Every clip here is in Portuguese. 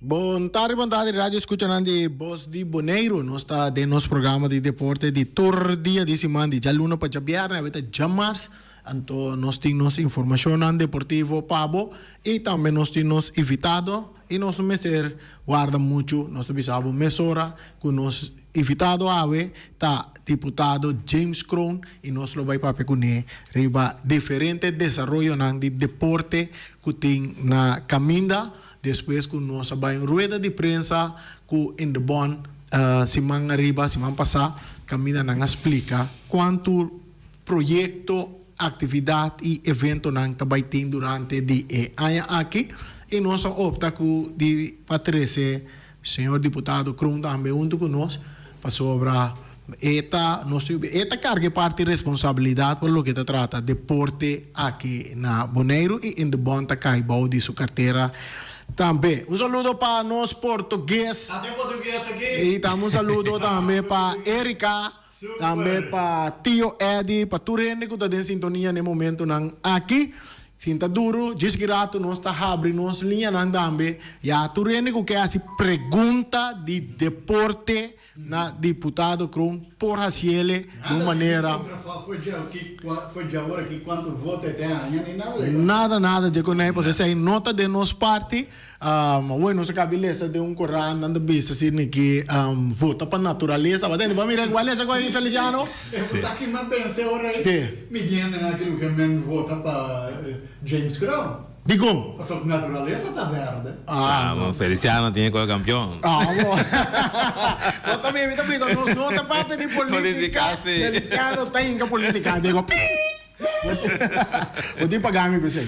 Bom tarde, rádio escuchando de Voz de Boneiro. Nós está de nosso programa de deporte de todo dia de semana, de luna para viernes, até jamás. Então, nós temos informação deportivo Pabo e também nós temos invitado e nós mestre guarda muito, nós bisabo mesora com nós invitado ave tá deputado James Crown e nós lo vai para pecune riba diferente desenvolvimento de deporte que tem na caminda. Depois que nós vai em rueda de prensa que em the bond semana arriba, semana passada, caminha não explica quanto projeto, atividade e evento não vai ter durante o ano aqui. E nós opta que de Patrícia, senhor deputado Krum também junto conosco para sobre esta carga parte de responsabilidade por lo que se trata de deporte aqui na Boneiro e em the bond tá caibau de sua carteira. Também. Saludo para nós português. Até português aqui. E também saludo também para Erika. Também para Tio Eddie. Para Turene que está em sintonia no momento aqui. Sinta duro. Diz que rato nós está abrindo nossa linha também. E a Turene que quer se pergunta de deporte na deputado Krum por Raciele de uma maneira. Foi de agora que quanto voto tem ainda nada de conhecer, porque essa é nota de nossa parte. Bueno, se cabeça de corral andando bisa assim que vota para natureza, mas vamos mirar igual essa coisa Feliciano. Eu aqui mas pensei agora me diante naquilo que men vota para James Crown. Digo. A sua natureza está verde. Mas Feliciano tinha que ser campeão. Eu também me pensa, não está para de política. Feliciano tem que política. Digo, vou te pagar me pensei.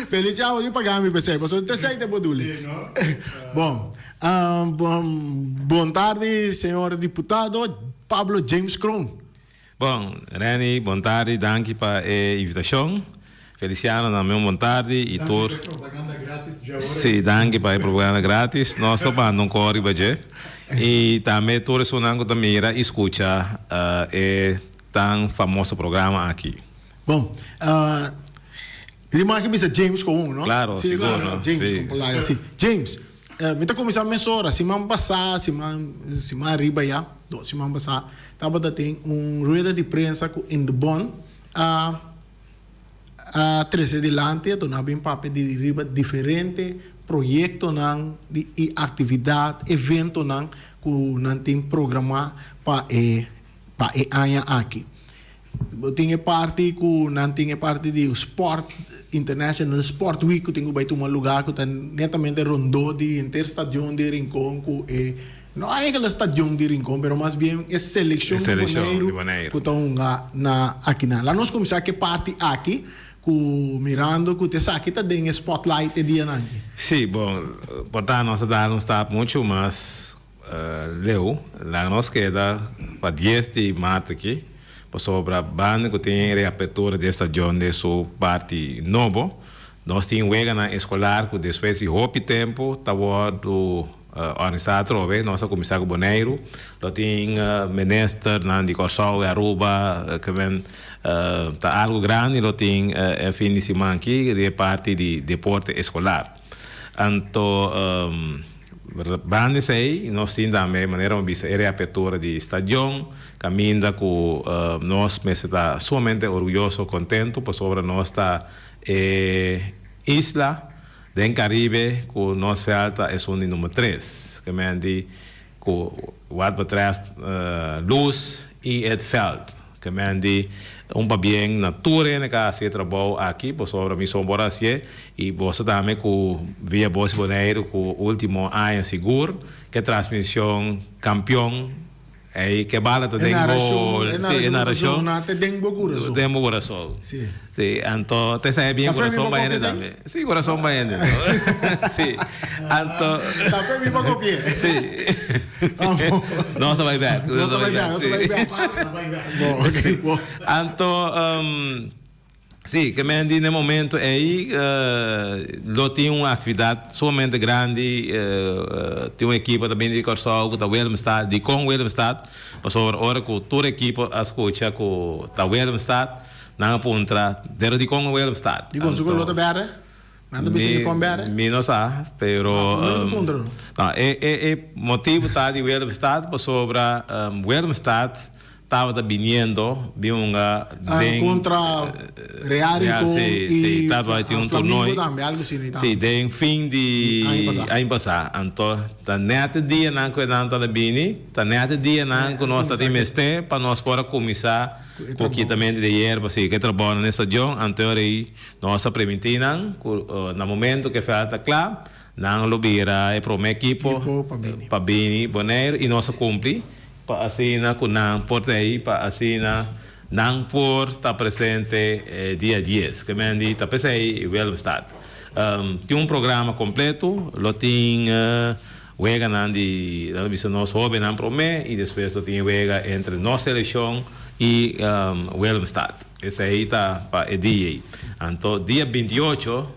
Feliciano, vou te pagar me pensei. Mas eu te sei de bodule. Bom, boa tarde, senhor deputado Pablo James Crown. Bom, Reni, boa tarde, danke para a invitação. Feliciano, também boa tarde e todos. Propaganda grátis de agora. Sim, danke para a propaganda grátis. Nós estamos no corre baje. E também todos os que também escuta tão famoso programa aqui. Bom, ele mais que bisa James com não? Claro, sim, seguro. Claro. James com palavra. Sim. James, me tá começando a mesora, semana passada, semana arriba já, semana passada, tava tem rueda de prensa com in the bond a 13 delante, então há bem papel de riba diferente projeto e atividade, evento que não tem programa para ano aqui. Tinha parte que não tinha parte de Sport International Sport Week que tenho baito um lugar que está netamente rondou de interestadio de Rincón que não é aquele estadio de Rincón, mas mais bem é seleção de Boneiro que estão aqui lá nós começamos que parte aqui mirando que você aqui está dentro spotlight dia não. Sim, bom, portanto nós não está muito mais leu lá nós queda para 10 de março aqui. Sobre a banda que tem reapertura desta de sua parte novo, nós temos na escolar que depois de pouco tempo estava organizado trove nossa comissário Boneiro, nós temos ministro de Corsol e Aruba que vem tá algo grande, nós temos fim de semana aqui de parte de deporte escolar. Então banda sei nós temos também maneira de reapertura de estádio caminha com nós me está somente orgulhoso contento por sobre nossa isla do Caribe que nós falta é o número 3 que me diz que wat betreft luz e het veld que me diz bem natura né que se trabalho aqui por sobre mim sou boracie e você também com via Voz Boneiro com último ano seguro que transmissão campeão aí que bala te dengo sim narração te dengo coração sim então te sai bem coração vai também sim coração vai sim então tá para mim para copiar sim nossa vai ver então sim, que me diz no momento aí lo tinha uma atividade somente grande, tem uma equipa também de Corsol, da Willemstad, de com Willemstad, mas sobre a hora que toda a equipa escuta com da Willemstad, não aponta, dero de com Willemstad. Digo, você colocou bem? Nada bisa uniforme bere? Mi não sabe, pero No. não, motivo tá de Willemstad, por sobre Willemstad estava da viniendo, vinha contra Real e estava tinha torneio. Também, algo assim. Sim, de fim de ano passado. Então, tá nete dia não que não tá da bini, tá nete dia não que nós tá de mestre para nós poder começar o quitamento de erva, assim, que trabalha nessa região, então aí nós apresentam no momento que falta claro, não lobira é para o equipo para bini, boneiro e nós cumpre para assim com não por aí para assim não por estar presente dia 10, que me andi tá presente Willemstad. Tem programa completo, lo tinha wega nandi nós jovem não promete e depois lo tinha wega entre nossa seleção e Willemstad. Esse aí tá para dia. Então dia 28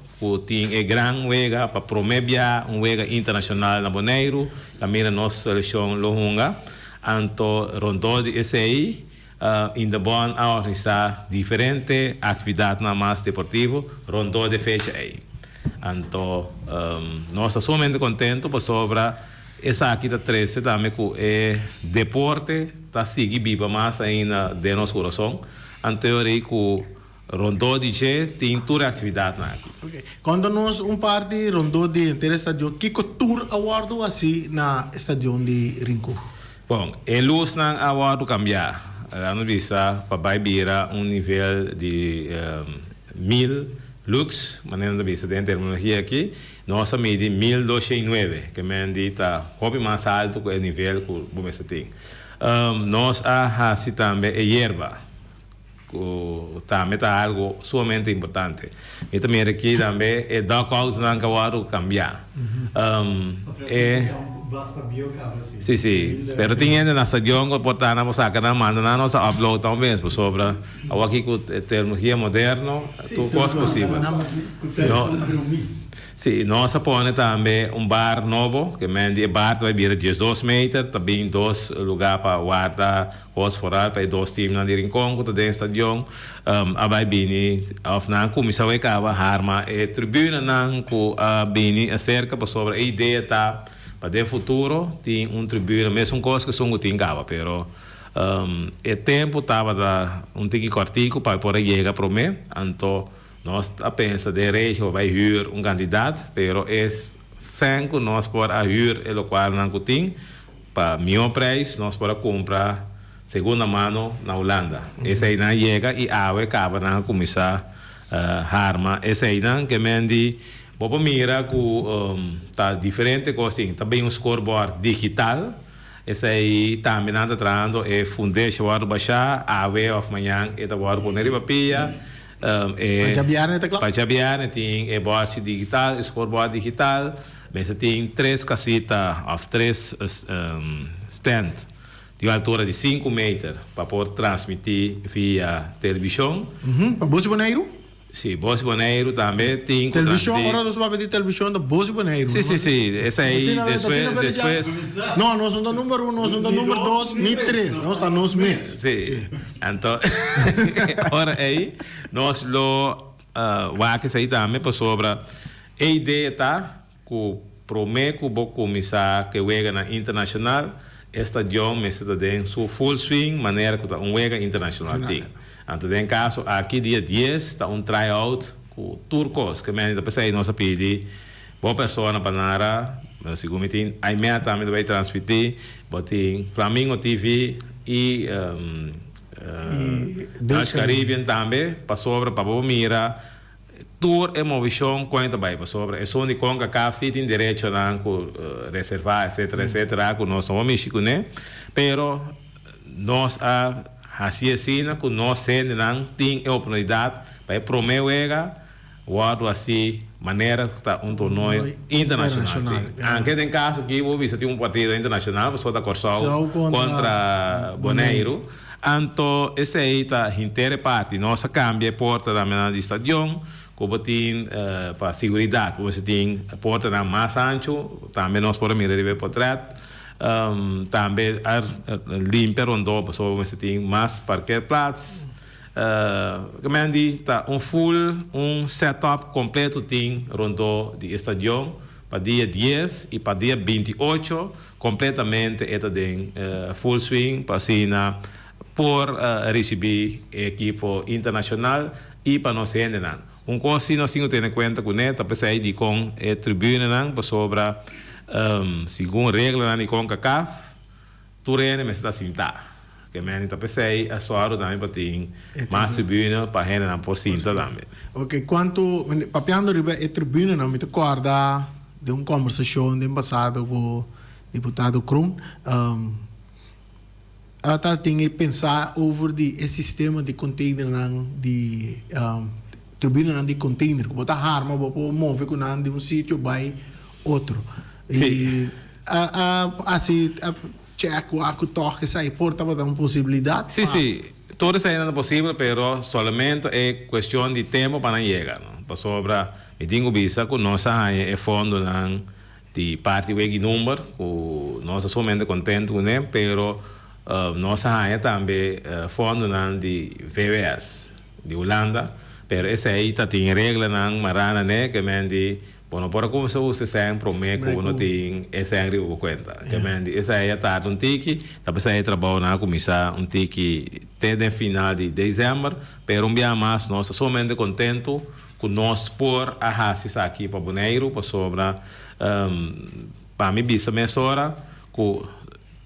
tem grande wega para promover wega internacional na Bonaire, a minha nossa seleção Lohunga. Então rondou esse aí ainda bom a organizar diferentes atividades na massa deportivo rondou de fecha aí. Então nós estamos somente contentes por sobre essa aqui da 13 também que é deporte está seguindo viva mais ainda de nosso coração. Então aí que rondou de G tem toda a atividade aqui. Okay. Quando nós par de rondou de interesse que tour award assim na estádio de Rinco. Bom, a luz não award cambiar. Nós visa para virar nível de 1000 lux, maneira de vista de terminologia aqui, nossa mede 1209, que me indica hobby mais alto que o nível que você tem. Nós assim também a erva, também é algo sumamente importante. E também aqui também é da causa não que cambiar. Basta biocabra, sim. Sim, pero tinha na estação que portar na moça na manda na nossa upload também sobre aqui com tecnologia moderna, tudo coisa possível. Sim, nós põe também bar novo, que mende bar vai vir de 2 metros, também 2 lugares para guardar coisas fora para 2 times na rincão, que tem estação, vai vir, of na comissão vai acabar arma e tribuna não com bini acerca sobre a ideia tá para o futuro tem tribuna mesmo coisa que são tem gava, pero o tempo estava tique cortico para poder chegar para mim, então nós pensa de região vai huir candidato, pero é sem que nós podemos huir o qual não tem para melhor preço nós podemos comprar segunda mão na Holanda. Esse aí não chega e acaba não começar arma. Esse aí não que me diz Bobo mira que tá diferente coisa, também scoreboard digital. Esse aí também anda trazendo é fundation para baixar, a web of manhã e tá para poner papia. Para jabiar tem board digital, scoreboard digital, mas tem 3 casitas of 3 stand de altura de 5 metros para poder transmitir via televisão. Para Bosi Bonaire? Sim, Bosi Bonaire também tem... Televisão, agora nós vamos pedir televisão da Bosi Bonaire. Sim. Esse aí, depois... Não, nós somos do número 1, nós somos do número 2, nem 3. Nós estamos nos meses. Sim. Então, agora aí, nós vamos aí também para sobre a ideia tá que promete que vou começar que wega na internacional, esta jovem me está dando sua full swing, maneira que um wega internacional tem. Então, em caso, aqui dia 10, está tryout com turcos, que me depois aí nós pedimos boa pessoa para nara, segundo tem, aí me também vai transmitir, botem Flamingo TV e Dutch Caribbean também, para sobre, para boa mira, tour e movição conta bem, para sobre, é só de conca café tem direito a reservar, etc, com nós somos mexicanos, né? Pero nós assim que nós sendo não tem oportunidade para promover o assim maneira que está torneio internacional. Anche tem caso que vou visitar partido internacional, só da Corsol contra Bonaire. Então esse aí está inteira parte nossa cambia porta da menina de estação, como tem para segurança, você tem porta na mais ancho, também nós podemos ir para trás. Também limpa rondou, pessoal, você tem mais parqueirplaats, Kemudian tá um setup completo tem rondo de estadio para dia 10 e para dia 28 completamente eta den full swing para sina por receber equipo internacional e para nós ainda coisa nós temos que ter em conta com neta para sair de com tribuna não para sobra segundo regra não com CACAF tu rene mas está cinta que me está pensei a sua hora também para ter mais tribuna para rene não por cinta também. Ok, quanto papiando riba a tribuna não me recorda de uma conversação do passado com o deputado Krum. Ela tem que pensar over o sistema de container de tribuna de container, que botar arma, para mover com de um sítio para outro. E assim, check o toque sai porta para dar uma possibilidade. Sim, tudo isso ainda é possível, mas somente é questão de tempo para chegar. Para sobra, eu tenho vista que nós é fundo de parte do número, que nós somente contentes com ele, mas nós também fundo de VWS, de Holanda, mas esse aí tem regra na marana, que me bueno, por como se usa sem prometo, não tem esse rio conta. Que me esse aí está um tiki, depois aí trabalho na comissão tiki até final de dezembro, mas dia mais nós somente contento com nós por a raça aqui para Bonaire, para sobra para mim bisa mesora com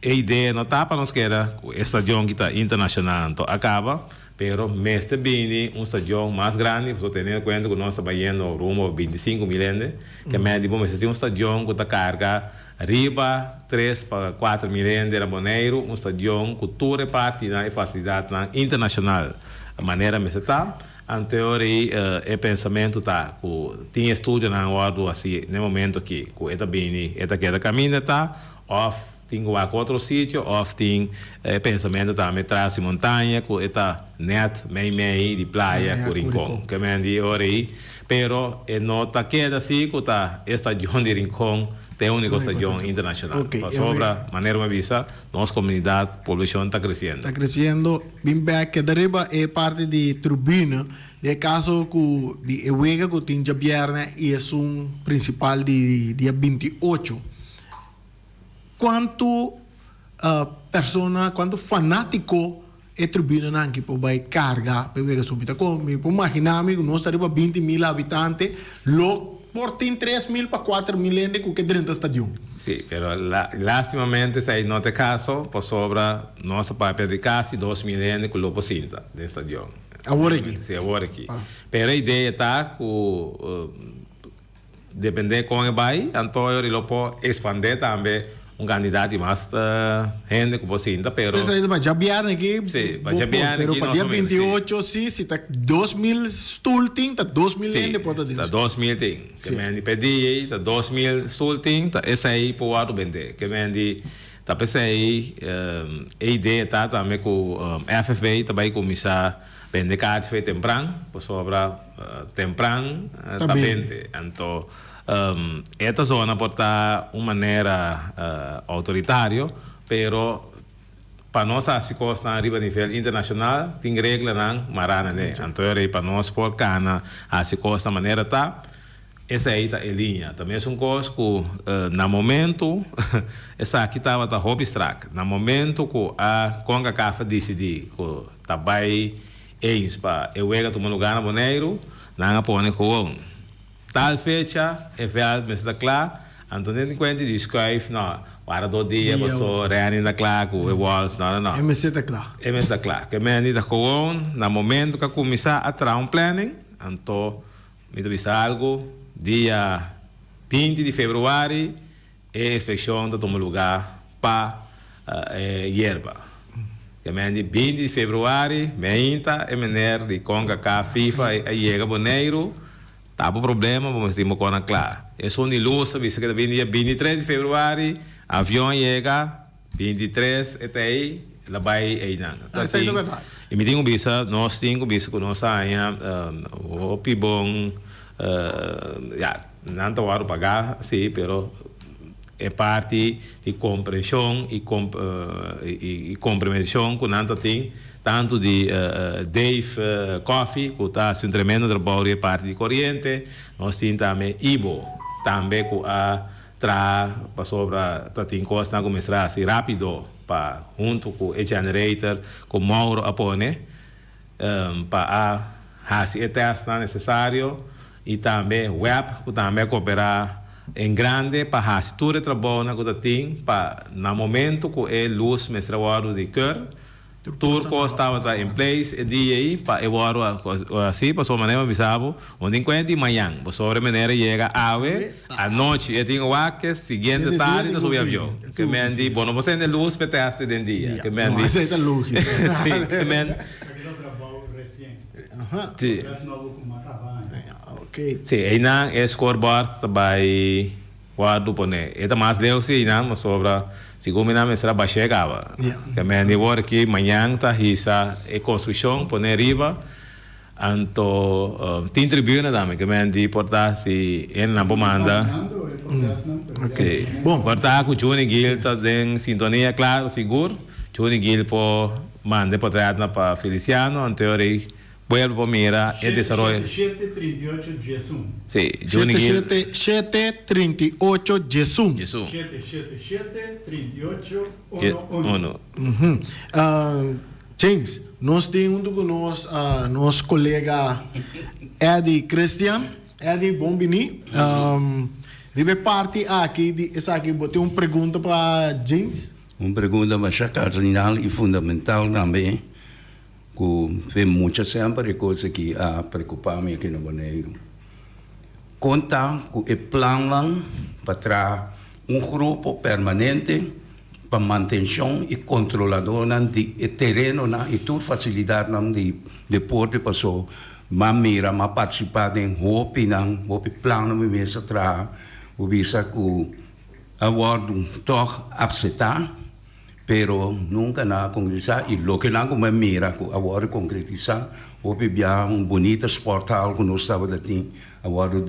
a ideia não tá para nós que era o estádio que está internacional então acaba. Pero mestre bini estadio mais grande, você tem em conta que nós estamos indo rumo a 25 milhões, que médio bom, mas tem estadio que está carga riba 3 para 4 milhões de aboneiro, estadio que toda parte na facilidade internacional, a maneira que está. Em teoria, o pensamento está que tem estudo na hora assim, no momento que está bini, está que caminho está off. Tem que ir outro sítio, ou tem pensamento também traz de montanha, que está net, meio de praia, com rincão. Que me diz, ori, pero não está queda assim, que está estação de rincão, tem único estação internacional. Sobre a maneira de vista, nossa comunidade, a população está crescendo. Está crescendo, bem back, que deriva é parte de tribuna, de caso que de Ewega que tem Jabierne e é principal de dia 28. Quanto quanto fanático é tribuna aqui para vai carga para ver subida como imaginar que nós estamos 20.000 habitantes logo por 3.000 para 4.000 de que dentro do estádio. Sim, mas lastimamente se não tem caso por sobra nossa parte de quase 2.000 que logo sinta do estádio. Agora aqui. Sim, agora aqui. Pero a ideia está que depender como vai, então ele pode expandir também candidato mais gente que você ainda, pero já vieram aqui, sim, já vieram aqui, para dia 28 sim, se está 2.000 stulting, está 2.000 gente pode dizer. Está 2.000 tem, que me pedi, está 2.000 stulting, tá esse aí pode vender, que me tá pensando aí, a ideia tá também que o FFB também começar a vender cartas foi temprano, por sobra temprano, tá vende, então esta zona pode estar uma maneira autoritária, pero para nós a costa a nível internacional tem regra na marana, né? Então para nós por cana a costa maneira tá essa aí tá em linha. Também é coisa que no momento essa aqui estava tá hobby track. No momento que a Conga Café decidir que tá vai para eu vega tomar lugar na Bonaire, não pode com tal fecha, é verdade, mas está claro. Então, tem conta de escrever, não, para 2 dias, passou, reani na claro, o Walls, não. É mas está claro. É mas está claro. Que me está com no momento que começar a trazer planning, então, me avisa algo, dia 20 de fevereiro, é a inspeção de tomar lugar para hierba. Que me 20 de fevereiro, me entra, é maneira de conga cá, FIFA, e chega Bonaire. Tá o problema, vamos dizer, com a claro. É só de luz, sabe, que dia 23 de fevereiro, avião chega, 23, até aí, lá vai aí não. E me digo bisa, nós temos bisa que nós saímos, o pibon, não tá hora pagar, sim, pero é parte de compreensão e compreensão que não tem, tanto di Dave Coffee, che sta un tremendo lavoro di parte di corrente, nós temos também Ibo, também que para sopra in costa começar assim rápido para junto com o generator com Mauro Apone para fazer o teste necessário e também web que também cooperar em grande para fazer todo o trabalho que tem para no momento que é luz mestrado de cor turco estava em place e dia aí para evaluar assim para sua maneira bisabo onde encontra manhã para sobre maneira chega à noite e tem o que seguinte tarde no seu avião que me diz bom não você tem luz para teste de dia que me diz aceita luz sim que me Sim. Ok. Sim, aí não é scoreboard também guardo pone. É mais leu sim, não, mas sobra segundo não será baixegava. Que me aniversário aqui manhã tá risa e construção pone riba. Anto tem tribuna também que me andi portar se é na bomanda. Sim. Bom, portar com Johnny Gill tá em sintonia claro, seguro. Johnny Gill po mande portar na para Feliciano, anterior vuelvo a mirar el desarrollo. 738 Jesús. Sí, Johnny Gill. 738 Jesús. 777 Uno. James, nós temos conosco nosso colega Eddie Christian. Eddie, bom vini. Ribe parte aqui, essa aqui, botei uma pergunta para James. Uma pergunta mais cardinal e fundamental também, que fez muito sempre coisa que a preocupar-me aqui no Bonaire. Conta com o plano para grupo permanente para manutenção e controlador de terreno e toda facilidade de deporte para só mira mas participar em hopi plano mesmo tra o bisa que agora toch absetar pero nunca na concretizar e lo que não como mira que agora concretizar hopi bia bonita sportal que nós estava daqui agora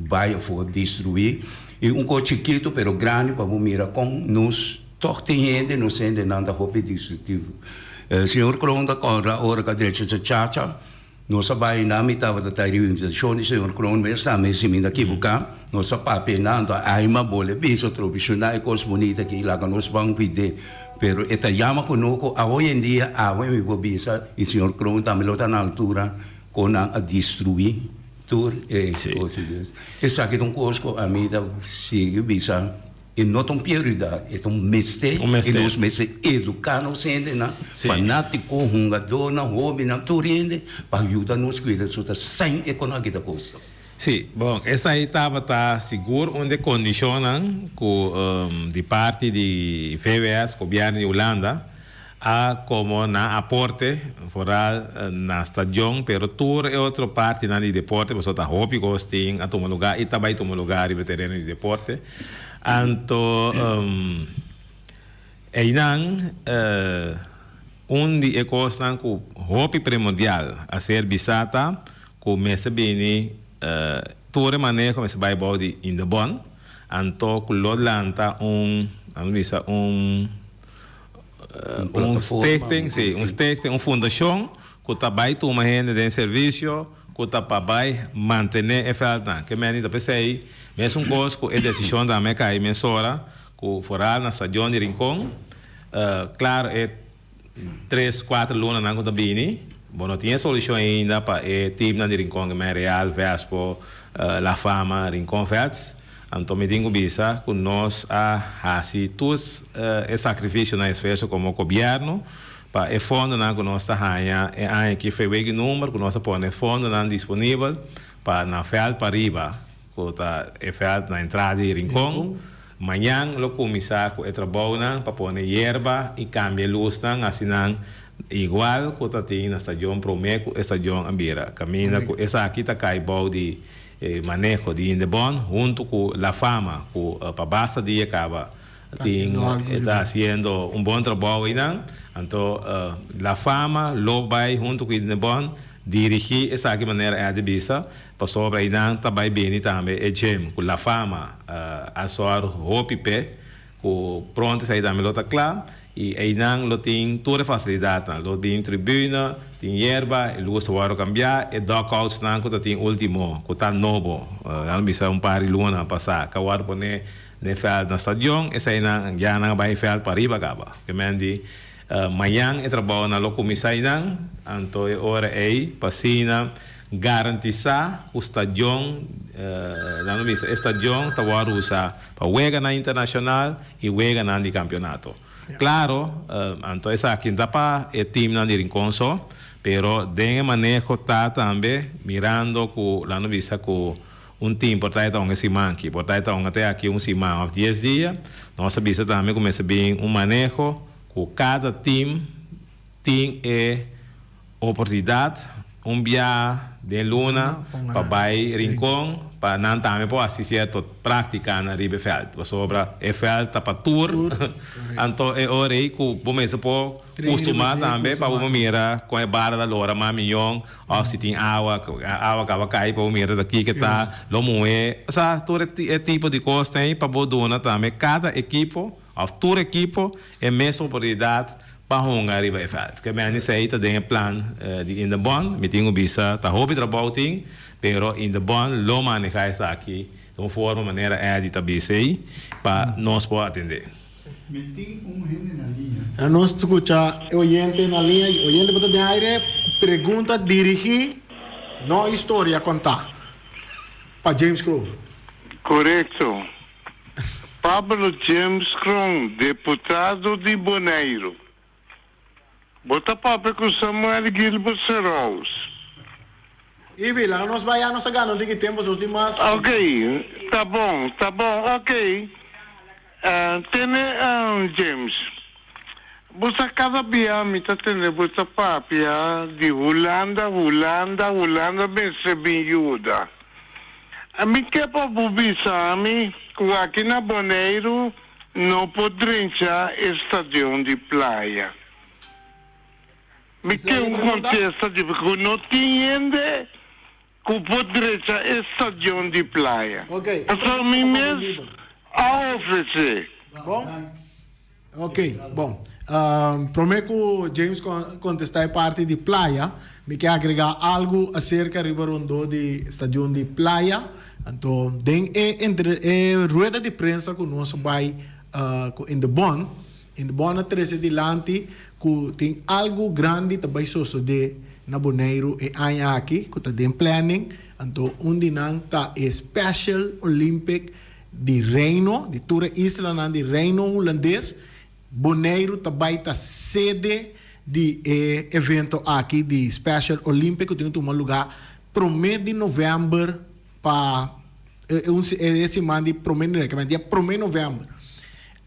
vai for destruir e coisa chiquito pero grande para mira com nos toch tem gente não sendo nada hopi destrutivo senhor Kronda contra ora que direita chacha nós sabemos na mitad da reunião senhor Kron mesmo também se me daqui buscar nós sabemos nando aí uma bola bicho tropicionar e coisa bonita que lá que nós vamos pedir pero esta llama conosco a hoje em dia a hoje me bisa e senhor Kron também está na altura com a destruir tudo e coisas essa aqui um coisa a mim da sigue bisa e não tem prioridade, é mestre, e nós mestre educamos gente, fanático, jogador, hobby, tudo para ajudar nos cuidar de sem economia da costa. Sim, bom, essa aí estava seguro onde condicionam com de parte de VWS, governo de Holanda, a como na aporte fora na estação, pero tour é outra parte na de deporte, você está hobby, gosting, a tomar lugar, e também tomar lugar no terreno de deporte. Anto einang undi ekosnan ku hopi primordial a ser bisata ku mesa bini tore manejo mesa bai body in the bon anto ku lodlanta bisa stichting sim stichting fundação ku tabai tu uma renda de serviço ku tabai mantener efalta que meni da pensei mesmo conosco é decisão da Meca e Mensora, que fora na estação de Rincón. Claro, é 3-4 lunas na conta bini. Bom, não tinha solução ainda para o time de Rincón, que é Real, Vespo, La Fama, Rincón Vets. Então, me digo bisa, que nós assim todos o sacrifício na esforço como governo, para o fundo que nós está ganhando, que foi o número que nós põe fundo disponível para na feld para riba. Kota efeito na entrada de Rincón. Amanhã, o comissário o trabalho para pôr erva e cambiar luz, assim, igual que tem na estação Promeco, estação Ambira. Caminha com essa aqui está caindo de manejo de Indebon, junto com La Fama, com a base de acaba. Está fazendo bom trabalho ainda. Então, La Fama, lo vai junto com Indebon, dirigir essa aqui maneira de bisa para sobre aí não também bem também é gem com La Fama a sua hopi pe com pronto sair da melhor claro e aí não tem toda a facilidade, não tem tribuna, tem erva, e luego se vai cambiar, e dockouts não que tem último, que está novo, não bisa par de luna passar, que vai pôr ne feld na stadion, e sai não já não vai feld para riba acaba, que mendi manhã e trabalho na locomissão não, então é hora aí, passina garantizar o stadion, não bisa, stadion tá vai usar para jogar na internacional e jogar na de campeonato. Claro, então essa aqui não para o time não de rincón só, pero de manejo está também mirando com lá no visa com time por trás de semana aqui, por trás de até aqui semana ou 10 dias, nós visa também começa bem manejo com cada time tem oportunidade viagem de luna para vai rincón para não também para assistir a prática na Ribefeld, sobre o feld para tour, então é hora aí que começa por costumar também para o mira com a barra da lora mais milhão, ou se tem água que vai cair para o mira daqui que está lo moe, essa todo é tipo de coisa tem para bodona também cada equipo, ou toda equipo é mesma oportunidade para jogar Ribefeld, que me sei que tem plan de in the bond, me tenho bisa, tá hobby trabalho tem, pero in the bond lo manejar isso aqui de uma forma maneira é de tabisei para nós poder atender. Me tem gente na linha. Nós escuta oyente na linha, oyente bota de aire, pergunta dirigir, não história contar. Para James Crow. Correto. Pablo James Crow, deputado de Bonaire. Bota papo com Samuel Gilbert Serraus. E lá nós vai a nossa gana, não tem que temos os demais. Ok, tá bom, ok. Tem James. Você cada dia me tá tendo bota papo de Holanda, bem se bem ajuda. A mim que para bubisa, a mim, aqui na Bonaire, não poderia estação de praia. Me que contesta de porque não entende que poderia estação de praia. Ok. Então, me mesmo a oferecer. Bom? Ok, bom. Prometo que o James contestar parte de praia. Me quer agregar algo acerca do Ribarondo de estação de praia. Então, tem rueda de prensa que nós vai in the bond. In the bond, 13 de lante, que tem algo grande também sucede na Bonaire e anha aqui, que está em planning. Então, onde não está Special Olympic de Reino, de toda a isla de Reino holandês. Bonaire também está sede de evento aqui de Special Olympic, que tem um lugar para o mês de novembro, para esse mês de dia 1 de novembro.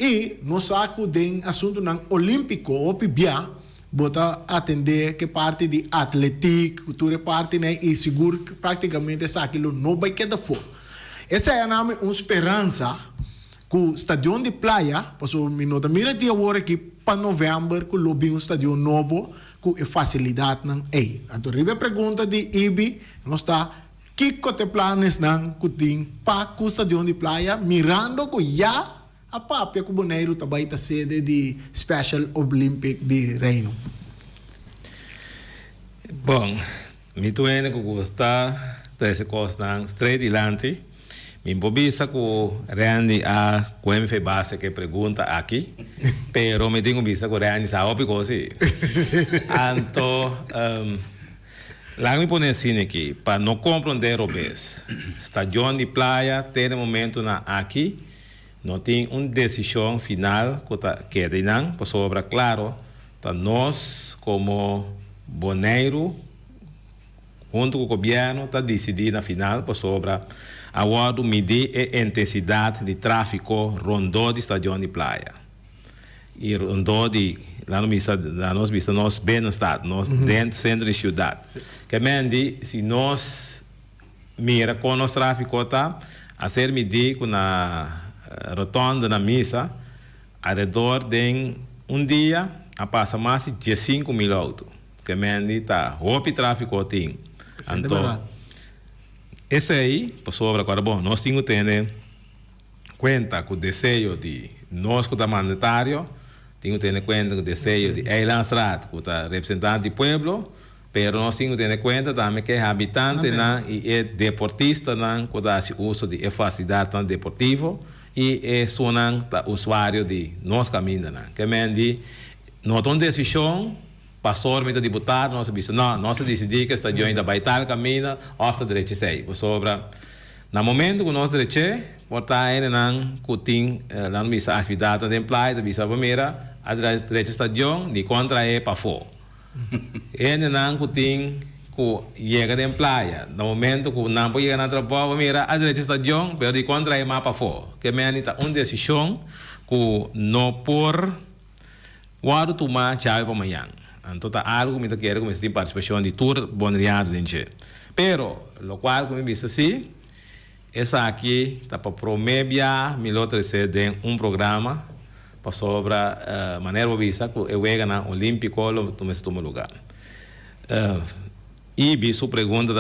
E nós saco de assunto não olímpico ou pibia, bota atender que parte de atlético, cultura parte né e seguro que praticamente essa aquilo não vai quedar fora. Essa é a nome uma esperança que o estádio de praia, passou minuto mira dia agora aqui para novembro que lobby um estádio novo com facilidade não é. Então ribe pergunta de Ibi, nós está que cote planos não que tem para o estádio de praia mirando que já a papia que o Bonaire também está sede de Special Olympic de Reino. Bom, me tuene que gostar dessa coisa straight dilante. Me bobisa que Randy a quem base que pergunta aqui, pero me tenho vista que Randy sabe coisa. Então, lá me põe assim aqui para não compreender o bes. Estação de praia tem momento na aqui. Não tem uma decisão final que é não, por sobre claro, tá nós como Bonaire, junto com o governo, está decidindo na final por sobre a medir a intensidade de tráfego rondou de estação de praia. E rondou de lá nós vista nós bem no estado, nós dentro do centro de cidade. Que mendi se nós mira com o nosso tráfego tá a ser medido na rotonda na missa, ao redor de dia, a passa mais de 15 mil autos. Que mendi está, roupa tráfego tem. Então, esse aí, por sobre agora, bom, nós temos que ter conta com o desejo de nós, que é mandatário, tenho que ter em conta o desejo de Eilandsraad, que é representante do povo, pero nós temos que ter em conta também que é habitante e é deportista, que dá uso de facilidade deportiva, e é usuário de nosso caminho. Que mendi, nós temos decisão, passou o deputado, nós decidimos que está ainda vai estar caminho, ou direito sei. Sobre, no momento que nós direito, portar ainda não tem lá no atividade de emprego, da visa primeira, a direita estação de contra é para fora. Ainda não tem que chega de emprego, no momento que não pode chegar na trabalho, primeira a direita estação, mas de contra é mais para fora. Que me está uma decisão que não por guardo tomar chave para amanhã. Então, tá algo que eu quero começar a participação de tour bonriado de pero, lo qual, como eu disse assim, essa aqui está para prometer melhor ser de programa para sobre maneira vista que eu vou na Olímpico no mesmo lugar. E vi sua pergunta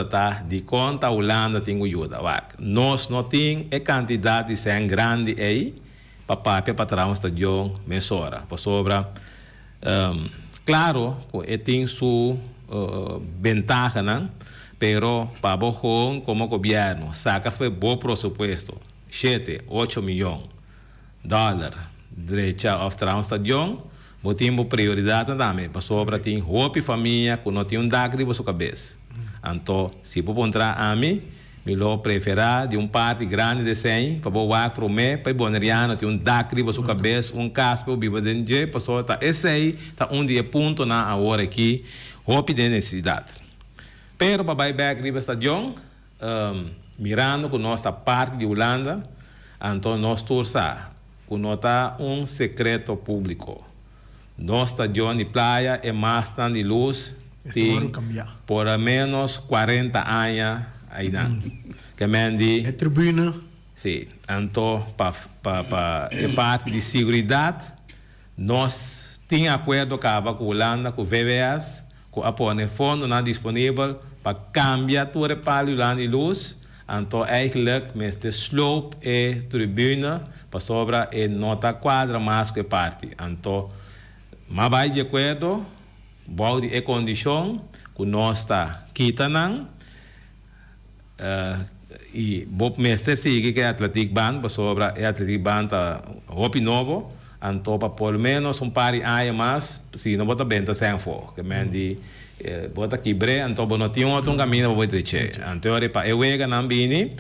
de quanto a Holanda tem ajuda. Nós não temos a quantidade de ser grande aí para trazer um estadião mesora. Para sobre, claro, que tem sua vantagem, não? Pero para o como governo, saca foi bom presupuesto, 7-8 milhões de dólares, direita ao um estadião, temos prioridade também, para sobre tem roupa família, que não tem dacre para sua cabeça. Então, se for entrar a mim, eu prefiro de parte grande de 100, para o para mim, para o boneriano, tem dacre para sua cabeça, caso para o biba de dia, para sobre esse aí, está dia ponto na hora aqui, roupa de necessidade. Pero para ir back riba estadião, mirando com nossa parte de Holanda, então nós torça com nota secreto público. Nosso estadião de praia é mais tan de luz, tem por menos 40 anos ainda. Que mendi é tribuna. Sim, então para parte de segurança, nós temos acordo com a Holanda, com o VVS, com a fundo não disponível para cambiar todo o palio lá de luz, então eigenlijk met de slope e tribuna para sobre e nota quadra mais que parte. Então, mas vai de acordo, bom de condição que nós está quitando e bom mestre sigue que é Atlético Band para sobre é Atlético Band tá hopi novo, então para pelo menos par de anos mais, se não bota bem tá sem for, que mendi bota quebre, então não tem outro caminho para ir então para eu chega na bini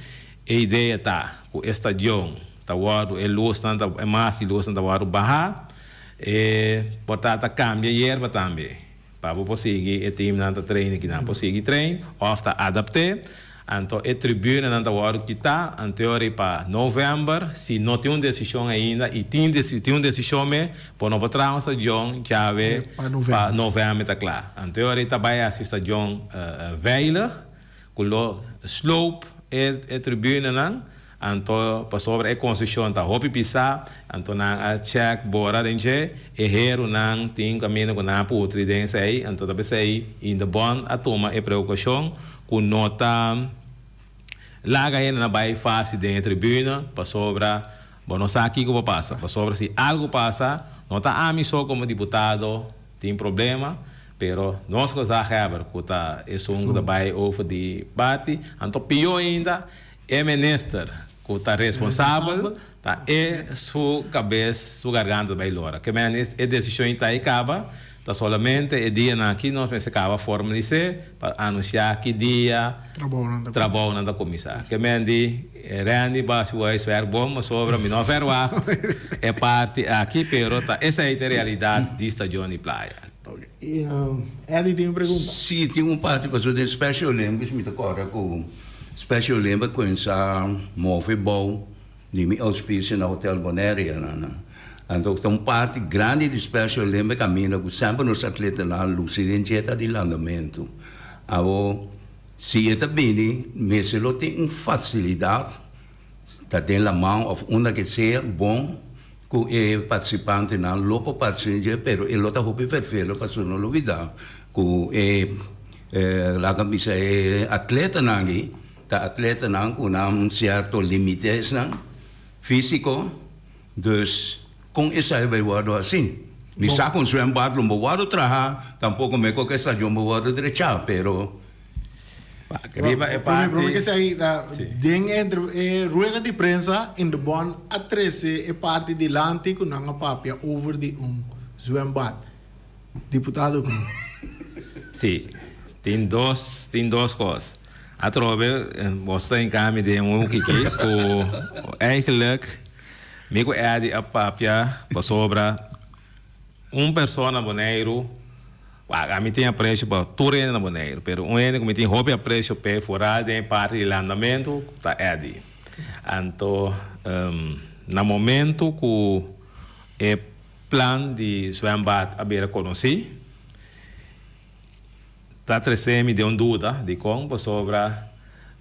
a ideia tá o estadião tá guardo é luz tanto é mais luz tanto guardo barra e portanto cambia erva também para conseguir o time não treino que não conseguir treino ou está adaptar então a tribuna não tá guardo que tá anterior para novembro se não tem uma decisão ainda e tem uma decisão me por não botar um estadião chave para novembro tá claro anterior está vai assistir estadião veilig com o slope a tribuna não então para sobre a construção tá hopi pisar então na check bora dentro e hero não tem caminho com na outro dentro aí então também sei ainda bom a toma a preocupação com nota lá ainda na vai fácil dentro da tribuna para sobre bom não sabe aqui como passa para sobre se algo passa não está a mim só como deputado tem problema pero nós que já saber que tá isso da vai over de bate então pior ainda é minister que está responsável tá é sua cabeça sua garganta vai lora que minister é decisão está aí acaba tá solamente o dia aqui nós acaba formalizar para anunciar que dia trabalho na comissão que mendi Randy basi vai ser bom mas sobre mim não ver é parte aqui pero tá essa é a realidade de estadião de praia. Eddie tem uma pergunta. Sim, tem uma parte para o Special Olympics me toca com Special Olympics com essa move bom de me auspício na Hotel Bonaire então tem uma parte grande de Special Olympics caminho que sempre nos atletas na lucidez de andamento se está bem mas se ele tem uma facilidade está tem a mão ou uma que seja bom que o participante não lopo participa pero ele está hopi perfeito para não olvidar que lá camisa é atleta nangi tá atleta nang com um certo limite físico dus com isso aí vai guardar assim Mi sa con swembad lo mawado traha, tampoco me ko que sa yo mawado derecha, pero Riba é parte. Porque se aí den entre rueda de prensa in de bon a 13 é parte de lante com nanga papia over de zwembad. Deputado Cruz. Sim, tem duas coisas. A trove, você em caminho de que o eigenlijk, migo é de a papia, para sobra pessoa na Boneiro. A mim tem a preço para tudo na Boneiro, pero que tem roupa a preço para fora de parte de andamento tá de. Então, no momento que o plan de zwembad a beira conheci, tá trazendo de dúvida de como sobra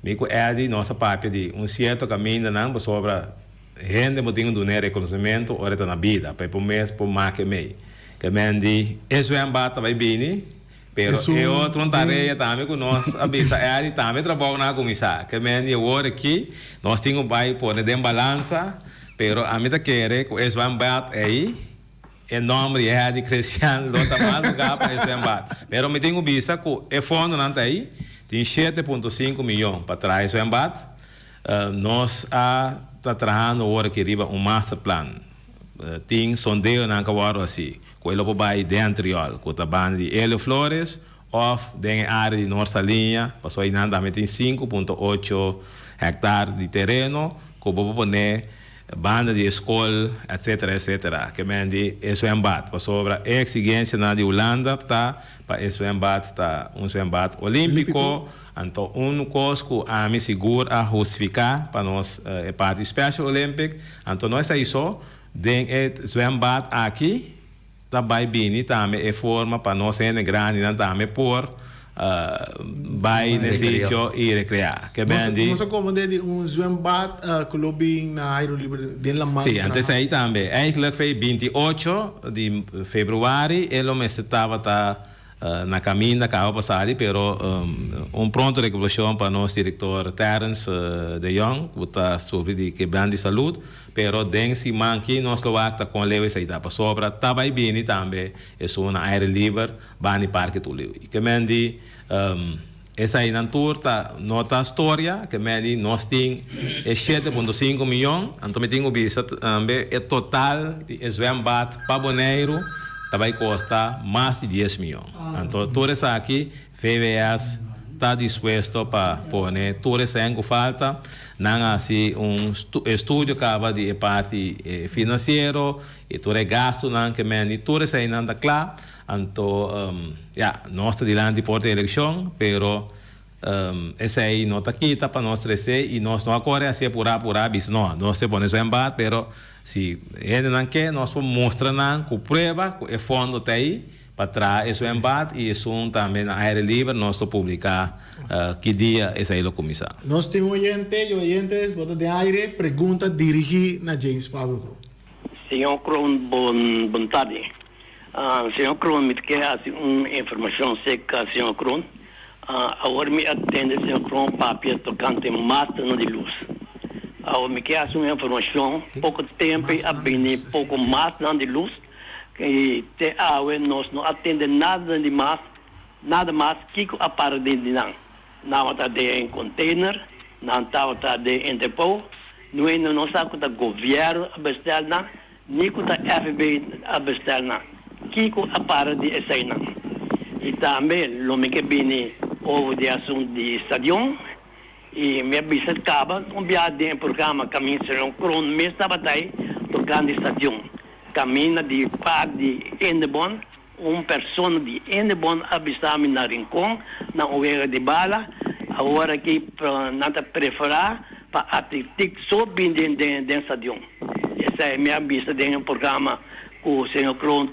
mico de nossa papia de certo caminho não sobra gente que tem um reconhecimento ou está na vida para o mês por mais que meio que mendi isso é embata vai bem pero é outra tarefa também que nós abisa também trabalho na comissão que mendi agora aqui nós temos vai pôr de balança pero a mim tá querer que isso é embata aí em nome de crescendo do tamanho lugar para esse embate. Pero me tenho visto que o fundo não está aí, tem 7,5 milhões para trás o embate. Nós está trabalhando agora que arriba master plan. Tem sondeio na Caguaro assim, que ele vai dentro que está banda de Hélio Flores, off da área de nossa linha, passou aí também tem 5,8 hectares de terreno, que vou poner banda de escola, etc. Que mendi esse embate, para sobre a exigência na de Holanda, tá, para esse embate, tá, embate olímpico, então coisa que a me segura a justificar para nós parte Special Olympic, então nós aí só, esse embate aqui, tá vai bem, também é forma para nós ser grande, também por vai nesse sítio e recrear. Que bem de. Nós acomodamos zwembad clubing na aero livre de la mão. Sim, antes aí também. Eigenlijk foi 28 de fevereiro, ele estava na caminho da carro passada, pero pronto recuperação para nosso diretor Terence de Jong, que está sobre de que bem de saúde, pero den se manque nós que vai com leve saída para sobra, tá vai bem também, é só na aero livre, bani parque tu leu. Que mendi essa aí na tour tá nota história, que mendi nós tem 7,5 milhões, então me tenho visto também é total de zwembad para Boneiro vai custar mais de 10 milhões. Então, tudo isso aqui, FVS está disposto para pôr tudo isso que falta. Não assim, estúdio acaba de parte financeiro, e tudo é gasto, não que mendi, tudo isso aí não está claro. Então, nós estamos diante de eleição, pero esse aí não está aqui, para nós crescer, e nós não agora assim apurar, não, nós temos esse embate, pero se ele não quer, nós vamos mostrar com prova, com o fundo está aí, para trás esse embate, e isso também na área livre, nós vamos publicar que dia esse aí a comissão. Nós temos ouvintes, bota de aire, pergunta dirigida a James Pablo. Senhor Kron, boa tarde. Senhor Kron, me quer uma informação seca, Senhor Kron. Agora me atende, Senhor Kron, papel tocante máquina de luz. Agora me quer uma informação, pouco tempo, abrir pouco máquina de luz, que nós não atende nada mais que a parte de não está em container, não está em depô, não sabe que o governo abastece, nem que o FB abastece, que a parte de essa não. E também, o que vem over de assunto de estadion, e me avisa acaba com viagem programa caminho serão cron mês tabatay tocando estadion caminho de par de Endebon pessoa de Endebon avisa-me na rincão na oeira de bala agora que nada preferar para atletic só bem de estadion essa é minha avisa de programa o senhor Cron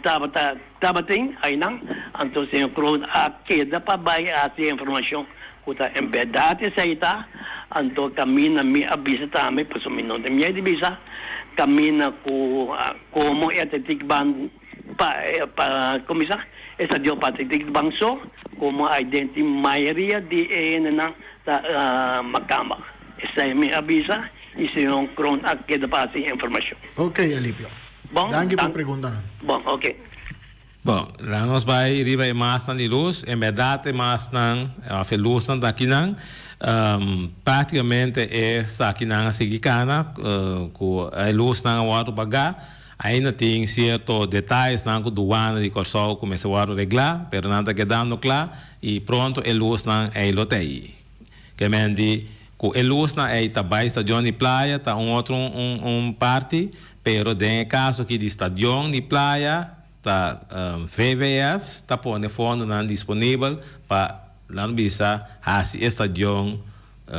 tabatem aí não então o senhor Cron a queda para vai a essa informação kuta embedate sa ita anto kamina mi abisa tami paso minuto mi divisa kamina ko como atletic ban pa komisa esa dio atletic bangso como identity maioria de na makamba esa mi abisa e senhor Cron a queda para essa informação. Ok, Alipio. Bom, danke por perguntar. Bom, ok. Bom, lá nós vai riba e mais de luz, em verdade mais não, a luz não daqui não, praticamente é aqui não a seguir cana, com a luz não a pagar, ainda tem certos detalhes não com doana de corso começa a arreglar, pero nada quedando claro e pronto a luz não é lotei, que me diz que a luz não é também estação de praia, tá outro parte, pero tem caso que de estação de praia tá VVS tá pondo fundo não disponível para lá no bisa assim estação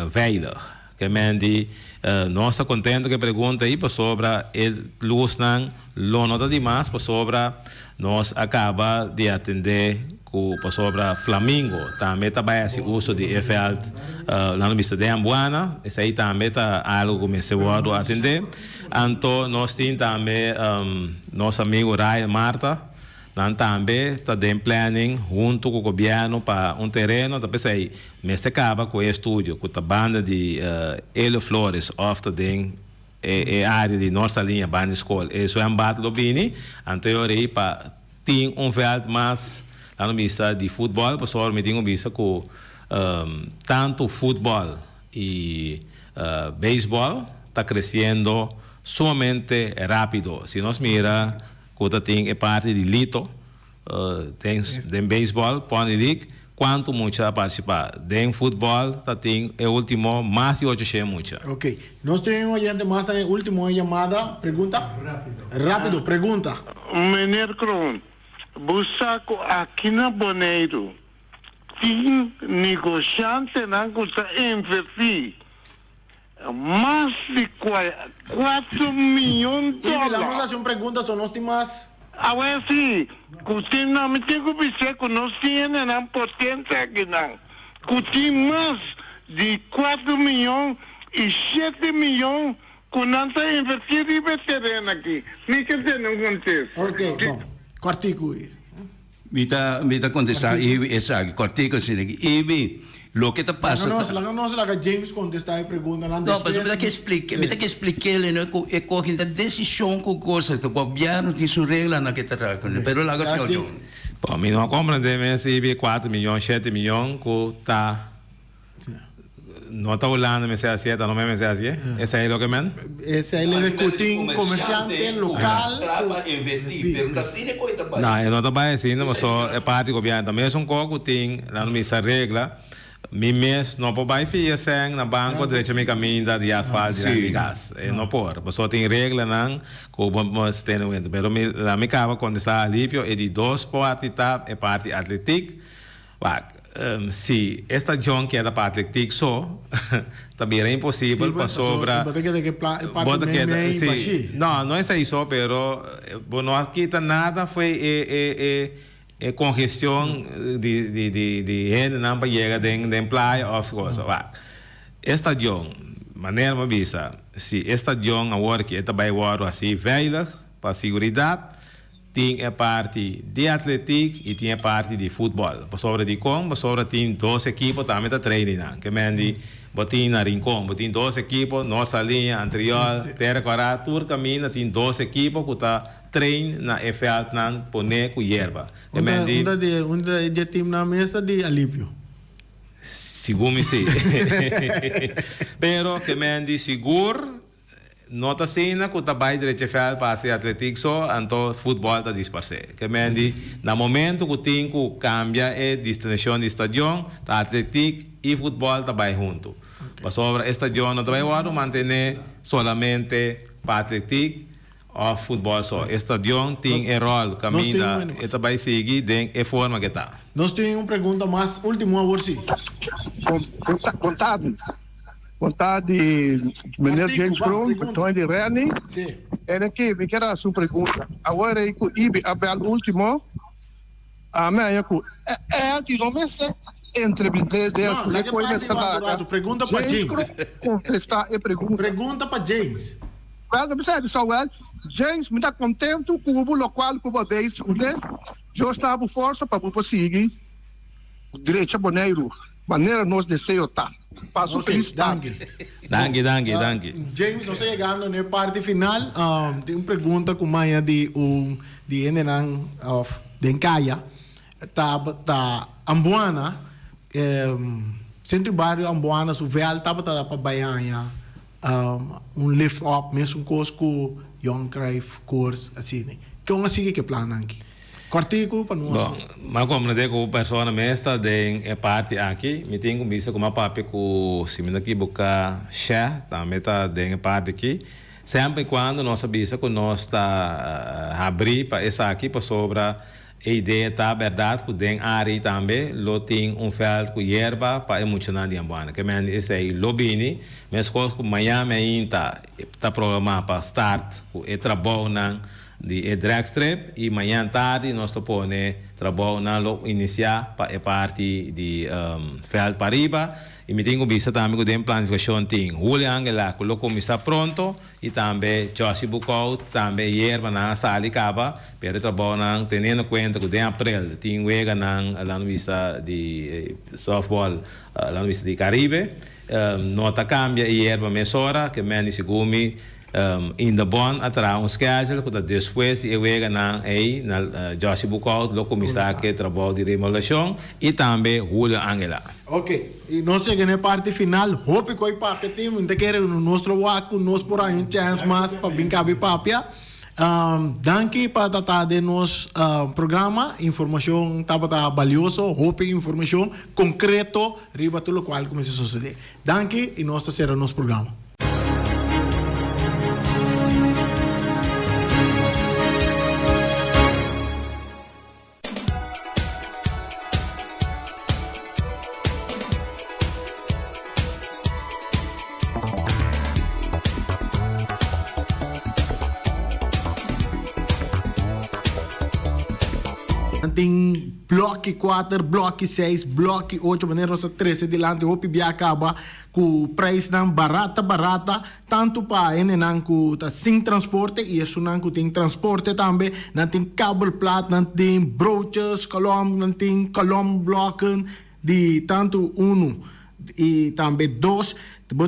veilig que mende nossa contento que pergunta aí para sobre luz não lo nota demais para sobre nós acaba de atender para sobre Flamingo também também esse uso de EFL lá no bisa de Ambuana esse aí também tá algo começou a atender. Então, nós temos também nosso amigo Ryan Marta, também está em planning junto com o governo para terreno, depois aí, mas acaba com o estúdio, com a banda de Elio Flores, ofta tem área de nossa linha, banda escola, isso é um bate do Bini, então eu irei para ter veld mais, lá no bisa de futebol, pessoal, me tem bisa com tanto futebol e beisebol, está crescendo sumamente rápido. Se nós mira, quando tem a parte de Lito, tem beisebol, pode dizer, quanto muito a participar. Tem futebol, tem o último, mais de 800 muito. Ok. Nós temos um gente mais, a última chamada, pergunta? Rápido, pergunta. Menino Cron, busco aqui na Boneiro, tem negociante na coisa investir mais de 4 milhões de Vamos dólares. fazer uma pergunta, só nós temos mais. Agora sim, que não me tem que dizer que nós temos uma potência aqui não. Que tem mais de 4 milhões e 7 milhões que não está investindo em terreno aqui. Me que não acontece. Ok, bom. Quartico. Mita contestar essa cortico assim aqui. Lo que está passando. Não, James contestar a pergunta. Não, mas eu tenho que explicar ele, não é que a decisão com coisa, o governo tem sua regra na que está tratando. Pero lá que eu Bom, me não compreende se 4 milhões, 7 milhões que está não está olhando, mas é assim, não me é assim. Esse é o que men? Esse é ele discutindo comerciante local. Não, eu não estou bem assim, mas só é parte do governo. Também é pouco tem lá no missa regra. Mi mês não pode fazer na banco direito me caminho de asfalto de gás. Não pode. Só tem regra não como se tem no momento. Pero lá me acaba quando está alívio é de 2 partes tá é parte atlética. Se esta John que é da parte atlética só também é impossível para sobra. Não é isso só, pero não quita nada foi congestão de gente não para chegar de praia ou coisa. Esta John, maneira uma visa, se esta John agora que está bem agora assim veilig para segurança, tem a parte de atlética e tem a parte de futebol. Por sobre de com, por sobre tem 2 equipes também está treinando, que mendi botin na rincón, botin 2 equipes, nossa linha anterior, terra quarta, tur caminha tem 2 equipes que está trein na EFL nan pone com hierba. Onde de time na mesa de alívio. Segundo sim. Pero que me andi seguro, nota cena que tá vai direito EFL para ser atlético só, então futebol tá disparce. Que me andi na momento que tem que cambia a destinação de estádio, tá atlético e futebol tá vai junto. Mas sobre estádio não vai manter solamente para atlético ou futebol só. Estadio tem rol, caminha, esta vai seguir de forma que está. Nós temos uma pergunta mais, última agora sim. Vontade, menino James Brown, Tony de Reni. Era que me quero a sua pergunta. Agora aí com ibe abel último, a minha que não me sei entrevista dessa, né? Pergunta para James. Contestar a pergunta. Pergunta para James. Well, não precisa só James me está contente com o local que você vê, né? Eu estava força para você seguir direito Boneiro, maneira nós desejo tá. Passo feliz. Danke. James, nós chegando na parte final. Tem uma pergunta com manhã de Enenan of den kaya ta Ambuana centro barrio Ambuana su vel tava ta pa Baianha lift up mesmo com Johan Cruyff course assim que um assim que plana aqui cortico para nós mas como de com pessoa mesta de parte aqui me tenho vista com uma papi com se me aqui boca share também tá de parte aqui sempre quando nossa vista com nós está abrir para essa aqui para sobra a ideia tá verdade que tem área também lo tem feld com erva para emocionar de Ambuana que men esse aí lobini mas com Miami ainda tá programado para start com o trabalho na de dragstrip e manhã tarde nós topone trabalho na lo iniciar para a parte de feld para riba e me tenho visto também que tem planificação tem Julio Angela que lo começa pronto e também Josie Bucau também erva na sala acaba para trabalho na tendo conta que tem april tem wega na lá no vista de softball lá no vista de Caribe nota cambia e erva mesora que men segumi in the bond atrás schedule que depois eu vega na Josie Bucau lo começa que trabalho de remodelação e também Julio Angela. Ok, e nós chegamos na parte final. Hope que o papi tem muito querer no nosso waco, nós por aí chance mais para brincar com papia. Danke para tratar de nosso programa, informação estava valiosa, hope informação concreto, riba tudo qual começa a suceder. Danke e nós será nosso programa. Tem bloco 4, bloco 6, bloco 8, maneira nossa 13 delante, o PIB acaba com o preço não barata, tanto para não com sem transporte, e isso não tem transporte também, não tem cable plat, não tem brochures, não tem column blocken, de tanto e também 2,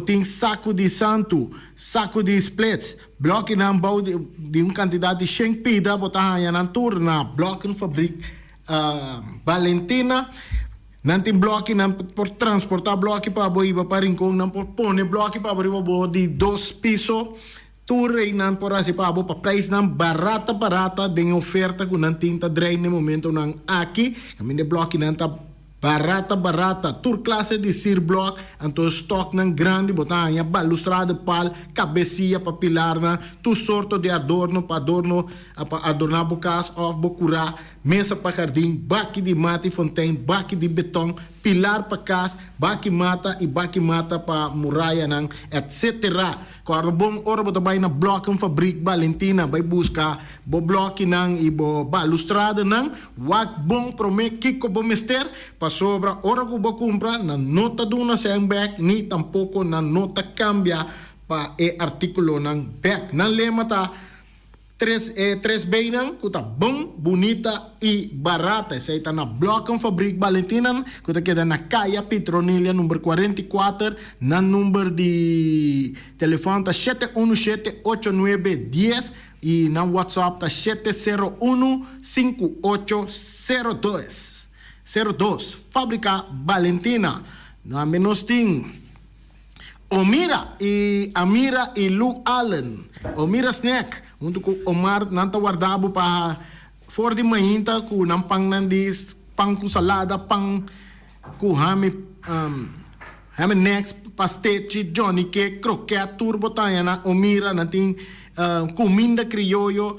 tem saco de santo, saco de splits, bloco não bau de uma quantidade de 100 pida, botar aí na turna, bloco no fabrico Valentina, não tem bloco não por transportar bloco para boiba para rincão, não por pôr bloco para boiba de 2 pisos, tour e não por assim para preço não barata, tem oferta que não tem drei no momento não aqui, caminho de bloco não tá barata, tour classe de sir block, então stock não grande, botar aí balustrada pal, cabecinha para pilar na, tu sorto de adorno para adornar bocas of bocura, mesa para jardim, baque de mata e fontaine, baque de betão, pilar para casa, baque mata para muralha nang, etc. Quando bom ora botar vai na bloco fabric Valentina, vai buscar bo bloco nang e bo balustrada nang, wak bom prome kiko bo mester, pa sobra ora ko bo compra na nota duna sa back ni tampoco na nota cambia pa artikulo nang back nang lema ta tres beinan kuta bom, bonita e barata. Essa está na Bloco Fabric Valentina, kuta queda na Caia Petronilha, número 44, na número de telefone tá 7178910 e na WhatsApp tá 7015802. 02. Fábrica Valentina. Na menos tem Omira e Amira e Lou Allen. Omira Snack. Untuk Omar nanta guardabo pa for di mahinta ku nampang nandis pang ku salada pang ku hami next pastete Johnny cake croquette turbo tayana Omira nating comida criollo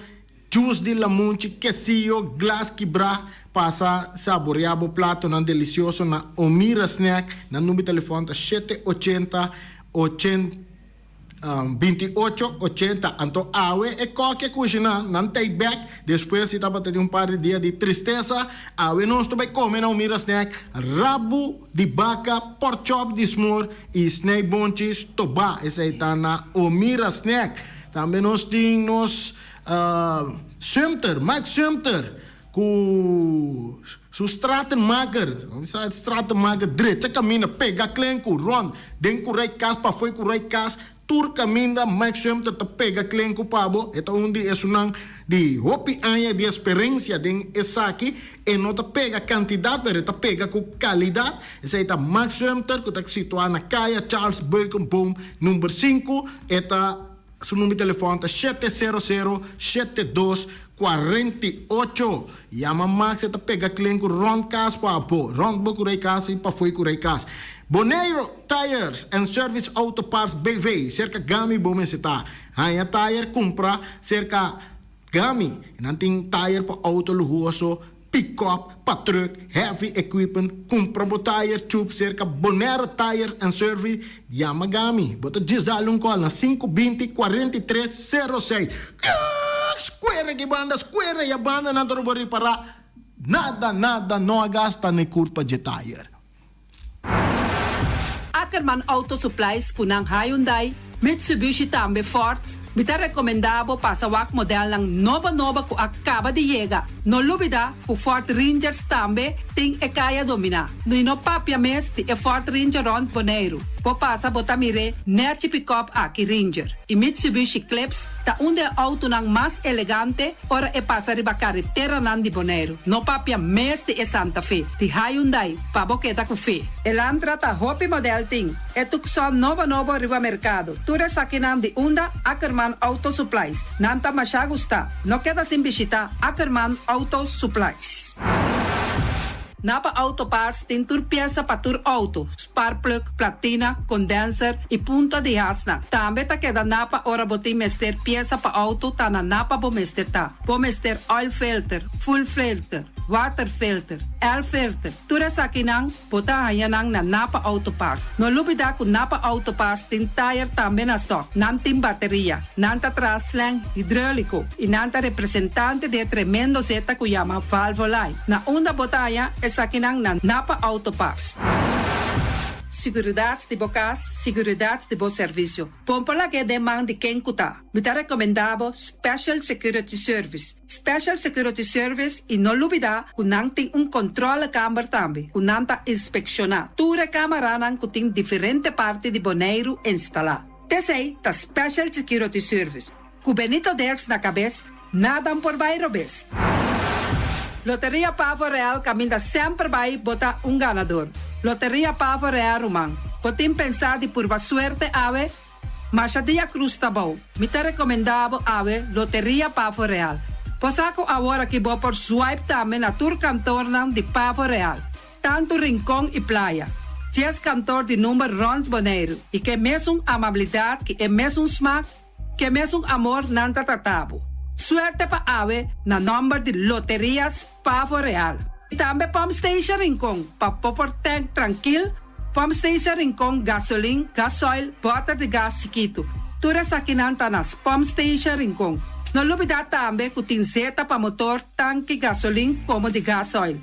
juice de lamunchi quesillo glass quebra passa saboreabo prato nan delicioso na Omira Snack na número de telefone 780 2880 anto awe e qualquer coisa não tem back depois se tava tendo par de dia de tristeza awe nós também come na Omira Snack rabo de vaca pork chop de smor e snake bonches toba essa está na Omira Snack também nós temos Mike Sumter com su stratenmaker, stratenmaker direita caminha, pega clen com ron, den com rei cas, pa foi com rei cas, turca minda maximum te pega klenku pabo eta undi esunang di hopi anya di experiência den esaki e não te pega quantidade pero te pega com qualidade essa eta maximum ter que te situar na caia Charles Boom número 5 eta su número de telefone é 700-7248. Llama Max eta pega klenku Ron Cas papo Ron Bokurei Cas e pa foi Kurei Cas. Boneiro Tires and Service Auto Parts BV, cerca Gami Bomesita. Hanya tire compra cerca Gami. Nanting tire pa auto luxuoso, pick-up, pa truck, heavy equipment, compra bo tire tube cerca Boneiro Tires and Service, llama Gami. Bota diz dá um call na 520-4306. Square que banda, square e a banda na dorobori para nada não gasta nem curva de tire. Ackerman Auto Supplies kunang Hyundai, Mitsubishi tambe Ford, mita recomendabo pasawak model ng nova ku acaba de llegar. No lubida ku Ford Rangers tambe ting ekaya domina. No papia mes ti Ford Ranger Ron Boneiro. Po pasa botamire net pick-up aki Ranger. E Mitsubishi Clips ta unde auto ng mas elegante ora pasa riba carretera nan di Boneiro. No papia mes ti Santa Fe. Ti Hyundai pa boketa ku fe. Elantra ta hopi model ting. Etukson novo riba mercado. Ture sakinan di unda Ackerman Auto Supplies. Nanta masya gusta. No queda sin visita Ackerman Auto Supplies. Napa Auto Parts tem tur pieza para tur auto, spark plug, platina, condenser e punta de asna. Também tá queda Napa ora botim mester pieza para auto tá na Napa bomester tá. Bomester oil filter, full filter, water filter, air filter. Tura sa kinang bota hayanang na Napa Auto Parts. No lubida ku Napa Auto Parts tin tire também na stock. Nantim bateria, nanta traslang hidráulico e nanta representante de tremendo zeta ku yama valvolai. Na unda botaya sa kinang na Napa Auto Parts. Seguridade de bocas, seguridade de bom serviço. Pompola que demanda de quem cuta. Me tá recomendado Special Security Service. Special Security Service e não lubida que não tem controle câmara também. Que não tá inspecionar. Tura câmara não que tem diferente parte de Boneiro instalar. Tesei tá Special Security Service. Com Benito Derks na cabeça, nada por bairro bes. Loteria Pavo Real caminha sempre vai botar ganador. Loteria Pavo Real Rumang. Potim pensar de por suerte ave, mas a dia cruz tá bom. Me tá recomendado ave Loteria Pavo Real. Posaco agora que vou por swipe também na tour cantor de Pavo Real. Tanto Rincón e Playa. 10 cantor de número Rons Boneiro. E que mesmo amabilidade, que é mesmo smack, que mesmo amor nanta tratabo. Suerte pa ave na number de Loterias Pavo Real. E também Pump Station Rincón, pa popor tank tranquil, Pump Station Rincón gasolina, gasoil, bota de gas chiquito. Tura sa kinanta nas Pump Station Rincón. No lubida também que tem zeta pa motor, tanque gasolina como de gasoil.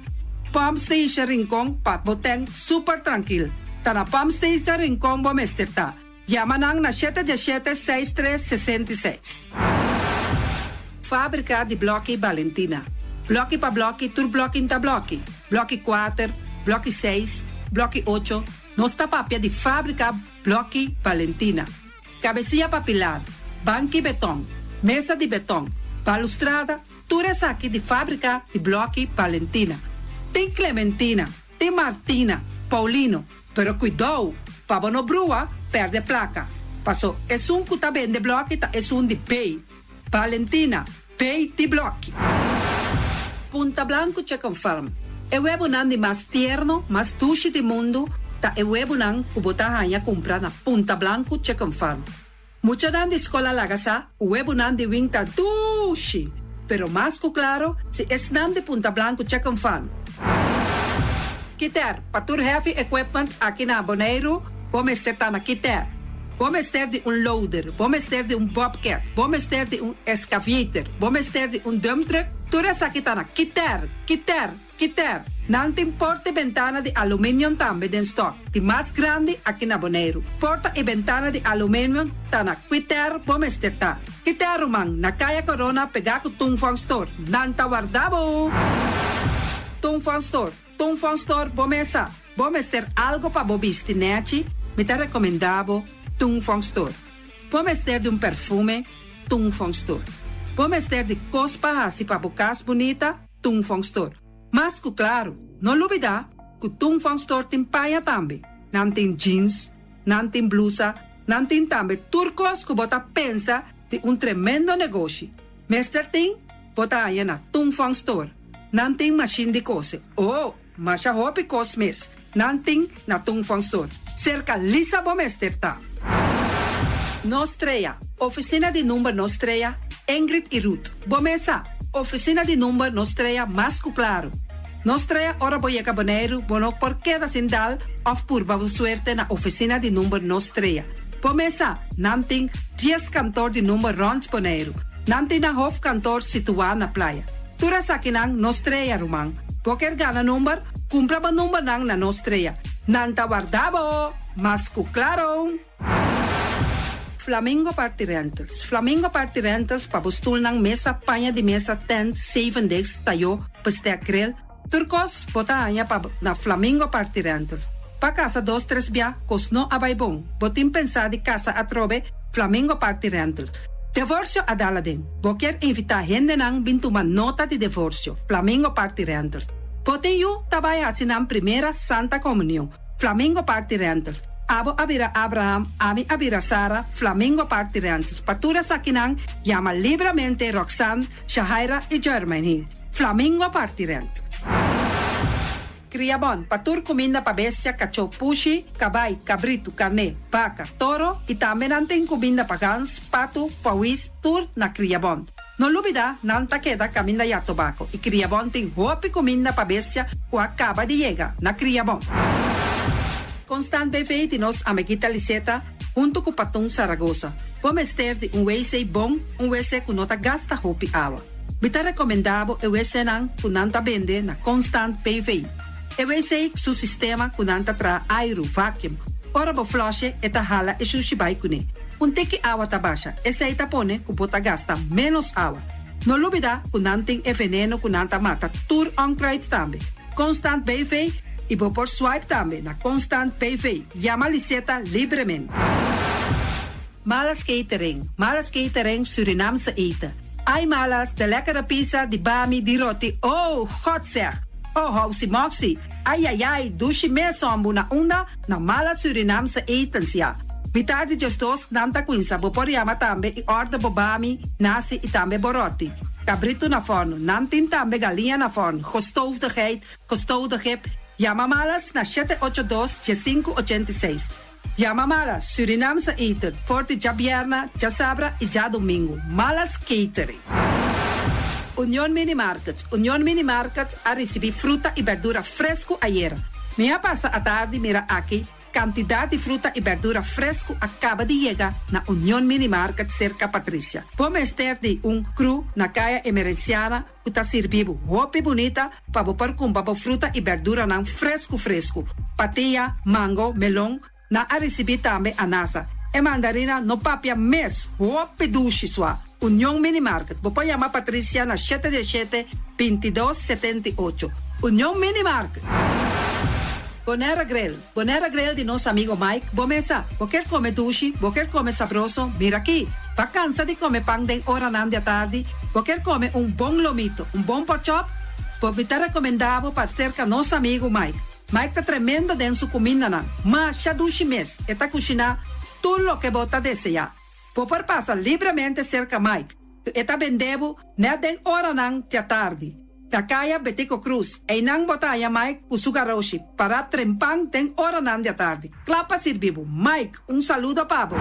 Pump Station Rincón pa boteng super tranquil. Ta na Pump Station Rincón bomesterta. Yamanang na 717-6366. Fábrica de Blochi Valentina. Blochi pa blochi, tur blochi inta blochi. Blochi 4, blochi 6, blochi 8. Nossa papia de fábrica Blochi Valentina. Cabecilla papilar, banco betão, mesa de betão, balustrada, tudo isso aqui de fábrica de Blochi Valentina. Tem Clementina, tem Martina, Paulino, pero cuidado, para não brua, perde placa. Passou, é que tá bem de blochi, é de pay. Valentina, pay de blochi. Punta Blanco Chicken Farm. É o webunan de mais tierno, mais tushi do mundo, ta é o webunan que botahanha comprar na Punta Blanco Chicken Farm. Mucha dan de escola lagasa, o webunan de wing ta tushi, pero mais que claro, se es nan de Punta Blanco Chicken Farm. Kiter, patur heavy equipment aqui na Boneiro, vamos ter na Kiter. Vamos ter de loader, vamos ter de bobcat, vamos ter de excavator, vamos ter de dump truck. Tudo isso aqui está na Kiter. Não tem porta e ventana de alumínio também em stock. De mais grande aqui na Boneiro. Porta e ventana de alumínio está na Kiter, vamos ter tá. Kiter, Romang, na Kaya Corona, pegar com Tungfang Store. Nanta guardabo. Tungfang Store, vamos ter algo para bobisti, né? Me tá recomendado Tungfang Store. Vamos ter de perfume, Tung Fong Store. Vamos ter de cospa assim para bocas bonita, Tung Fong Store. Mas, claro, não olvidar que Tung Fong Store tem paia também. Não tem jeans, não tem blusa, não tem também turcos que bota pensa de tremendo negócio. Mester tem, bota aí na Tung Fong Store. Não tem machine de coser. Mas a roupa cosmes. Não tem na Tung Fong Store. Cerca Lisa Bomester tá. Nostreia, oficina de número Nostreia, Ingrid e Ruth. Bomesa, oficina de número Nostreia, mais claro. Nostreia, ora boieca boneiro, bono por queda sindal, of purba suerte na oficina de número Nostreia. Bomesa, não tem 10 cantor de número Rons Boneiro. Não tem na hof cantor situado na praia. Tura sa kinang Nostreia rumang. Poker gana número, cumpra ba número nang na Nostreia. Nanta guardabo, mas claro. Flamingo Party Rentals. Flamingo Party Rentals pabustul ng mesa, panha de mesa, tent, 7 days, tayo, pastea grill. Turcos, bota anya pa na Flamingo Party Rentals. Pa casa 2-3 bia, kosno abay bong. Botin pensa di casa atrobe, Flamingo Party Rentals. Divorcio adala din. Boker invita gente nang bintuman nota di divorcio, Flamingo Party Rentals. Botin yu tabay hasinang primera Santa Comunión, Flamingo Party Rentals. Abo abira Abraham, ami abira Sara, Flamingo Party Rentals. Patura sa kinang, llama libremente Roxanne, Shahaira y Germany. Flamingo Party Rentals. Criabon, patur comida pa bestia, cacho pushi, cabay, cabrito, carne, vaca, toro, y también anten comida pa gans, pato, pawis, tur na Criabon. No lubida, nanta queda camina ya tobacco, y Criabon ten hopi comida pa bestia, o acaba de llegar na Criabon. Constant BV de nos amiguita Liseta, junto com Patung Zaragoza. Vamos ter de WC bom, WC que nota gasta hopi água. Bita recomendado o WC nang kunanta vende na Constant BV. O WC su sistema kunanta tra aero vacuum. Ora bo flush eta hala e sushibay kune. Teki água tabasha, essa ita pone kupota gasta menos água. No lubida kunanting e veneno kunanta mata tur on crate tambe. Constant BV e vou por swipe também na Constant PV. Llama Liseta livremente. Malas catering Surinamse eten. Ai malas, de lekkere pizza, de bami, de roti. Oh, God zeg. Oh, housie moxie. Ai, dushi mesombu na onda na malas Surinamse etens ja. Vitar de gestos nanta quinsa, bo por llama tambe e orda bo bami, nasi e tambe boroti. Cabrito na forno, nantin tambe galinha na forno. Gestoofdigheid, gestoofdigheid. Llama malas na 782-1586. Llama malas, Surinamse eten, forte já vierna, já sabra e já domingo. Malas catering. Union Mini Markets a receber fruta e verdura fresco ayer. Minha passa a tarde mira aqui, quantidade de fruta e verdura fresco acaba de chegar na Union Mini Market cerca Patrícia. Vamos ter de cru na caia emergenciana que está servindo roupa bonita para botar com fruta e verdura não fresco. Patia, mango, melão, na a receber também anasa. E mandarina no papia mes, roupa duche sua. Union Mini Market. Vou chamar Patrícia na 717-2278. Union Mini Market. Bonera Grill de nosso amigo Mike. Bomesa, vou quer comer duche, vou quer comer sabroso. Mira aqui, vacança de comer pão de hora na tarde. Vou quer comer bom lomito, bom pork chop. Vou me estar recomendado para cerca nosso amigo Mike. Mike tá tremendo dentro sua comida não. Mas já duche mês, está cozinhando tudo o que bota desejar. Vou passar livremente cerca Mike. Está vendendo na den hora na tarde. Takaya Betico Cruz, e nang botaya Mike Usugaroshi, para trempang den hora nan de tarde. Clapa sirvivo. Mike, saludo pabo.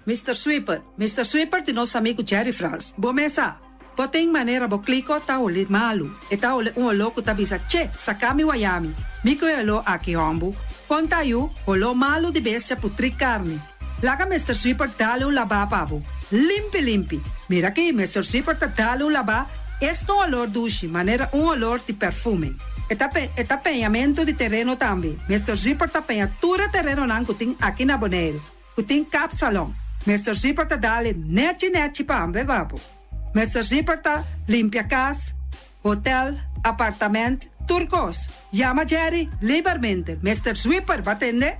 Mr. Sweeper de nosso amigo Jerry France. Bomesa, poteng maneira bo clico ta ole malu. E ta ole louco ta bisa, che, sakami wayami. Miko elo aki hombu. Conta yu, olo malu de bestia putri carne. Laga Mr. Sweeper dale laba pabo. Limpi. Mira aqui, Mr. Sweeper ta dale laba. Este olor duche, maneira olor de perfume. Eta penhamento de terreno também. Mr. Zipper ta penha tura terreno nan kuting aqui na Bonaire. Kuting cap salão. Mr. Zipper ta dale neti pambe vapo. Mr. Zipper ta limpia casa, hotel, apartamento, turcos. Llama Jerry livremente. Mr. Zipper va atender.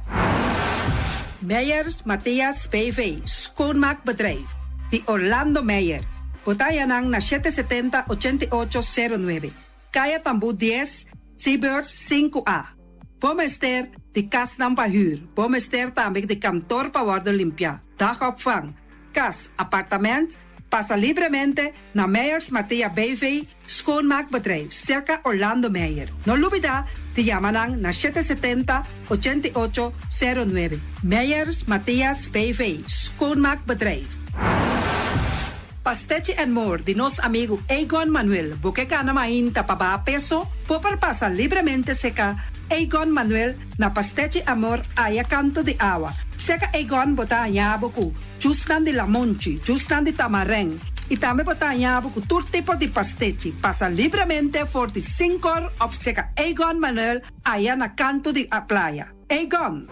Meijers Matthias BV, schoonmaakbedrijf. Die Orlando Meijer. Botayanang na 770-8809. Kaya Tambu 10, Seabirds 5A. Bomester, de kas ng pahuur. Bomester tamik de kantoor pa worden limpia. Dagopvang, kas, appartement, pasa libremente na Meijers Matthias BV, schoonmaakbedrijf, circa Orlando Meijer. No lubida, te yamanang na 770-8809. Meijers Matthias BV, schoonmaakbedrijf. Pastechi and More de nos amigo Egon Manuel, buqueca na mainta paba peso, poparpasa libremente seca Egon Manuel na Pastechi Amor aya canto de agua. Seca Egon bota yabuku, justan de lamonchi, justan de tamareng. E também bota yabuku tur tipo de pastechi. Pasa libremente for the 5 of seca Egon Manuel aya na canto de a playa. Egon!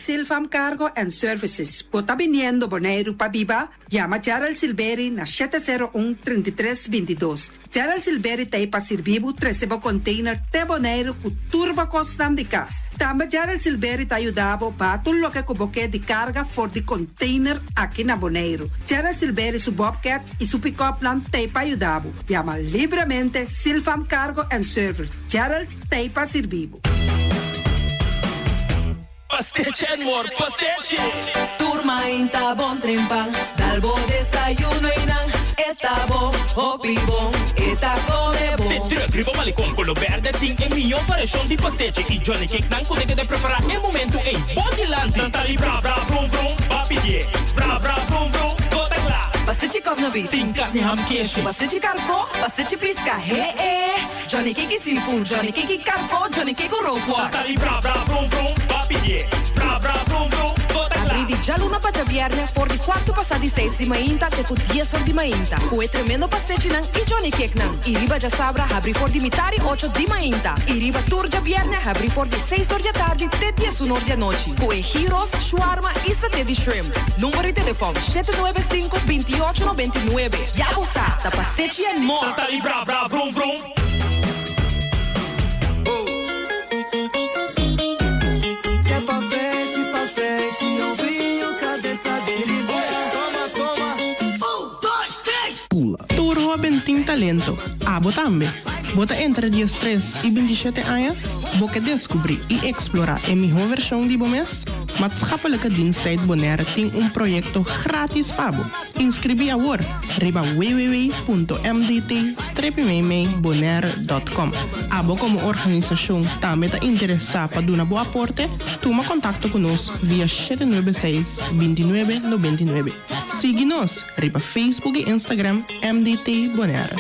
Silfam Cargo and Services. Bota viniendo Bonaire Pabiba, llama Gerald Silveri na 701-3322. Gerald Silveri te pa servibu 13 container te Bonaire ku turba costan de cas. Também Gerald Silveri te ayudabo pa tullo que kuboke de carga for de container aqui na Bonaire. Gerald Silveri su Bobcat e su pick-up plan te pa ayudabo. Llama libremente Silfam Cargo and Service. Gerald te pa servibu. Pastechi and More, pastechi. Turma inta bon trempan, dalbo desayuno inang, eta bon, hopi bon, eta come bon. De terug, ribo malicom, color verde, ting en mio variação de pastechi. E Johnny Cake nan kudeke de preparar el momento em body lanti. Dan tali bra bra vrum vrum, papi die, bra bra vrum vrum, toda klar. Pastechi cosnobi, Ting carne ham queijo. pastechi carco, pastechi pisca, Johnny Cake seafood, Johnny Cake carco, Johnny Cake roquas. Dan tali bra bra vrum vrum, papi die, bra bra vrum vrum, toda klar. Apridi già l'una pa viernes, for di 4 passati 6 di mainta, te cu 10 sol di mainta. Cue tremendo pastechi nan e Johnny Cake nan. I riba già sabra, abri for di mitari 8 di mainta. I riba tur già viernes, abri for di 6 ore di tardi, te 10 ore di noci. Cue gyros, shawarma e satè di shrimp. Numero di telefono 795-2899. Ya usa, da Pastechi and More. Dan tali bra bra vrum vrum. Tem talento. Abo também. Bota entre dias 3 e 27 anos, boca descobrir e explorar a melhor versão de Bomes. Maatschappelijke Diensttijd Bonaire tem projeto grátis para você. Inscrevi agora. Riba www.mdt-bonaire.com. Abo como organização também está interessada para dar uma boa aporte. Toma contato conosco via 796-2999. Siga-nos riba Facebook e Instagram MDT Bonaire.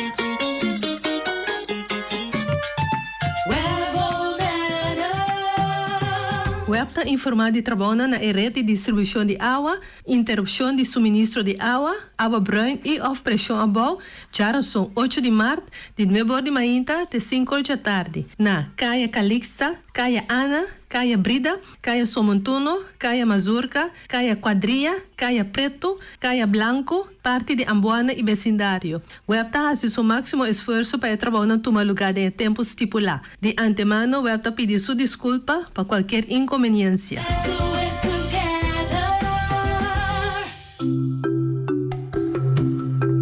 Web está informado de trabalho na rede de distribuição de água, interrupção de suministro de água bruin e of pressão above, já são 8 de março, de 9 de manhã até 5 da tarde, na Caia Calixta, Caia Ana, Caia Brida, Caia Somontuno, Caia Mazurca, Caia Quadrilha, Caia Preto, Caia Blanco, parte de Ambuana e vecindário. O web está fazendo seu máximo esforço para trabalhar no tomar lugar em tempo estipulado. De antemano, o web está pedindo sua desculpa para qualquer inconveniência.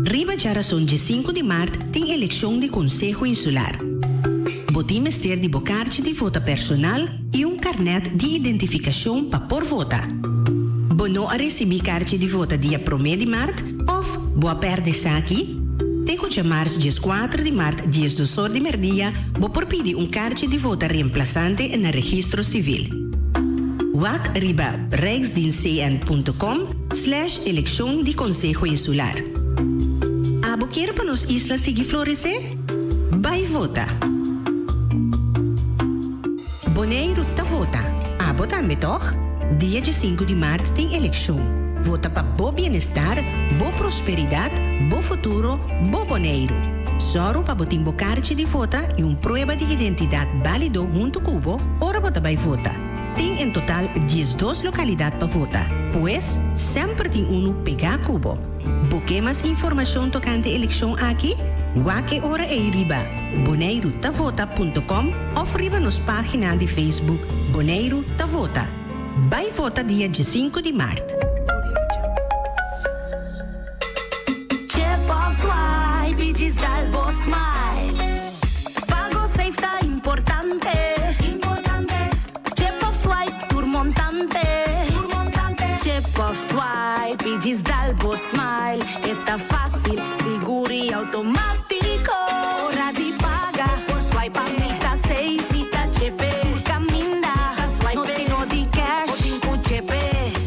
Riba Jarason de 5 de março tem eleição de Conselho Insular. Botim mestre de bocarte de vota personal e carnet de identificação para por votar. Bono a receber carte de vota dia 1 de março ou boa perde aqui. Tem que chamar dia 4 de março, dia 2 de merdia, bo por pedir carte de vota reemplaçante no registro civil. Wak riba rijksdienstcn.com/eleição de Conselho Insular. Abo quer para nos islas seguir florescer? Vai votar. Bonaire tá vota. Abo também toch? Dia 5 de março tem eleição. Vota para bo bem-estar, bo prosperidade, bo futuro, bo Bonaire. Só para botar carte de vota e prova de identidade válido junto com o ora bota vai votar. Tem em total 12 localidades para votar, pois sempre tem pegar cubo. Boque mais informação tocante a eleição aqui? Wake ora e riba bonairotavota.com ou riba nos página de Facebook Bonaire Tavota. Vai vota dia 5 de março. Diz dal boss smile. Pago safe tá importante. Chip of swipe turmontante. Chip of swipe diz dal boss smile. Tá fácil, seguro e automático. Hora de pagar por swipe a mim tá safe e tá chip. Caminda, swipe no tenho de cash. O cinco chip.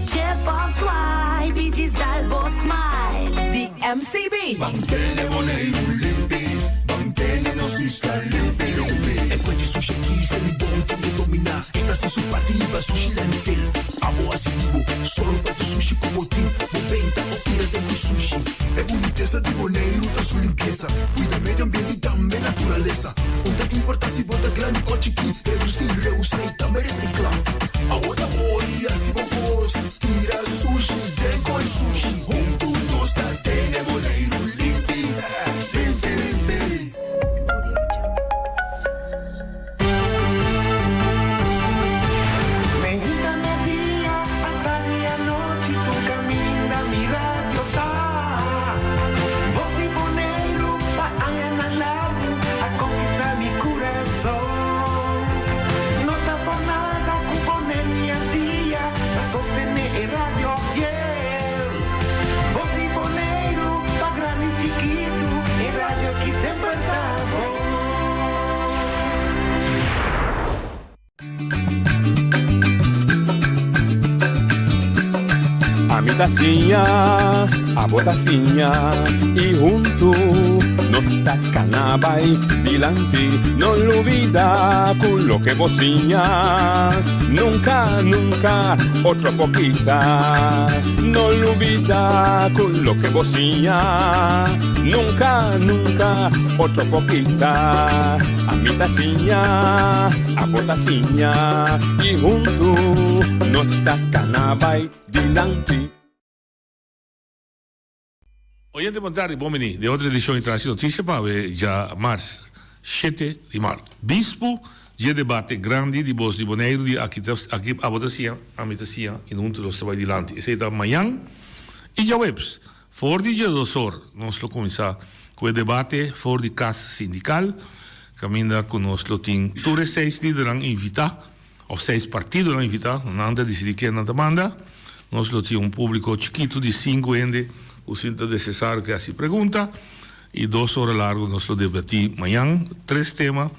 Chip of swipe diz dal boss smile. The MCB. Mantene Boneiro limpi, mantene nos está limpi. E poi di sushi chi se li buon che domina. Esta se su partiva sushi landfill. Amo asitivo, solo per sushi como team. 90 oppure di sushi. E boniteza di Boneiro da su limpieza. Cuida medio ambiente e também naturaleza. Onde importa se bota grande ou chiqui. Reusa e também recicla. Agora olha se vos tira sushi, vem com sushi. Junto nós tá tem Boneiro limpi. A botacinha e junto nos tacanabay dilante, no olvida con lo que bocinha, nunca, nunca, otro poquita, no olvida con lo que bocinha, nunca, nunca, otro poquita, a mi tacinha, a botacinha e junto nos tacanabay dilante. Oyente, boa tarde, bom menino. De outra edição de Trânsito Notícia para ver já março, 7 de março. Bispo, de debate grande de Bos de Boneiro, de aqui a votação, a metação, e não tudo vai adiante. Esse é amanhã, e já webs. For de dia 2 horas, nós vamos começar com o debate for de casa sindical, caminha conosco, tem todos 6 líderes invitados, ou 6 partidos invitados, não anda a decidir quem não manda. Nós temos público chiquito de 5 ende, o sinta necessário que se pergunta, e 2 horas largo nós debatimos amanhã 3 temas,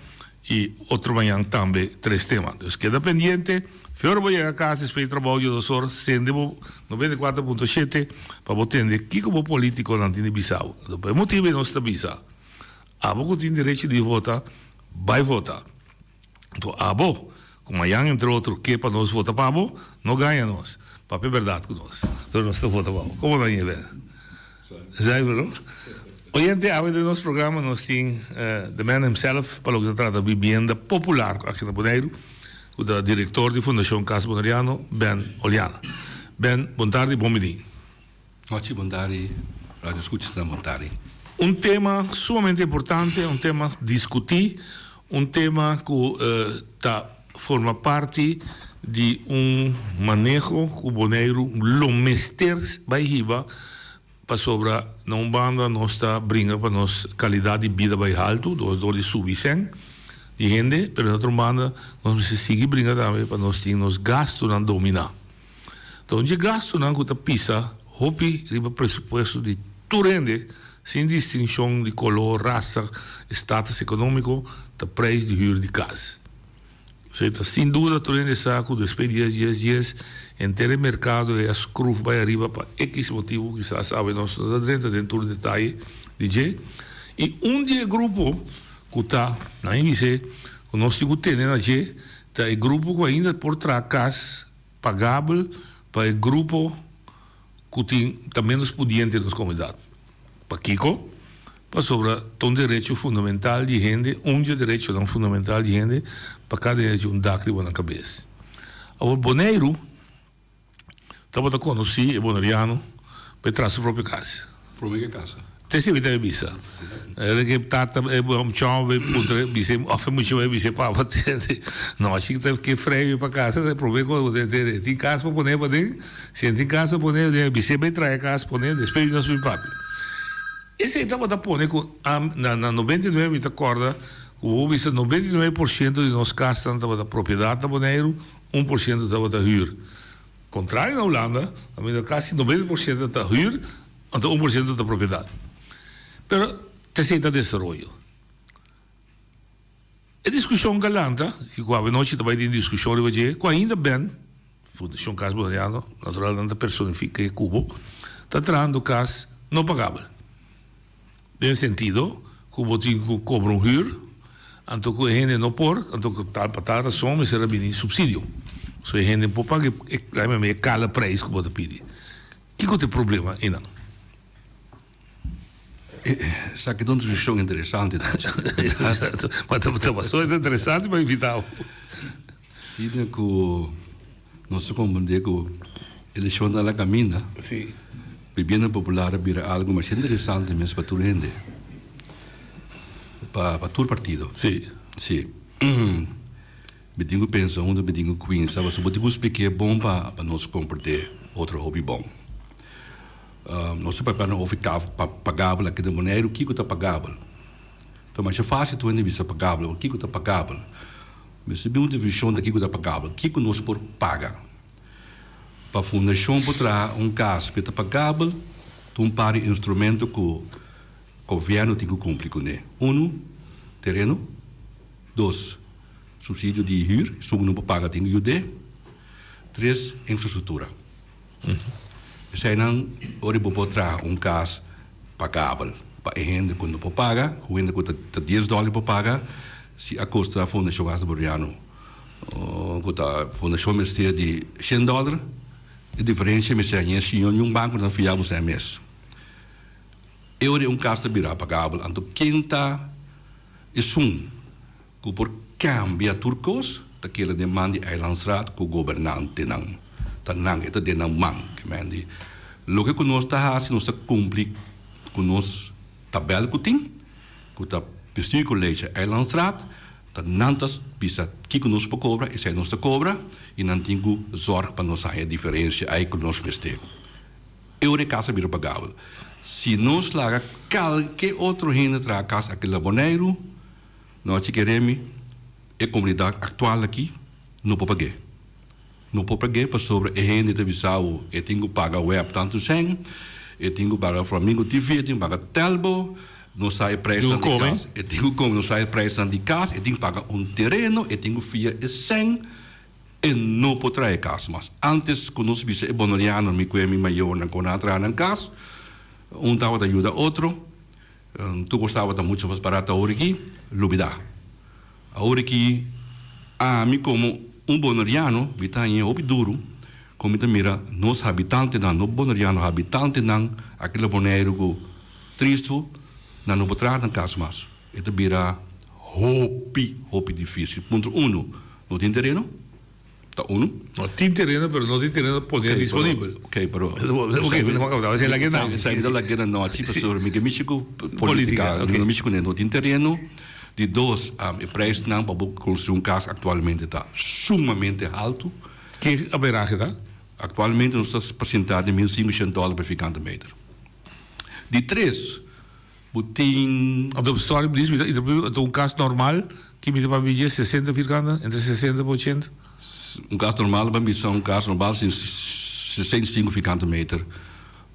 e outro manhã também 3 temas. Então, queda pendente, fior vou chegar a casa, espero trabalho 2 horas, sende 94.7, para entender que como político não tem Bissau. Depois, motivo não está Bissau. A pouco tem direito de votar, vai votar. Então, a pouco, como amanhã, entre outros, que para nós votar para a pouco, não ganha nós. Papo é verdade com nós. Então, nós estamos votando para a pouco. Como não é verdade? Zij não? Oyente, a de nosso programa nós temos the man himself, para o que trata de vivienda popular aqui na Boneiro, o diretor da Fundação Casa Boneriano, Ben Oliana. Ben, boa tarde, bom menino. Ótimo, boa tarde. Rádio Escuta, boa tarde. Tema sumamente importante, tema discutir, tema que forma parte de manejo que o Boneiro lo mester vai riba para sobre não banda nossa brinca para nossa qualidade de vida vai alto, do subicem de gente, pero outra banda nós seguir brinca também para nós ter nos gastos não dominar. Então, de gasto não que pisa, hopi riba pressuposto de turende, sem distinção de color, raça, status econômico, da preço de huur de casa. Seja, sem dúvida, turende saco, depois de dias, inteiro mercado e as cruz vai arriba para X motivo, que já sabe, nós estamos dentro do detalhe de G. E dia grupo que está na MVC, que nós temos que ter na G, é grupo que ainda por trás pagável para o grupo que tem também menos pudiente nas comunidades. Para Kiko, para sobre um direito fundamental de gente, direito não fundamental de gente, para cada gente dácribo na cabeça. Agora, Boneiro, estava a conhecer o boneriano para trazer a própria casa. Própria casa. Te si vede bisa. Che tata e bom ciao e putre bise offe mucho e bise pa patente. No, ci che frega pa casa, te prove co de ti casa po pone pode, senti casa pone de bise be trae casa pone despedir nos mi papi. E se tava da pone com na 99 mi acorda, o bise 99% de nos casa tava da propriedade da Bonaire, 1% tava da huur. Contrário na Holanda, a minha quase 90% da huur, e 1% da propriedade. Pero te senta desarrollo. E discussão galanta, que qua noite também tem discussão de hoje, qua ainda bem, Fundação Cas Bonaiano, naturalmente personifica o Cubo, está trazendo cas não pagável. Nesse sentido, Cubo tem que cobrar huur, então que a gente não pôr, então que tal patada só, mas será bem subsídio. Se a gente não pode pagar, é cala preço que pode pedir. Que é o problema, Inan? Sa che non sono interessanti. Ma sono interessanti, ma invitavo. Sì, che non so come dire che l'elezione della cammina. Sì. Per bene popolare per algo ma interessante mes per tutte gente. Per tutto il partito. Sì. Sì. Mi dico penso, uno mi dico qui, stava se potevo spiegare bom per non comportare altro hobby bom. Não sei para não ouvir pagável aqui de Bonaire, o que está pagável. Então, mas é fácil tu ainda vista pagável, o que está pagável. Mas se bem uma visão daqui que está pagável, o que nós por paga. Para a fundação por trás caso que está pagável, tu um par de instrumento que o governo tem que cumprir com ele. 1, terreno. 2, subsídio de huur, se não paga tem que ajudar. 3, infraestrutura. Zij dan ori popotra caso pagável para a gente quando paga, quando que $10 paga, se a custa da Fundação Cas Bonaiano, que a Fundação Ministério de $100, a diferença é que um banco não fiável sem mês. Eu ori caso virá pagável, então quem está que por cambia turcos, daquela demanda de Eilandsraad que o governante não. Tanang itu dia nang mang, kemudian logo que nós está se nós cumprir com nós tabela que tem, que tá bestuur college Eilandsraad, dan nantas bisa que nós para cobra e se nós está cobra e não tem que zorg para nós a diferença aí que nós meste. Eu de casa biro pagável. Se nós laga qualquer outro gente tra casa aquele Bonaire, nós queremos a comunidade atual aqui não pode pagar. Não pode pagar para sobre a gente de Bissau, eu tenho que pagar web tanto sem, eu tenho que pagar Flamingo TV, eu tenho que pagar Telbo, não sai preço de casa, eu tenho que não sai preço de casa, eu tenho que pagar terreno, eu tenho que fiar e sem, e não pode trazer casa. Mas antes, quando nós vimos o Bonaiano, me conhece maior na conatra na casa, estava de ajuda outro, tu gostava de muito mais barato agora aqui, lubida. Agora aqui, me como Bonaiano, vitanya obi duro, como te mira, nos habitantes não, no Bonaiano habitantes não, aquele Bonaire go triste, não potrá na casa mais. Itu vira hopi difícil. Ponto 1, não tem terreno? Tá 1? Não tem terreno, mas não tem terreno disponível. Ok, pero ok, não acabava de la guerra. Saída da guerra não, tipo sobre México política, México não tem terreno. De 2, o preço não para construir casa atualmente está sumamente alto. Que a veragem está? Atualmente nós estamos apresentando de $1.500 por ficante metro. De 3, tem... Op de história diz, caso normal, que me dá 60 ficante, entre 60 e 80? Caso normal, caso normal, 65 ficante metro.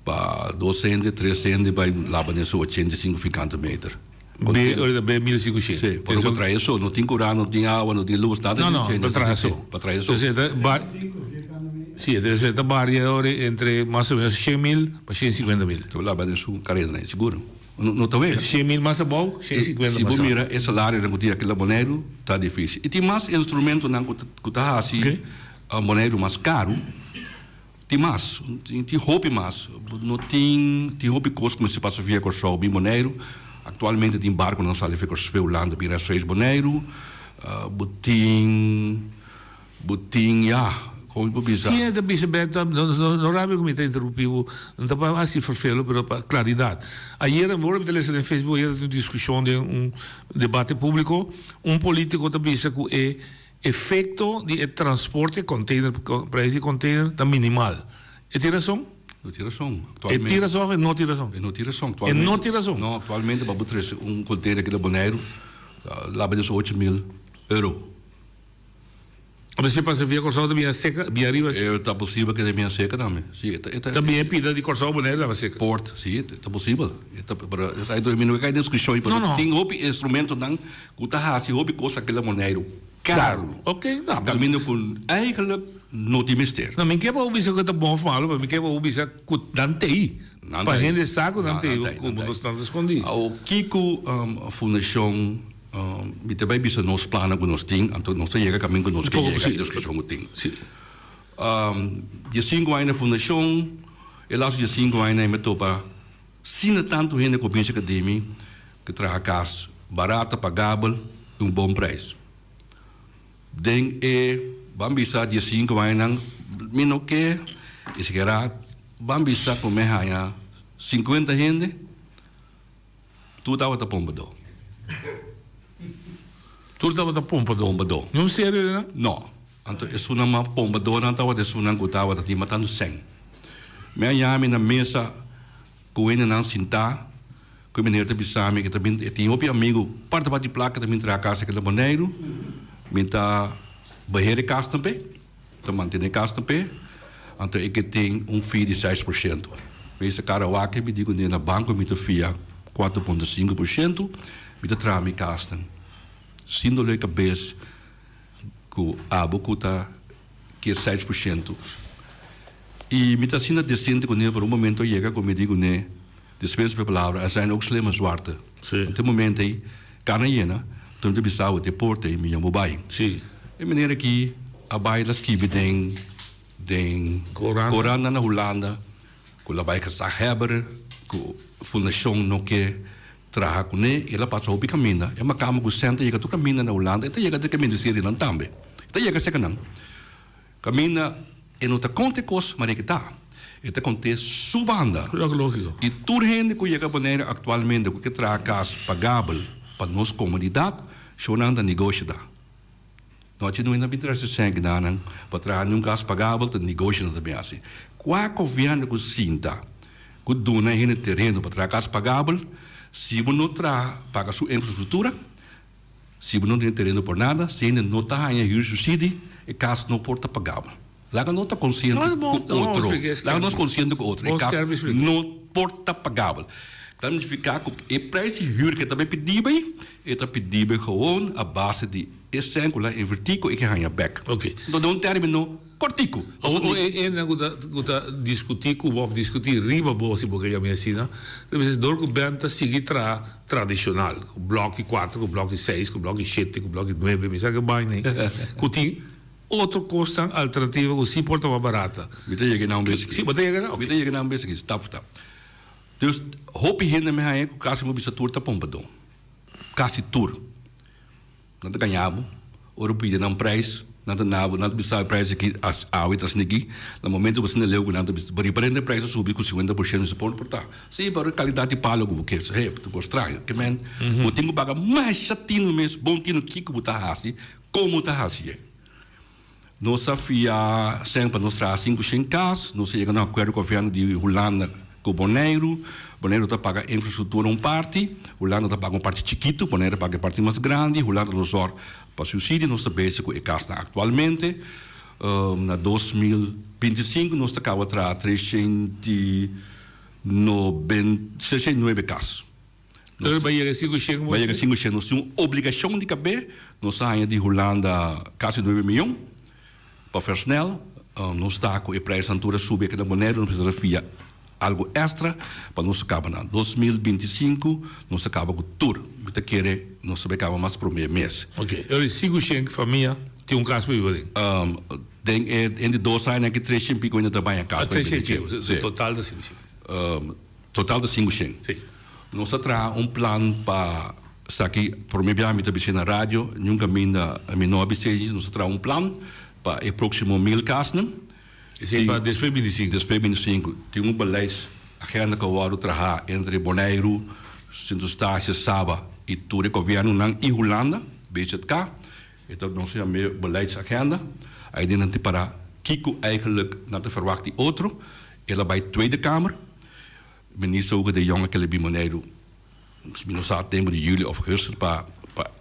Para 200, 300, vai lá para 85 ficante metro. B 1500. Sì, per contrarre isso, non tem cura, non tem água, non tem luz, nada. No, per traer eso. Sì, deve essere da variare entre más o menos 100.000 a 150.000. Então lá vai su carreira, né? Seguro. Não tá vendo? 100.000 mais a bom, 150 se você mira esse salário que tinha aquele Bonaire, tá difícil. E tem mais instrumento não que tá assim, Bonaire mais caro. Tem mais, tem roupa mais. Não tem roupa coisa como se passa via com o Bonaire. Atualmente tem barco não sai ficar Holanda para 6 Bonaire. Botin Como bisa. Sim, da bisa beta, não rabi como está interrompido, não está para assim vervelo, pero para claridade. Ayer, agora me leste no Facebook, ayer uma discussão de debate público, político da bisa que é efeito de transporte container, preço de container está minimal. É tiração? Não tiração. É tiração ou não tiração? É não tiração. É não tiração. Não, atualmente para botar container aqui da Bonaire, lá vai 8.000 euros. Mas se passa via Corsão também é seca, via arriba. Está possível que é minha seca também. Sim, também é pida de Corsão Bonaire lá seca. Port, sim, está possível. Para aí do minu que discussão para tem outro instrumento não, que tá assim, outro coisa aquele Bonaire caro. Ok, não. Caminho com eigenlijk não tem mistério. Não, me quer para o bicho que está bom falar, mas me quer para o bicho que não tem. Para render saco não tem, como nós estamos escondidos. O Kiko Fundação mi também bisa nos plano que nós temos, então nós chega caminho que nós queremos a discussão que tem. De 5 anos fundação, elas de 5 anos me topa, sina tanto gente com pensa academia que traz casa barata, pagável e bom preço. Den bambisa de 5 anos, mino que esse era bambisa como é 50 gente, tu estava a pomba do. Tu estava a pomba do? Não sério, né? Não. Então, é uma pomba do, não estava de uma que estava a matando 100. Mas eu na mesa, com ele não sentar, com o menino de Bissami, que também tinha um amigo, parte de placa, também traz a casa que é Bonaire, está barreira casa também, está mantendo a casa também, então eu tenho FII de 6%. Esse cara lá que me digo na banco, me FII 4,5%, me traz a minha casa. Sinto a cabeça que a boca que é 6%. E me está sendo decente com ele, por momento chega, como eu digo, né? Dispensa para a palavra, zijn ook slimme zwarte. Op dit moment, Canadiënen, toen de Bissau de porte in mijn mobile. En meneer aqui, a baila skibi den Koran na Holanda, com a baila Sahebber, com a fundação no que traga com ele, ela passou o caminho. É uma cama que senta, chega tu caminho na Holanda, então chega de caminho de Síria não também. Então chega seca não. Caminha e não te conta coisa, mas é que tá. Itu conte subanda. E tudo gente que chega Bonaire atualmente que traz casa pagável para nossa comunidade, chorando negócio da. Nós não ainda interessa sangue não, para trazer casa pagável, para negócio também assim. Qual governo que sinta que dona gente terreno para trazer casa pagável, se não traz paga sua infraestrutura, se não tem terreno por nada, se ainda não está em subsídio, a casa não porta pagável. Lá não está consciente com outro. Lá não está consciente com outro. Não porta pagável. Então, ficar com o preço de que também pedimos, está pedindo gewoon a base de essência lá em vertigo e que ganha back. Ok. Então, não termino portico. Discutir com o discutir riba boa se porque a medicina, dor que benta seguir tradicional, o bloco 4, o bloco 6, o bloco 7, o bloco 9, me sabe que bem, né? Kuti outro custo alternativa que se porta mais barata. Você chega não bem. Sim, você chega não bem, stap. Dus hoop je me heen, que caso me bisa tour tá pompadão. Casi tour. Nada ganhamos, ouro pide não preço, nada nabo, nada bisa preço aqui as awitas niki. No momento você não leu nada bisa, bari prende preço subir com 50% de ponto portar. Sim, para qualidade palo que você quer, tu gostar, que men. O tenho paga mais chatino mesmo, bom tino kiko buta hasi, como tá hasi. Nossa fia sempre nos traz 500 casas, nós chegamos a acordo com o governo de Holanda com Bonaire está paga infraestrutura parte, Holanda está paga parte chiquito, Bonaire paga parte mais grande, Holanda nos dá para subsídio, nós estamos com a casa atualmente, na 2025 nós acabamos a trazer 369 casas. Vai chegar a 500? Vai chegar a 500, nós temos uma obrigação de caber, nós saímos de Holanda quase 9 milhões, para versnel, nós está com a preço subir aqui na Bonaire, nós precisamos via algo extra para nós acabar em 2025 nós acaba com tudo muita querer nós acaba mais para o mês. Ok, eu sigo sem família tem caso para viver. Tem em 2 anos que 300 pico ainda trabalha em casa. 300 total de 500. Total de 500. Sim. Nós traz plano para aqui por mim bem me na rádio nunca me não observe nós traz plano para o próximo 1000 casos. Isso é para 2025. 2025 tem beledsagenda que vai trabalhar entre Bonaire, Sint-Eustatius, Saba e todo o governo e Holanda, BZK. Então, nós temos een beleidsagenda. Hij dient para Kiko eigenlijk naar te verwachten outro. Ela bij de Tweede Kamer. Minister ook de jonge que bij Bonaire, misschien september, juli of augustus, para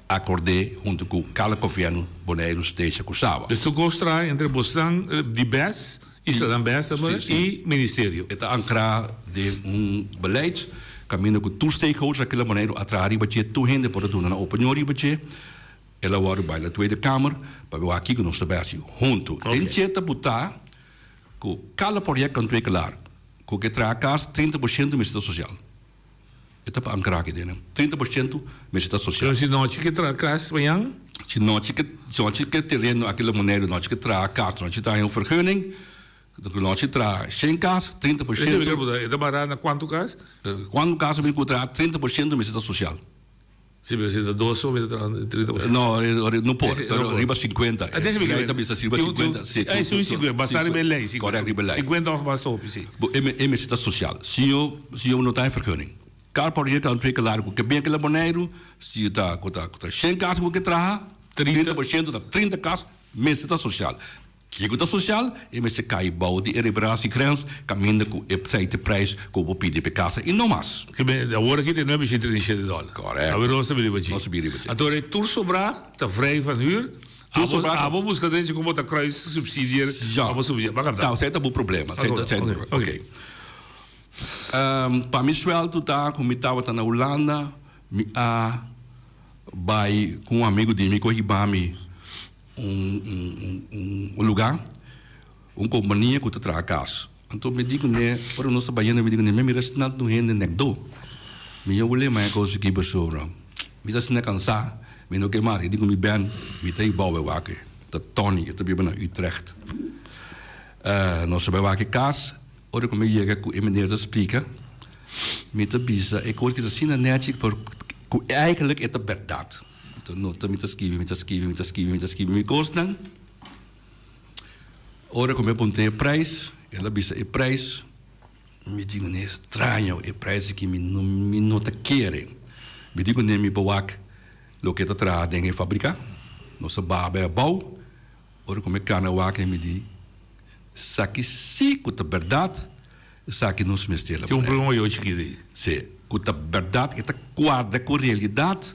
acordar junto com cada governo Bonaire esteja com Saba. Dus tu gostra entre Bostan, die BES, Island BES e Ministério. Het ankra de beleid, caminho com todos stakeholders aquela Bonaire atrás ribache, tu hende para tu na opinião ribache. Ela vai bij de Tweede Kamer, para ver aqui que nós trabalhamos junto. Tem que botar que cada projeto kan ontwikkelaar, que traz 30% do Ministério Social. Itu apa angkara kita ni? 30% Ministério Social. Se não tinha que traz banhang? Se não tinha que terreno aquele Bonaire, não tinha que traz casa, não tinha que traz vergunning. Não tinha que traz 100 casas, 30%. Itu barana quanto cas? Quanto casa me traz 30% do Ministério Social. Se você dá 2 ou 30%? Não pode. Riba 50. Até 50. Riba 50. É isso 50. Bastar riba lei. Correto, riba lei. 50 of bastou, sim. É Ministério Social. Se eu não tenho vergunning. Cada projeto kan ontwikkelaar que bem aquele Bonaire, se está com 100 casas que traz 30% da 30 casas Ministério Social. Que é social, e se cai balde e reparação grãos, caminho com o preço que o pedir para casa e não mais. Que bem, agora aqui tem $37. Correto. Agora não sabia budget. Agora é tudo sobrar, está vrij van huur. Abo busca desde como está kruis subsidiar, abo subsidiar. Então, certo é o problema. Ok. Para mim, tu tá com estava na Holanda, vai com amigo de mim que ribami lugar, companhia que tu traz casa. Então me digo né, para nós trabalhando me digo né, me restante no rende necdo. Me eu olhei mais coisa que basura. Me já se não cansar, me não quer mais. Digo me bem, me tem bom eu aqui. Da Tony, eu também na Utrecht. Nós trabalhamos aqui casa. Ora como eu chego com a maneira explica, me te bisa, é coisa que assim na net, porque eigenlijk é a verdade. Então não te me escreve, me gostam. Ora como eu apontei o preço, ela bisa o preço, me digo né estranho, o preço que me não te quer. Me digo né me boac, lo que te traz dentro da fábrica, nossa baba é bom. Ora como é que na wak me diz Saki sim, com a verdade, saki não se mistura. Tem problema hoje aqui. Sim, com a verdade, que está guarda com a realidade,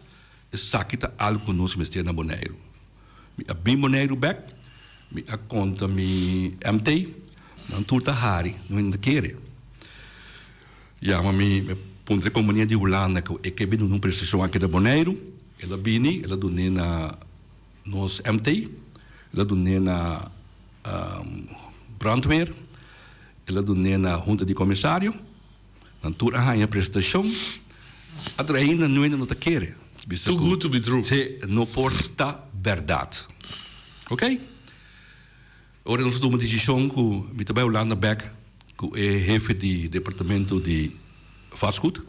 saki está algo que não se mistura na Bonaire. A bem Bonaire back, a conta me MT, não tudo hari, não ainda quer. Já, mas me ponte companhia de Holanda que é bem numa prestação aqui da Bonaire, ela bini, ela do na nos MT, ela do na brandweer, ela do na junta de comissário, dan toer a prestação, até ainda não te quer. Too good to be true. Se não porta verdade, ok? Ora nós tomamos decisão com me também Holanda back, com o chefe de departamento de fast food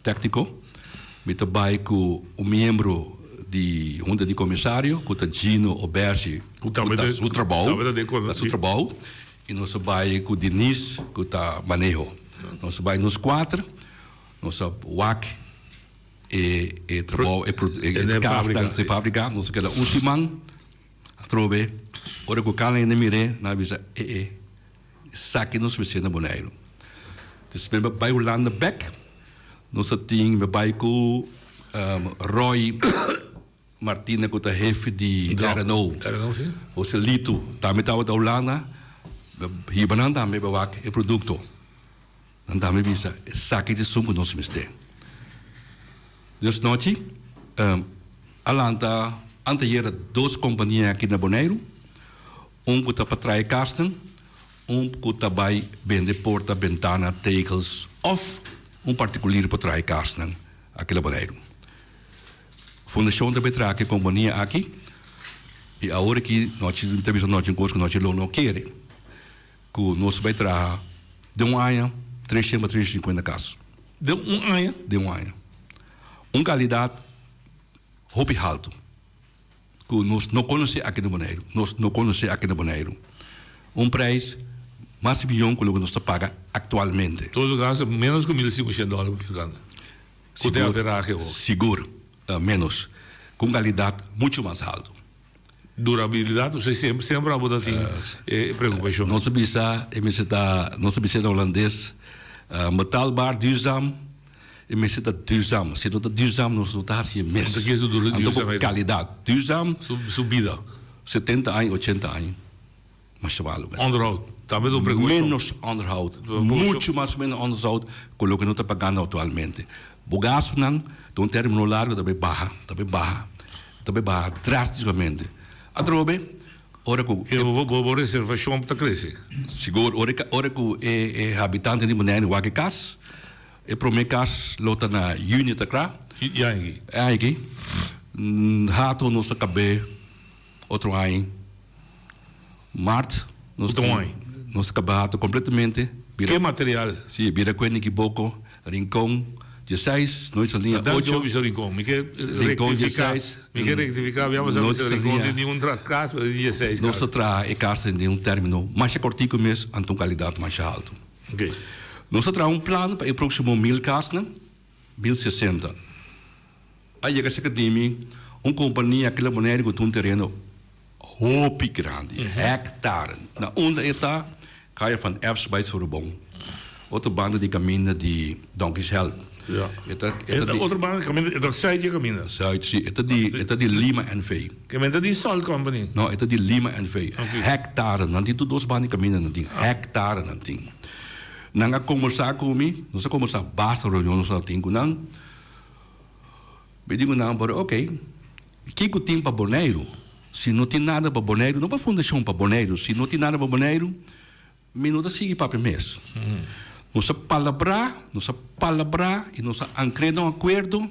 técnico, me também com o membro de junta de comissário, com o Gino Oberge, com o trabalho. E nós vai com o Denis, que está manejo. Nós vai nos 4, nós WAC e trabalho e casa de fábrica, nós quer um simão, trove, ora com cala ainda mire, na visa saque nos vai na Bonaire. Então vai Holanda back, nós tem vai com Roy Martina, que é chefe de Renault, o Celito, também estava da Holanda. Hibanan também bewak o produto. Dan também bisa saque de sumo nos mistério. Dus noite, alanta anteera 2 companhias aqui na Bonaire, que está para trazer casten, que está para vender porta, ventana, tegels, of particular para trazer casten aqui na Bonaire. Fundação também traz a companhia aqui, e agora que nós temos um curso que nós não queremos. Que nós vai trazer de ano 350 casos. De ano? De ano. Qualidade hobby alto. que nós não conhecemos aqui no Bonaire. Nós não conhecemos aqui no Bonaire. Preço mais bilhão que nós paga atualmente. Todo caso, menos que $1.500 ficando. Seguro, menos. Com qualidade muito mais alta. Durabilidade, você sempre a botar preocupação. Nossa bisa, nossa bisa holandês, metalbaar duurzaam, e me zit dat duurzaam. Zit dat duurzaam, nós não está assim mesmo. Duurzaamheid. Qualidade, duurzaam. Subida. 70 anos, 80 anos. Mas se vale. Onderhoud. Também do preocupação. Menos onderhoud. Muito mais menos onderhoud que o que nós estamos pagando atualmente. Bogaço não, de um término largo também barra drasticamente. A droga, ora que vou reservação para crescer. Seguro, ora que é habitante de Bonaire, o que cas, é para mim cas lota na unit aqui. E aí? Aí, rato nossa cabeça, outro ano, março, nossa cabeça completamente. Que material? Sim, vira coisa que pouco, rincão. 16, nós salinha 8. Rincón, me quer rectificar, vamos a Rincón de nenhum caso de 16. Nós traz casa de um término mais curtinho mesmo, então qualidade mais alta. Okay. Nós traz plano para o próximo 1000 casas, 1060. Aí chega a mim, companhia aquela maneira que tem um terreno hopi grande, hectare. Na onde está, cai van Efs bij Sorbonne. Outra banda de caminho de Donkeys Help. Ja. Outra banda caminho, dat Zuid caminho. Zuid, sim. Het is Lima NV. Caminho die Salt Company. No, het is Lima NV. Hectare, nanti tu dos banda caminho nanti. Hectare nanti. Nanga conversar comigo, nós conversar basta reunião nós nanti kunang. Bedigo nang para, ok. Que que tem para Bonaire? Se não tem nada para Bonaire, não para fundação para Bonaire. Se não tem nada para Bonaire, minuto sigue para mês. Nossa palavra e nossa ancreda um acordo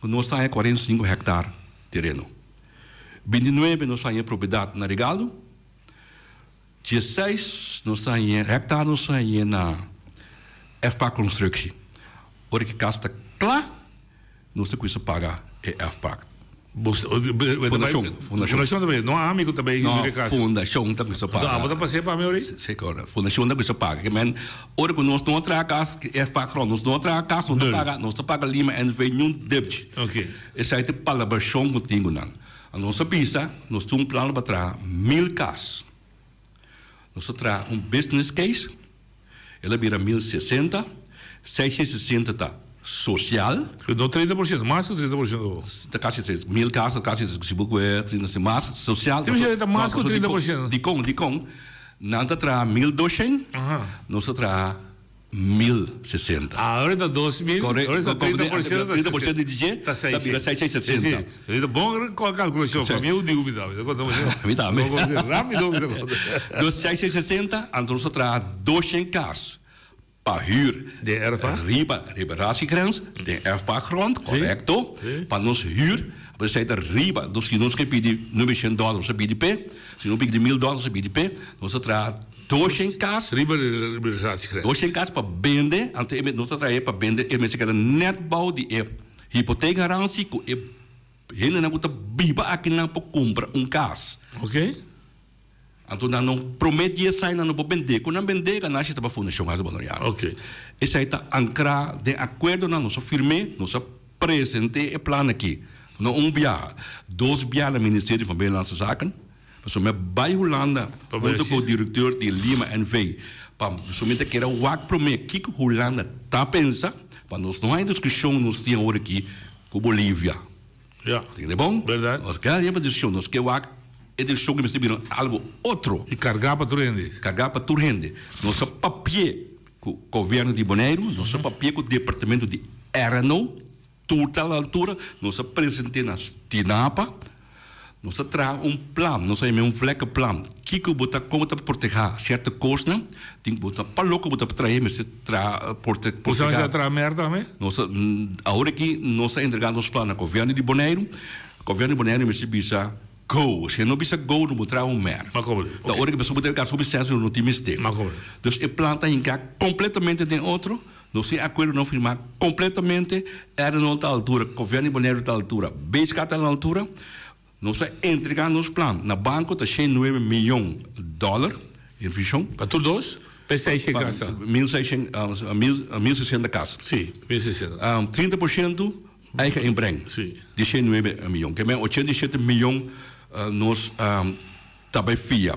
que nós temos 45 hectares de terreno. 29 nós temos propriedade na regalo. 16 nós temos hectares nós temos na FPA construção. Ora que casta claro, nós temos que pagar a FPA. Fundação também, não há amigo também. Não, fundação também se paga. Não, vou passar para mim hoje. Seguro, fundação também se paga. Mas, ora que nós não trazemos a casa, é facro, nós não trazemos a casa, nós não pagamos Lima e nenhum débito. Ok. Essa é a palabração que tenho não. A nossa pista, nós temos plano para trazer 1000 casas. Nós trazemos business case, ela vira 1060, 660 está social. Não 30%, mais de 30%. Casi 1000 casas, casi se buco é 30% mais social. Tem gente mais que 30%. De com, não tra 1200, nós tra 1060. Agora está 2000, agora está 30% de DJ, está 660. É bom calculação, para mim eu digo, me dá. Rápido, me dá. Dos 660, nós tra 200 casas. Para huur de erfpacht, reparatiegrens, de erfpachtgrond, correcto. Para nos huur, we zijn er riba, dus je nog geen $100 se BDP, se não pede $1000 se BDP, nós tra 200 cas, reparatiegrens, 200 cas para vender, ante nós tra para vender, e mensen que net bouw die hypotheekgarantie, que hele na kuta biba aqui na para comprar cas. Ok. Então, não promete que sai, não pode vender. Quando vender, que nasce para a fundação mais balneária. Ok. Esse aí está ancrado de acordo na nossa firme, nossa presente e plano aqui. Não viagem, 2 viagens no Ministério van Binnenlandse Zaken. Mas me vai Holanda, junto com o diretor de Lima NV, para somente que era o que promete que Holanda está pensando, para nós não há discussão nos temos agora aqui com Bolívia. Ja. É bom? Verdade. Nós queremos discussão, nós queremos e de show que me viram algo outro e carregar para tu rende nosso papel com o governo de Bonaire, nosso papel com o departamento de RNO, toda a altura, nós apresentamos na Tinapa, nós traz plano, nós temos vlek plan, que botar como para proteger certa coisa, tem que botar para louco botar para trazer, mas tra proteger. Você já traz merda também? Nós agora aqui nós entregamos os planos ao governo de Bonaire, o governo de Bonaire me bisa go, se não bisa go, não botar mer. Mas como? Da hora que você botar cá sobre senso não tem mistério. Mas como? Dus a planta enca completamente de outro, não se acordo não firmar completamente, era na altura, governo de Bonaire da altura, base cá na altura, nós entregamos o plano. Na banco está $9 milhões em função. Para todos? Para 600 casas? 1.600 casas. Sim, 1.600. 30% eigen inbreng. Sim. De 9 milhões. Que 87 milhões nós também via.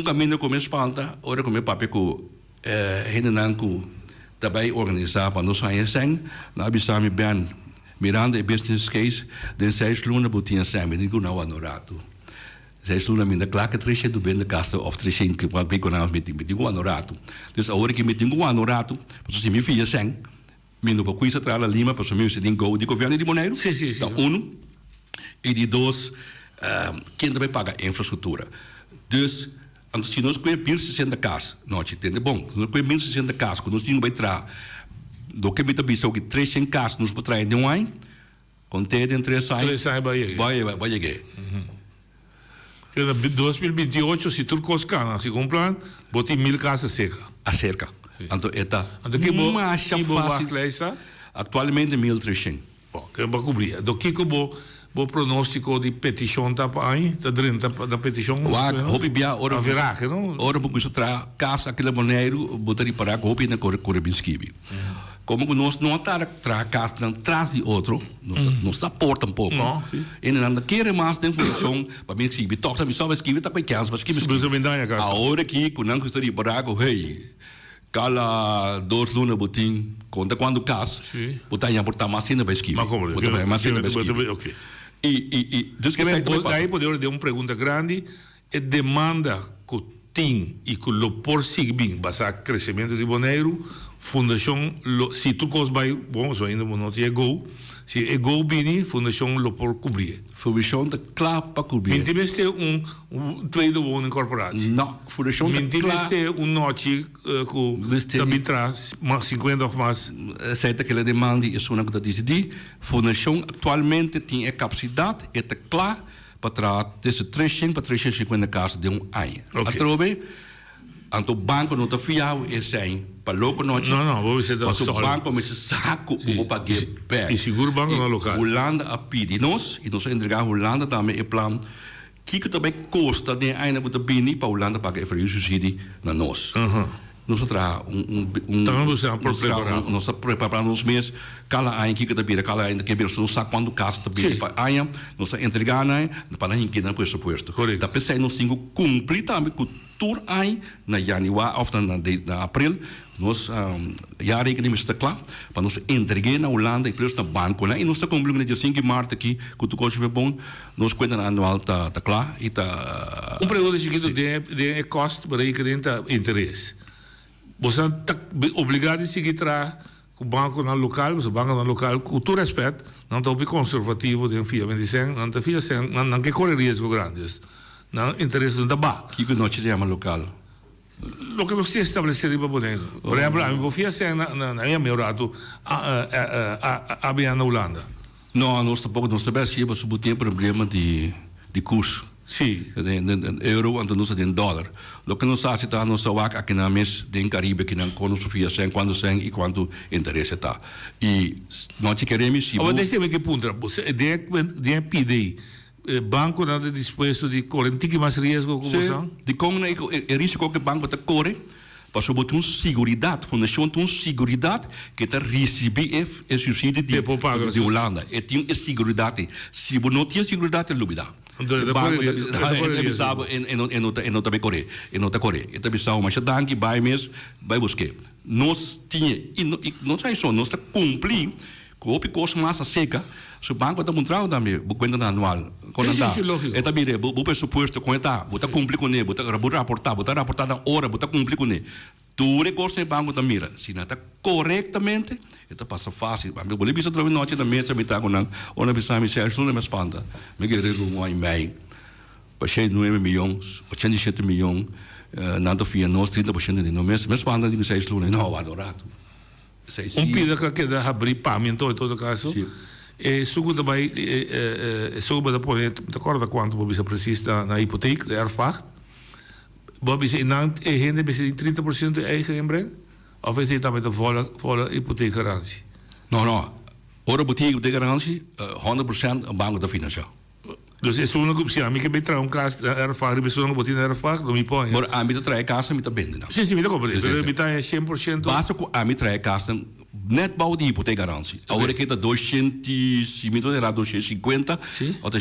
Caminho como espalda, ora como papi ko hinan ko também organizar para nós sair na bisami bem mirando business case den 6 luna botinha sempre nem na wanorato 6 luna minda claque 3 do bem da casa of 3 que qual bico na meeting wanorato dus agora que meeting wanorato pois se me fia sem mindo para cuisa tra la lima para me se din go di governo di Bonaire sim uno e di dos quem também paga infraestrutura dus se nós queremos 160 casas, nós entendemos bom. Se nós queremos 160 casas, quando nós tínhamos que entrar, do que me está que 300 casas nos podemos trazer de um ano, com ter entre 3 anos, vai chegar. Em 2028, se tudo coscar, se comprar, botar 1.000 casas seca. Acerca. Então, está. Então, que bom fácil. Atualmente 1.300. Bom, que vai cobrir. Do que bom pronóstico de petição tá aí, tá dentro da petição. Hopi bia ora verage, não? Ora porque isso tra casa aquele Bonaire, botar para hopi na corre bisquibi. Como que nós não tra casa não traz de outro, nos suporta pouco. E não quer mais de informação para mim que toca me só esquivi tá com chance, mas que me a hora que quando que estaria para hey Cala 2 lunas botim, conta quando casa, botar em portar mais ainda para esquivi. Mas como? Ok. Daí poderia ter uma pergunta grande, é demanda que tem e que o por seguir basado crescimento de Bonaire, fundação, se tu cos vai, bom, ainda não tinha go, se é go bini, fundação lo por cobrir. Fundação de claro para cobrir. Mentira este trade one incorporado. Não, fundação de mentira este noite que também traz 50 ou mais. Certo que a demanda é uma coisa de fundação atualmente tem a capacidade é claro para trazer desde 300 para 350 casas de um ano. Atrove, então o banco não está fiel e sem para louco noite. Não, vou ser da mas o banco me saco o pagar pé. E seguro o banco no local. Holanda a pedir nós e nós entregar Holanda também é plano que também custa de ainda muito bem para Holanda pagar o subsídio na nós. Nós nós preparamos os meses cada ano que também cada ano que nós sabe quando casa também para ano nós entregar para ninguém não presupuesto. Da pessoa nós temos cumprir também com todo ano na janeiro ou na abril nós já requerimos está claro para nós entregar na Holanda e preço na banco e nós está cumprindo no dia 5 de março aqui que tu coche bom nós cuenta anual tá claro e tá pergunta chiquito de custo para aí que dentro interesse. Você está obrigado a seguir atrás com o banco no local, o banco no local, com todo respeito, não está bem conservativo de FIA 25, não está FIA 100, não quer correr risco grande, não interesse não está bom. O que não te chama local? O que você estabelecer para Bonaire. Por exemplo, a FIA 100 não é melhorado a bem na Holanda. Não, nós tampouco não estabelecemos sobre o problema de curso. Sim. Euro, então nós temos dólar. O que nós fazemos nós sabemos aqui na mês do Caribe que não quando Sofia sem quando sem e quanto interesse está. E nós queremos se. Mas deixa eu ver que ponto. De pedir banco não está disposto de correr mais risco com você? De como é risco que o banco está corre. Para sobretudo seguridade, fundação tem seguridade que está recebendo o subsídio de Holanda. E tem seguridade. Se não tem seguridade, é dúvida. Não também correr, não está correr. Então pensava, mas dan que vai mesmo, vai buscar. Nós tinha e não sai só, nós está cumprir com o picoso massa seca. Se o banco está mostrando também, o conta anual, quando está, é também o pressuposto com está, botar cumprir com ele, botar raportar na hora, botar cumprir com ele. Tudo é coisa em banco também, se não está corretamente, então passa fácil. Eu vou lhe dizer outra noite na mesa, me está com não, ou na mesa me serve, não me espanta, me querer um e-mail, para 9 milhões, 87 milhões, nada fia nós 30% de nós, me espanta de 6 lunas, não, adorado. Pida que dá abrir pagamento em todo caso. E segundo vai, sobre depois, de acordo quanto você precisa na hipoteca, da erfag, você não é gente precisa de 30% de eigen inbreng, ou você também de volle hypotheek garantie? Não. Ora hypotheek de garantie, 100% banco da financial. Dus is zo'n groep, ja, ik ben trouwens kaas ervaring, ben zo'n groep in ervaring, dan moet je Maar aan met de trijkasten met de binden. Sim, sim, me comprei. Met je 100%. Basico aan met trijkasten net bouw die hypotheekgarantie. Ahora que está 200, si me era 250, o te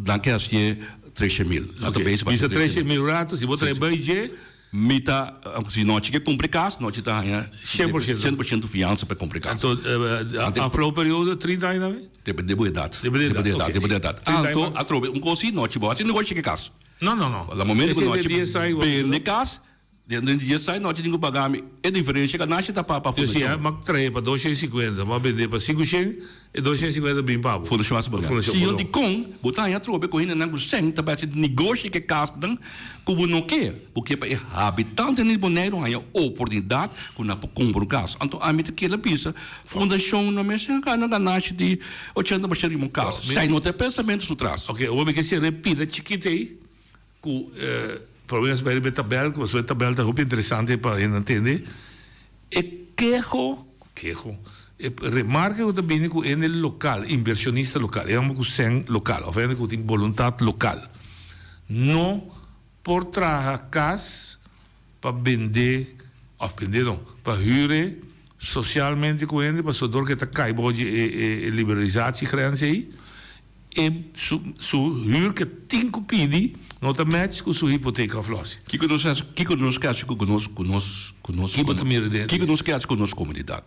dan que je 300.000. Bisa 300.000 rato, se botar budget, mita, se não tinha que cumprir caso, não tinha 100% fiança para cumprir caso. Então, afgelopen periode 30 anos? Depende da idade. Depende da idade. Então, a trobe, coisa não tinha, você não gosta de caso. Não. No momento que nós tinha de caso, dentro de dia sai, nós tínhamos que pagar. É diferente, chega na chita para fundação. Eu sei, mas trazer para 250, mas vender para 500 e 250 bem pago. Fundação as pagar. Se eu de com, botar aí a trobe correndo não sem, tá para negócio que caso dan, como não quer, porque para habitante de Bonaire aí a oportunidade com na comprar casa. Então a mim que ela pisa, fundação não me chega na ganância de 80% de um caso. Sai no teu pensamento su traz. Ok, o homem que se repita chiquito aí, com problemas bij de tabel, que a tabela está muito interessante para a gente entender. E quejo, remarca que também que é no local, inversionista local, é um sem local, ou seja, que tem vontade local. Não por trazer casa para vender, não, para huur socialmente com ele, para sodor que está caindo de liberalização grande aí, e su huur que tem que pedir não está match com sua hipoteca aflosse. Que nos quer com nossa comunidade.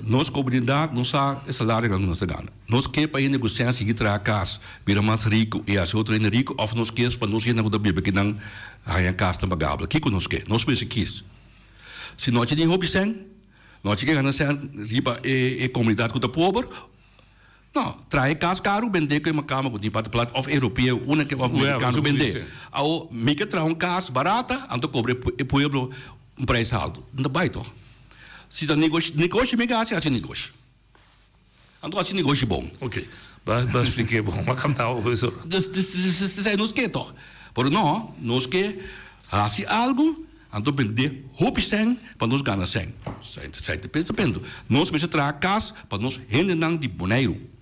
Nossa comunidade não sabe esse salário que nós ganhamos. Nós queremos para negociar seguir para casa, vira mais rico e as outras ainda rico, ou nós queremos para nós ir na bíblia que não há casa pagável. Que nós queremos? Nós precisamos. Se nós temos hobby sem, nós queremos ser riba e comunidade que está pobre. Não, traz casa caro, vender com uma cama com tipo plat of europeu, uma que of americano vender. Ao me que traz casa barata, então cobre o pueblo preço alto. Não vai to. Se dá negócio me gasta, assim negócio. Então assim negócio bom. Ok. Mas expliquei bom, mas como tá o professor? Isso nos que to. Por não, nós que assim algo, então vender roupa sem para nós ganhar sem. Sai pensando. Nós precisamos trazer casa para nós render de Bonaire.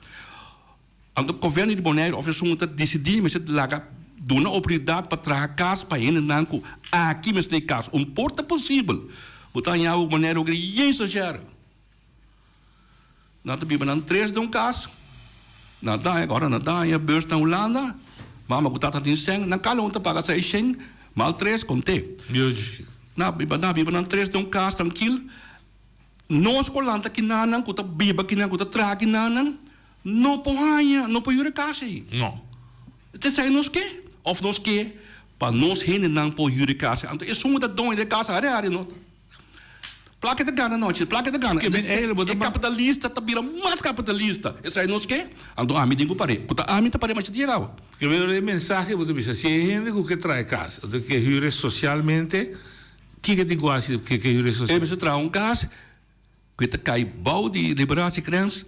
Então, o governo de Bonaire oferece decidir, mas laga dá uma oportunidade para trazer casa para ele não aqui mas tem casa, porta possível. Botar em água Bonaire o que é exagero. Nós temos 3 de caso. Agora na beurs na Holanda, mas botar tem 100, na cala onde paga 600, mal 3 contei. Na biba 3 de caso tranquilo. Nós colanta que não cuta biba que não cuta traga não. Não pode não pode ir a casa aí. Não. Você sai nos que? Ou nos que? Para nós render não pode ir a casa. Então, isso é dono de casa área não. Placa de gana não, placa de gana. É capitalista, tá vira mais capitalista. Isso aí nos que? Então, a mim digo parei. Puta, a mim tá parei mais tirado. Que me mensagem você diz, se é gente que traz casa, que hyre socialmente, que tem quase que hyre socialmente. Você traz casa, que te cai bau de liberação criança.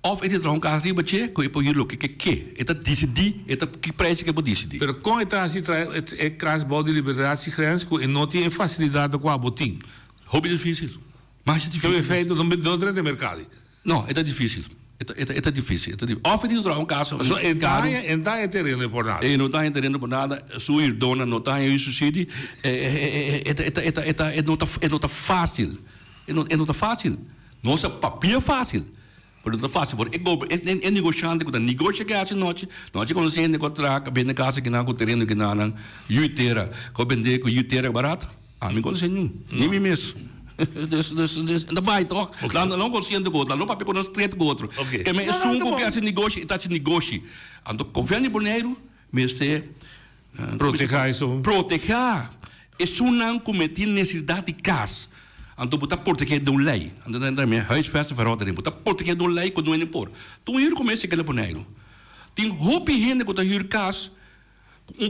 Of ele traz casa riba che, que pode ir o que eta decidir, eta que preço que pode decidir. Pero com eta se traz é casa bau de liberação criança que não tem facilidade com a botim. Hobby difícil. Mais difícil. Que é feito no dentro do mercado. Não, é difícil. É difícil. Of ele traz casa. Então é terreno por nada. Não está terreno por nada. Sua dona não está em subsídio. Não tá fácil. Não tá fácil. Nossa papel fácil. Pero não é fácil, porque é negociante, quando negocia que hace noite, noite quando você encontra, vende casa que não com terreno que não, yuteira, quando vende com yuteira barato, a mim quando você nem me mesmo. Ainda vai, toh. Lá não consciente do outro, lá não papel com nós três do outro. Que é sungo que hace negócio, está se negócio. Então, governo Bonaire, mas se proteger isso. Proteger. Isso não cometer necessidade de casa. Então, botar proteger de uma lei. Então, huisvesting verandering. Botar proteger de uma lei quando não é por. Então, hier começa aquele Bonaire. Tem roupa e gente que está hier casa,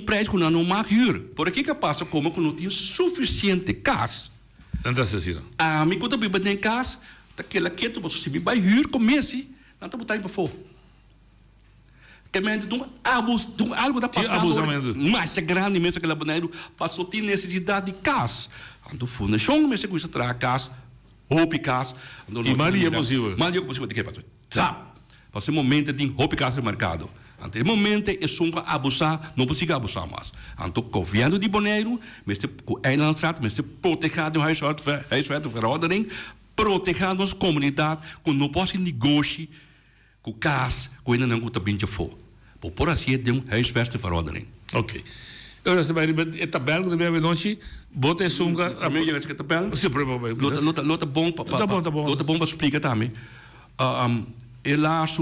preço que não mag huur. Por aqui que passa como que não tem suficiente casa. Não está assim. A mim quando eu tenho casa, aquela que tu você me vai huur começa, não está botando para fora. Que me de algo da passado. Mas é grande mesmo aquele Bonaire passou ter necessidade de casa. Então, fundação começa com isso trazer casa, roupa casa. E Maria é possível. Maria é possível de que passou. Sabe? Passou momento de roupa casa no mercado. Ante o momento é só abusar, não precisa abusar mais. Ante o governo de Bonaire, mas o Eilandsraad, mas proteger de huishoudverordening, proteger a nossa comunidade, que não possa negociar com casa, com ainda não com o bintje for. Por assim de huishoudverordening. Ok. Ora, se vai a tabela que deve noite, bota esse sunga. A minha é que tabela. Sim, provavelmente. Lota bom para explicar também. Ele acha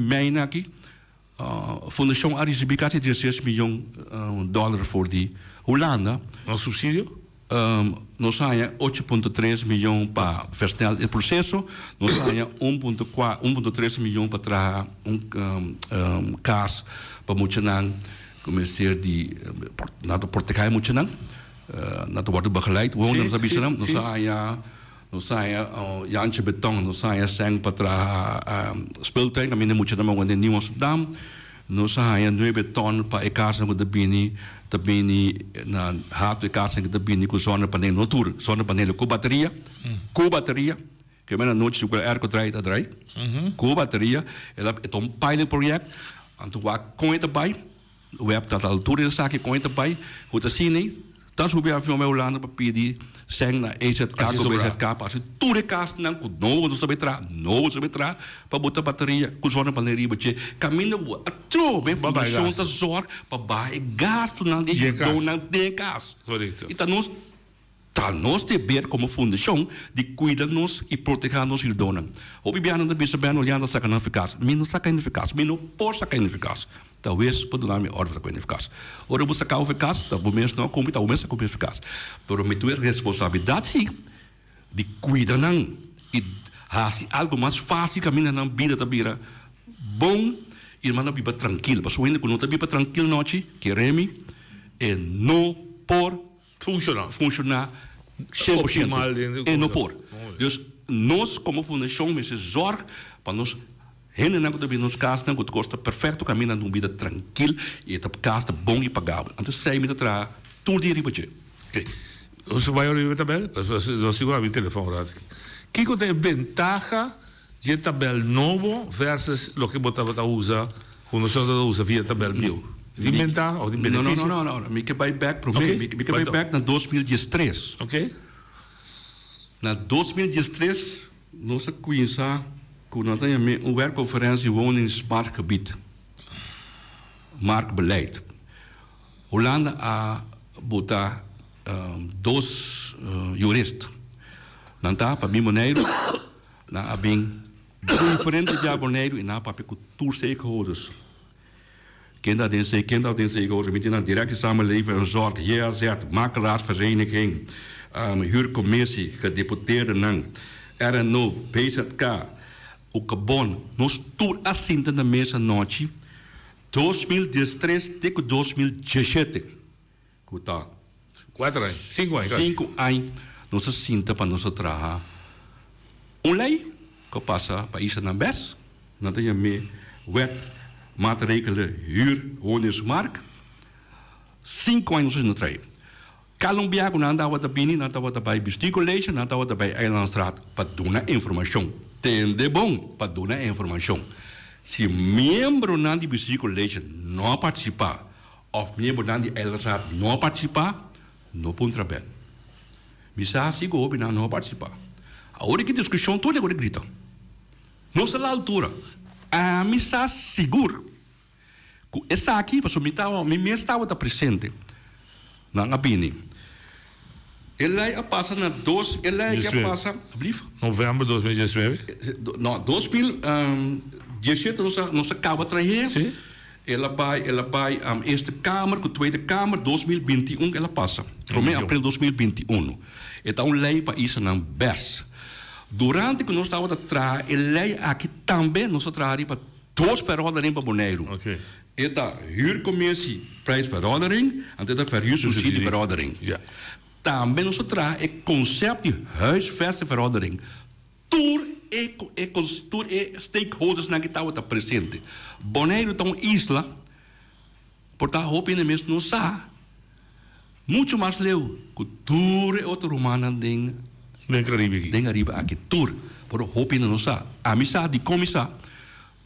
meina aqui. Fundação a receber quase 16 milhões de dólares por dia. Holanda. Um subsídio? Nós temos 8,3 milhões para facilitar o processo. Nós temos 1,3 milhões para trazer caso para Moechenang. Começar de nada português muito não nada wordt begeleid wonen dat is dan Jantje Beton nos saia sang para speeltuin kami moet je dan maar in Nieuw Amsterdam nos saia 9 ton para casa com tabini na hato casa com tabini com zonnepaneel natuur zonnepaneel com bateria que men noite se o erco draai com bateria ela é um pilot project anto wa com erbij we hebben dat al toeren zaken kon erbij goed te zien niet dan zou je veel meer Holanda papier die zijn naar EZK of BZK als je toerekast dan goed nooit zo betra pa botar bateria com zonnepanelen beetje caminho atro bem fundação da zorg pa baie gas dan die donan de gas então nós te ver como fundação de cuidar-nos e proteger-nos e donan o bibiano da bisa bem olhando saca não eficaz menos saca ineficaz menos por saca ineficaz talvez poderá-me ordem com eficaz ora você saca eficaz talvez não como talvez saca eficaz pero me tua responsabilidade de cuidar não e fazer algo mais fácil caminhar na vida da vida bom e manda viver tranquilo mas ainda quando não viver tranquilo noite queremos é não por funcionar 100% e não por. Dus nós como fundação me se zorg para nós hen en também nos casos não custa perfeito caminho numa vida tranquilo e tá casa bom e pagável. Então sai me tra tudo de ribache. Ok. Você vai olhar a tabela? Nós seguro o telefone rápido. Que que é ventaja de tabela novo versus o que botava usa quando você usa via tabela mil? De ventaja ou de benefício? Não. Me que vai back para mim. Me que vai back na 2013. Ok. Na 2013, nós conhecemos que nós temos uma werkconferentie woningsmarktgebied. Marktbeleid. Holanda a botar dois juristas. Não tá para mim Bonaire, na bem diferente de Bonaire e na para cultuur stakeholders. Kinderen die zeggen, met een directe samenleving en zorg, JRZ, makelaarsvereniging, huurcommissie, gedeputeerden, RNO, BZK, ook bon, nos tour assinten de mesa noite, 2013 tegen 2017. Goed dat. 4 anos, 5 anos. 5 anos, nos assinten para nos trabalhar. Lei, que passa para isso na bes, não tem me wet. Maatregelen huur, woningsmarkt. 5 anos in de trein. Colombiaco nandawa da bini, nandawa da bij bestuurcollege, nandawa da bij Eilandsraad. Paduna informação. Tende bom, paduna informação. Se membro nan di bestuurcollege não participar, of membro nan di Eilandsraad não participar, não pode trabalhar. Misa se gobe não participar. A hora que discussão toda agora grita. Não se lá altura. A mim está seguro que essa aqui, me estava presente na Abini. Ele passa na 2, ele passa, novembro de 2019. Não, 2017 nós acaba de trazer. Sim. Ela vai esta Câmara, com a Tweede Câmara, 2021 ela passa. Primeiro de abril de 2021. Então, lei para isso não best. Durante que nós estávamos a trazer, ele aqui também nós trazer para 2 verordeningen para Bonaire. Okay. É da huurcommissie prijsverordening en dit is verhuursubsidieverordening. Ja. Também nós trazer o conceito de huisvestingverordening. Tour e stakeholders na que estava presente. Bonaire é uma isla, portanto, hope mesmo não sabe. Muito mais leu que tour e outro romano tem. Den arriba aqui tour, por hope não sabe. A missa de comissar,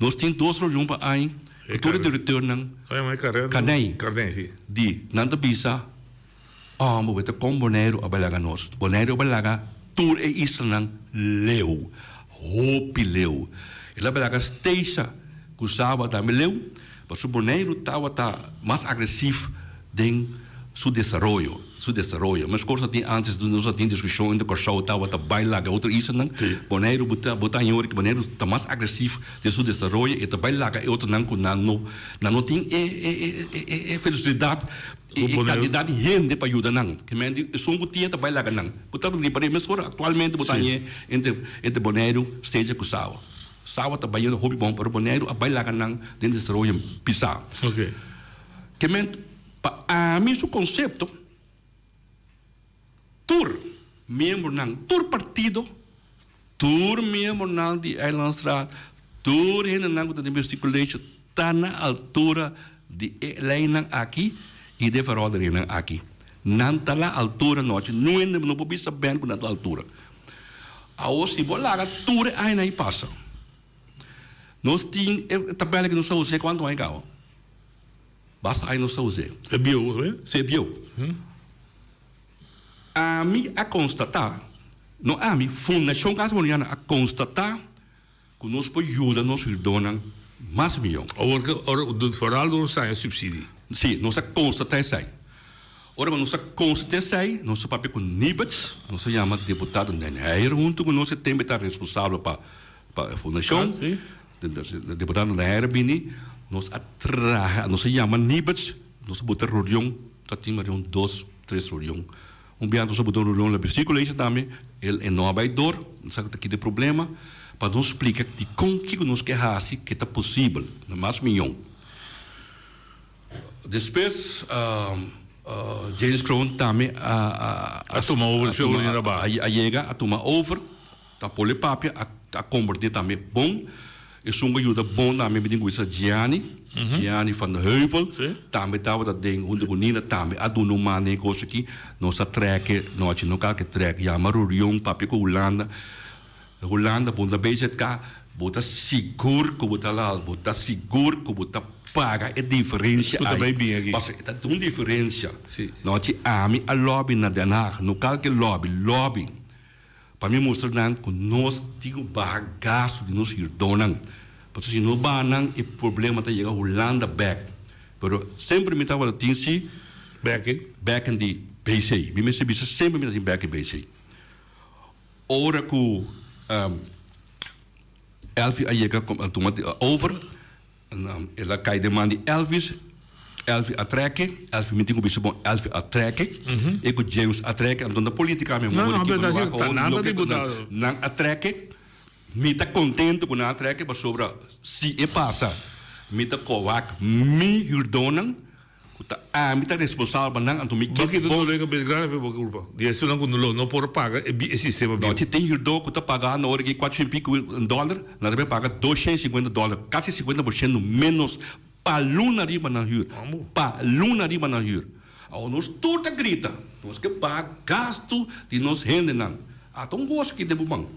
nós temos 2 reuniões para aí. Cultura diretor ng Carnei. Di, nanta bisa, mo beta kong Bonaire abalaga nos. Bonaire abalaga, tour e isa ng leu. Hopi leu. Ila abalaga steisa, kusaba ta leu. Pasu Bonaire tawa ta mas agressivo den su desarrollo. Mas coisa tem antes de nós ter discussão ainda com show tawa ta bailaga outra isa nang. Bonaire bota em hora que Bonaire tá mais agressivo de su desarrollo e ta bailaga e outra nang com não tem felicidade e quantidade de gente para ajudar nang. Que mendi songo tinha ta bailaga nang. Bota de para mas agora atualmente bota entre Bonaire seja com Sawa. Sawa ta baiano hobby bom para Bonaire a bailaga nang den desarrollo pisa. Okay. Que mendi a mim o conceito tour membro nang tour partido tour membro nang di Eilandstraat tour hen nang de circulation tá na altura de lei nang aqui e de verordening nang aqui não tá na altura noite não pode saber com na altura ao se bolar tour aí na passa nós tem tabela que não sabe usar quanto vai gal basta aí não sabe usar é bio né se bio a mim a constatar não a mim fundação Casa Boliviana a constatar que nós podemos ajudar nós donar mais milhão ou foral do sai subsídio sim nós a constatar sai ora nós a constatar sai nós papel com Nibets nós se chama deputado Neneir junto com nós tem que estar responsável para a fundação deputado Neneir bini nós atrai nós se chama Nibets nós botar reunião tá tem mais 2-3 reunião biar nós botar reunião na circulation também ele é não vai dor não sabe que tem problema para nos explicar de como que nós quer fazer que está possível na mais milhão depois James Crown também a tomar over a chega a tomar over a pôr papia a converter também bom is een goede bon daarmee met die Gianni van de Heuvel daarmee dat we dat ding hoe de gonina daarmee a doen maar nee koosje no sa trekken no je no kalke trek ja maar Rurion papi ko Holanda bunda bezet ka bota seguro ko bota lá bota seguro ko bota paga é diferença aí mas é tão diferença no je ami a lobby na Den Haag no kalke lobby para mim mostrar que nós temos bagaço de nos irdonan porque se não banam o problema está chegando Holanda back pero sempre me estava tinsi back in the BC me se bisa sempre me back in BC ora que Elvi ayega toma over ela cai de mandi Elvis atreke, Elvis me digo bicho bom, Elvis atreke, e com James atreke, então na política mesmo, não atreke, me tá contente com a atreke, mas sobre se é passa, me tá coac, me hirdonan, me tá responsável não, então me que do lega grave por culpa, e isso não por pagar é sistema não, tem hirdon que tá pagando na hora que $400 na deve pagar $250, quase 50% menos para luna riba na huur. Ao nós toda grita, nós que paga gasto de nós rende não. Então gosto que debo bang.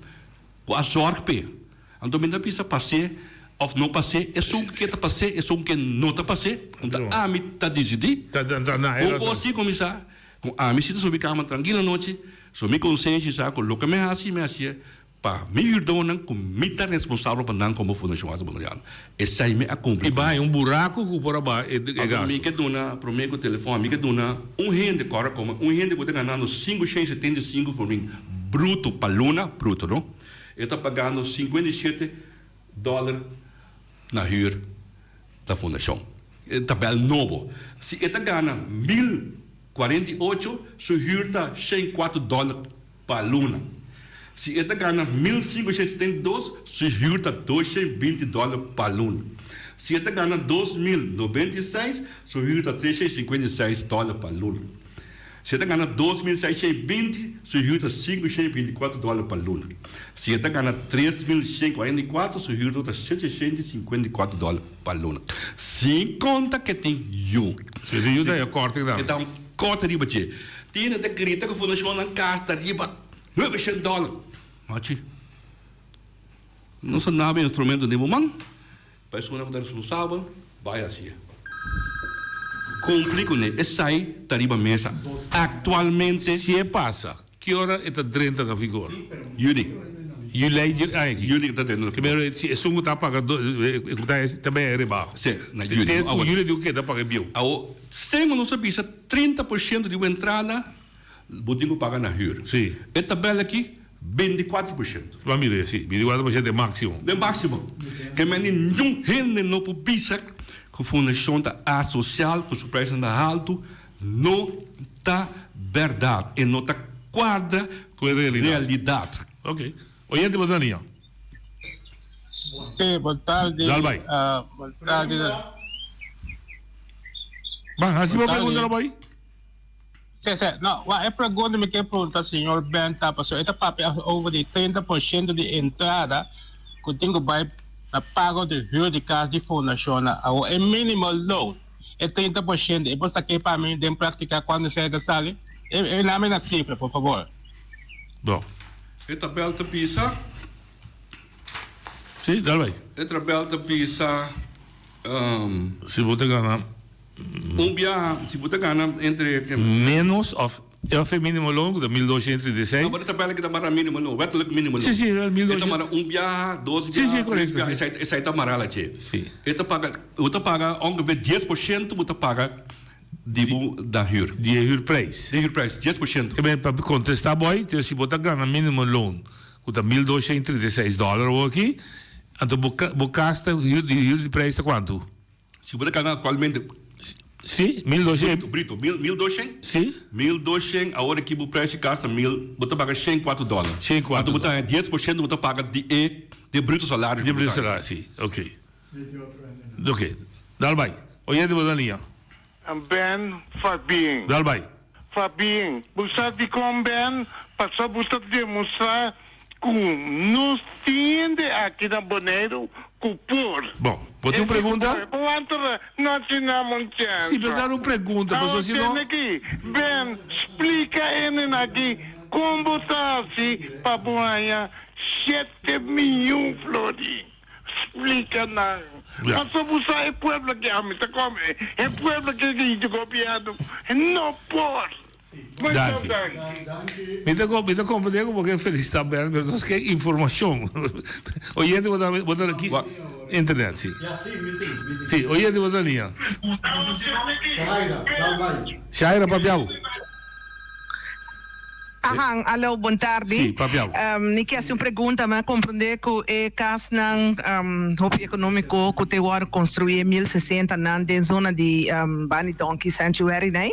Com a zorg pe. Então me dá pisa passar ou não passar, é só que tá passar, é só que não tá passar. Então a mim tá decidir. Tá na era. Ou assim começar. Com a mim se tu subir cama tranquila noite, só me consciência sabe coloca me assim para me irdonan com mita responsável para não como fundação Casa Boliviana. Essa aí me acompanha. E vai buraco que por abaixo é gasto. Me que dona, prometo o telefone, me que dona rende cora como rende que está ganhando 5,75 por mim bruto para luna, bruto, não? Ele está pagando $57 na huur da fundação. Está bem novo. Se ele está ganhando 1.048, sua huur está $104 para luna. Se ele ganha 1.572, se junta $220 para aluno. Se ele ganha 2.096, se junta $356 para aluno. Se ele ganha 2.620, se junta $524 para aluno. Se ele ganha 3.144, se junta $754 para aluno. Sem conta que tem you. Se tem you, é corte não. Então, corte riba tchê. Tem até grita que fundação na casta riba $900. Machi. Não se nada instrumento de momento. Pessoa não responsável, Vai assim. Cumpre com ele. Sai tarifa mesa. Atualmente. Se passa, que hora é 30 da vigor? Juni. Jullie Juni está dentro. Primeiro, se o está pagando, também é rebaixo. Sim, na Juni. Jullie do que está pagando bio? Se não sabia, 30% de entrada, o dinheiro paga na huur. Sim. E tabela aqui, 24%. Família, sim. 24% é máximo. De máximo. Que nenhum rende não precisa que a fundação está associada com o preço da alto, não está verdade e não está quadra com a realidade. Ok. Oyente, boa tarde. Sim, boa tarde. Dalbai. Boa tarde. Bom, assim uma pergunta, Dalbai? Sim, sim. Não, a pergunta me quer perguntar, senhor Ben, tá, passou. Esta papel over de 30% de entrada que tem que vai na pago de huur de casa de fundação. É minimal loan. É 30%. E você quer para mim de prática quando chega a sala? É na cifra, por favor. Bom. E tabela de Pisa? Sim, Dalbai. E tabela de Pisa... Se você ganhar... se você ganhar entre... Menos of... É o mínimo longo de 1216. Não, mas a tabela que dá para mínimo longo. Wettelijk mínimo longo. Sim, sim, é 1216. Então, 12 sim, sim, correto. Essa é a amarela, tchê. Sim. Você paga ongeveer 10%, você paga da huur. De huurprijs. De huurprijs, 10%. Que bem, para contestar, boy, se você ganha mínimo loan, custa $1,236 aqui, então você gasta huur de preço quanto? Se você ganha atualmente... Sim, 1.200. Brito, 1.200? Sim. 1.200, a hora que o preço gasta você paga $104. $104. Então, 10% você paga de bruto salário. De bruto salário, sim. Ok. Ok. Dalbai. Oyente, boa linha. Ben Fabien. Dalbai. Fabien, você de como Ben, passou você demonstrar que nos tiende aqui na Bonaire cupor. Bom, vou ter uma pergunta. Quanto nós tínhamos chance? Sim, mas dar uma pergunta, mas se não... aqui, Ben, explica ele aqui como está assim para ganhar 7 milhões flores. Explica não. Mas você é pueblo que a mim está come, é pueblo que a gente copiado, não pode. Me te compreendo porque felicitar bem, mas nós queremos informação. Oyente, botar aqui. Internet, sim. Sim, oyente, botar linha. Shaira, papiao. Aham, alô, boa tarde. Sim, papiao. Niki assim uma pergunta, mas compreender que é caso não roubo econômico que te war construir 1060 na zona de Bani Donkey Sanctuary, né?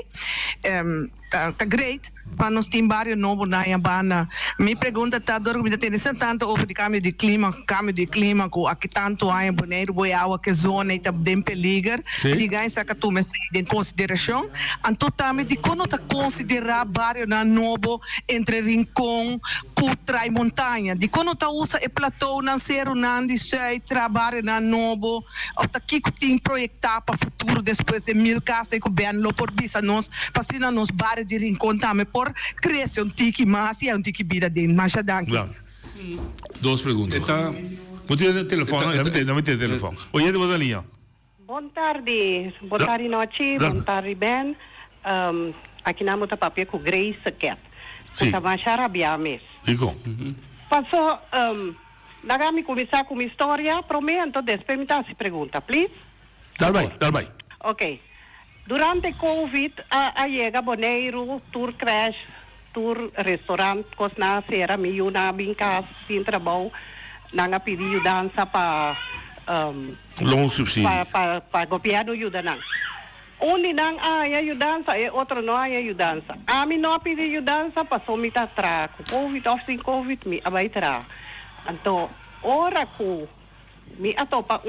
Tá great. Para nós tem vários novos na Yabana. Me pergunta tá dor me interessante tanto over de cambio de clima com aqui tanto aí Bonaire boa água que zona e tá bem perigoso. Diga isso que tu me em consideração. Então também de quando tá considerar vários na novo entre Rincón, Cutra e Montanha. De quando tá usa e platô na Cerro Nandi sei trabalho na novo. Ou tá aqui que tem projetar para futuro depois de 1000 casas que bem lo por visa nós passina nos bares de Rincón também por crescer tiki mas e tiki vida de Machadang. Duas perguntas. Vou ter telefone, não me tem telefone. Oyente, boa linha. Boa tarde noite, boa tarde Ben. Aqui na muita papel com Grace Cat. Puta machara biames. Digo. Passou, nagami começar com uma história, prometo, depois me dá se pergunta, please. Dalbai. Ok. Durante Covid, a chega Bonaire, tour crash, tour restaurante, cosna sera, me yuna bin casa, sin trabalho, nanga pediu dança para longo subsídio. Para governo ajuda não. Onde não há ajudança e outro não há ajudança. A mim não pedi ajudança, passou me tá trago. Covid ou sem Covid, me abaixará. Então, ora que me atopa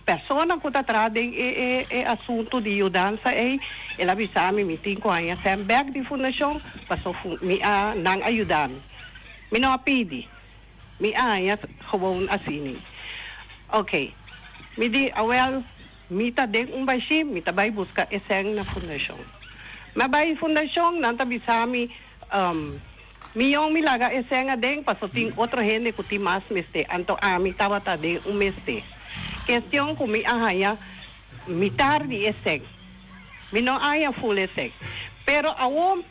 pessoa que está atrás de assunto de ajudança e ela avisa me 5 anos sem back de fundação passou me não ajudar me não pedi me gewoon assim ok me di well me tá dentro baixi me tá vai buscar esse na fundação mas vai fundação não tá avisa me Miyong milaga esenga deng pasoting outro gente que tem mais meste anto mi tava tá de meste questão com mi ahaya mitar di eseng. Mino aya full eseng. Pero awo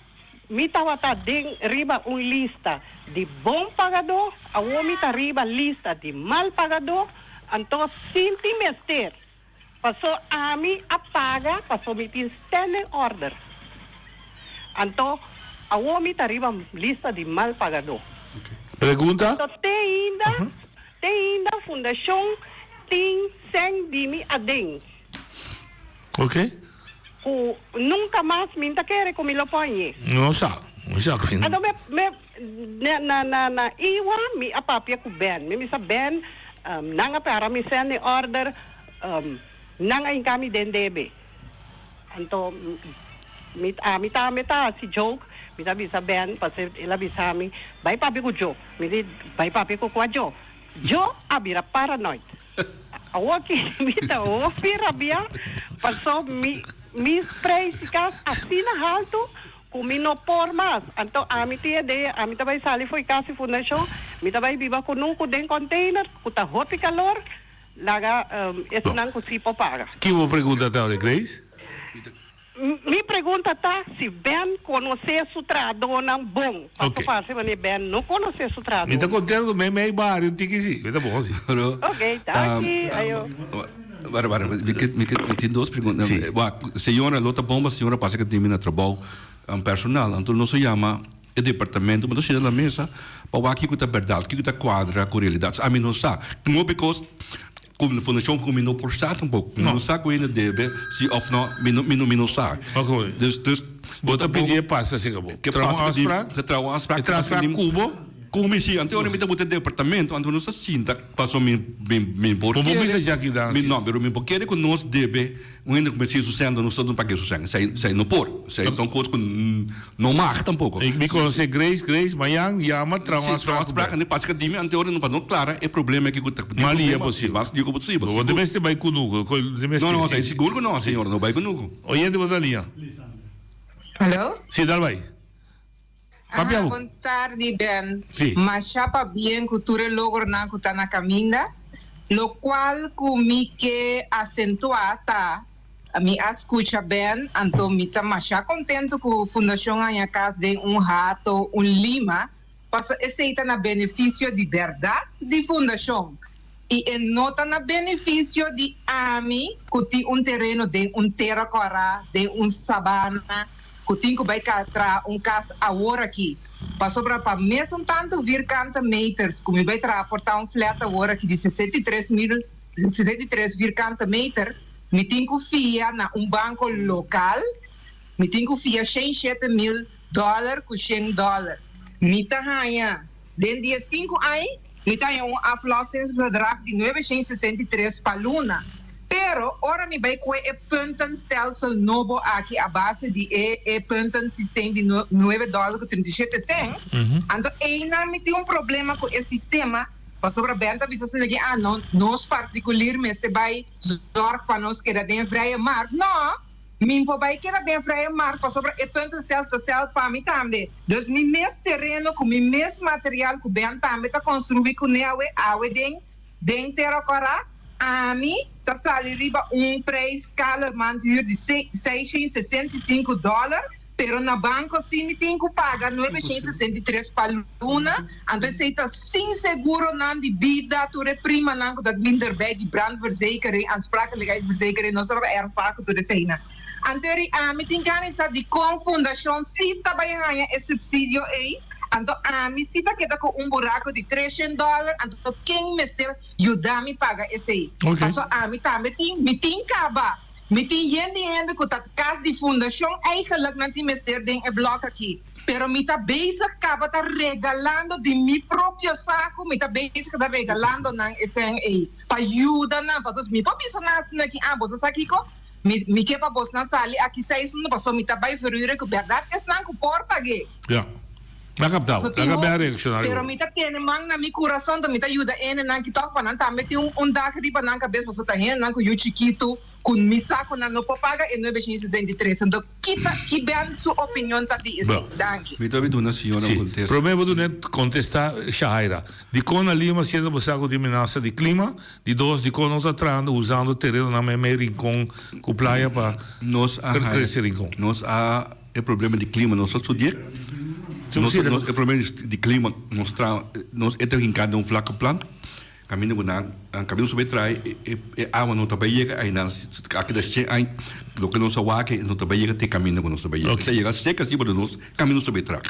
mitawata ding riba un lista di bom pagador, awo mita riba lista di mal pagador, anto sinti mester. Paso ami apaga, paso mitin standing order. Anto awo mita riba lista di mal pagador. Pergunta? Anto te ainda fundação tem sem dimi ading. Ok. Nunca mais minta querer como lo põe. Não sa. Ano na iwa mi apapia ku ben. Mi sa ben nanga para mi send order nanga in kami den debe. Anto mita si joke. Mita bisa ben pasi ila bisa mi bai papi ku jo. Mi bai papi ku kwa jo. Jo abira paranoid. Awaki mita o pirabia paso mi spray sikas asina halto kumino por mas anto amiti de amita bay sali foi kasi fundação mita bay biba kunung ku den container kuta hoti calor laga esnan ku sipo paga. Que vou perguntar agora, Grace? Mi pergunta tá se Ben conhecer o trado não bom. Porque faz se Ben não conhecer o trado. Me tá contando me bar, eu tinha que sim. Tá bom sim. Ok, tá aqui. Me tem duas perguntas. Senhora, lota bomba, senhora passa que termina trabalho personal. Então não se chama o departamento, mas não se na mesa para aqui que está verdade, que está quadra com a realidade. A mim não sabe. Não because como fundação como não por certo um pouco. Não sabe que ainda deve se of não não sabe. Ok. Dus bota pedir passa se acabou. Que transfer Cubo. Como se antes eu me deu o departamento, antes não se sinta passou me por. Como bisa já que dá? Não, pero me porque que nós deve ainda comecei sucedendo não estamos para que suceda. Sei não por. Sei então coisa com não mar tampouco. E me conhece Grace, Mayang, Yama, transfer. Ande passa que dime antes eu não para não clara é problema que Mali é possível. Digo possível. O demeste vai conosco, Não, sei seguro que não, senhor, não vai conosco. Oyente botalinha. Hello? Sim, dá vai. Boa tarde, Ben. Mas já para bem cultura logo na kutana caminda, lo qual comi que acentuata a mi escucha Ben, então mi tá mais contento com a fundação a casa de rato, lima, para aceita na benefício de verdade de fundação. E nota na benefício de ami, que tem terreno de terracora, de sabana, que tem que vai tra casa agora aqui. Passou para mesmo tanto vir canta meters, como vai transportar flat agora aqui de 63 vir canta meter, me tem que fia na banco local, me tem que fia $107 mil com $100. Me tá ganha, dentro de 5 anos, me tá ganha aflossing bedrag de 963 para luna. Pero ora mi vai com o puntenstelsel novo aqui a base de punten sistema de $9.37. Então ainda me tem problema com esse sistema. Passou para benta bisa sendiri não nós particular mas se vai zorg para nós que era de vrije markt. Não, min vai que era de vrije markt passou para o puntenstelsel para mim também. Dus mi mes terreno com mi mes material com benta também tá construir com awe den terracora. A mim, tá salindo preço cada manhã de $665, pero na banco sim tem que pagar $963 para luna, então você está sem seguro não de vida, tu reprima não dat minder bij de brandverzekering, aansprakelijkheidsverzekering, não sabe ervaken tu de cena. Então a mim tem que de confundação se tá bem ganha é subsídio aí. Então, a mim se tá com buraco de $300, então quem me está ajudando a pagar esse aí. Então, a mim também tem caba. Me tem gente que está casa de fundação, eigenlijk não tem mestre dentro do bloco aqui. Pero me tá bezig, acaba tá regalando de mi próprio saco, me tá bezig, tá regalando na esse aí. Para ajudar na, para os mi papi sonas aqui, você aqui co? Me que para você na sala, aqui sai isso não passou, me tá bem verruire que verdade, é não que porta aqui. Yeah. Ma captado, la bella reaccionario. Pero mita tiene mang na mi corazón da mita ayuda ene nang kitok pa nang tamete un dag riba nang kabes paso tahen nang ko yu chiquito kun misa ko na no papaga en 1963 então kita kiben su opinion ta di isi danki. Mita vi una signora contesta. Promevo di contestare Shaira. Di con a Lima siendo passato di amenaza di clima, di dos di con otra trando usando terreno na me rincon cu playa pa per crescere rincon. Nos ha il problema di clima, non so studiare. Il problema di clima, nós estamos hincando flaco plan, caminho sobre trás, e água não está bem aí não, aqui da cheia aí, lo que nós aguaque não está bem te caminho com nós bem. Se chega seca assim para nós, caminho sobre trás.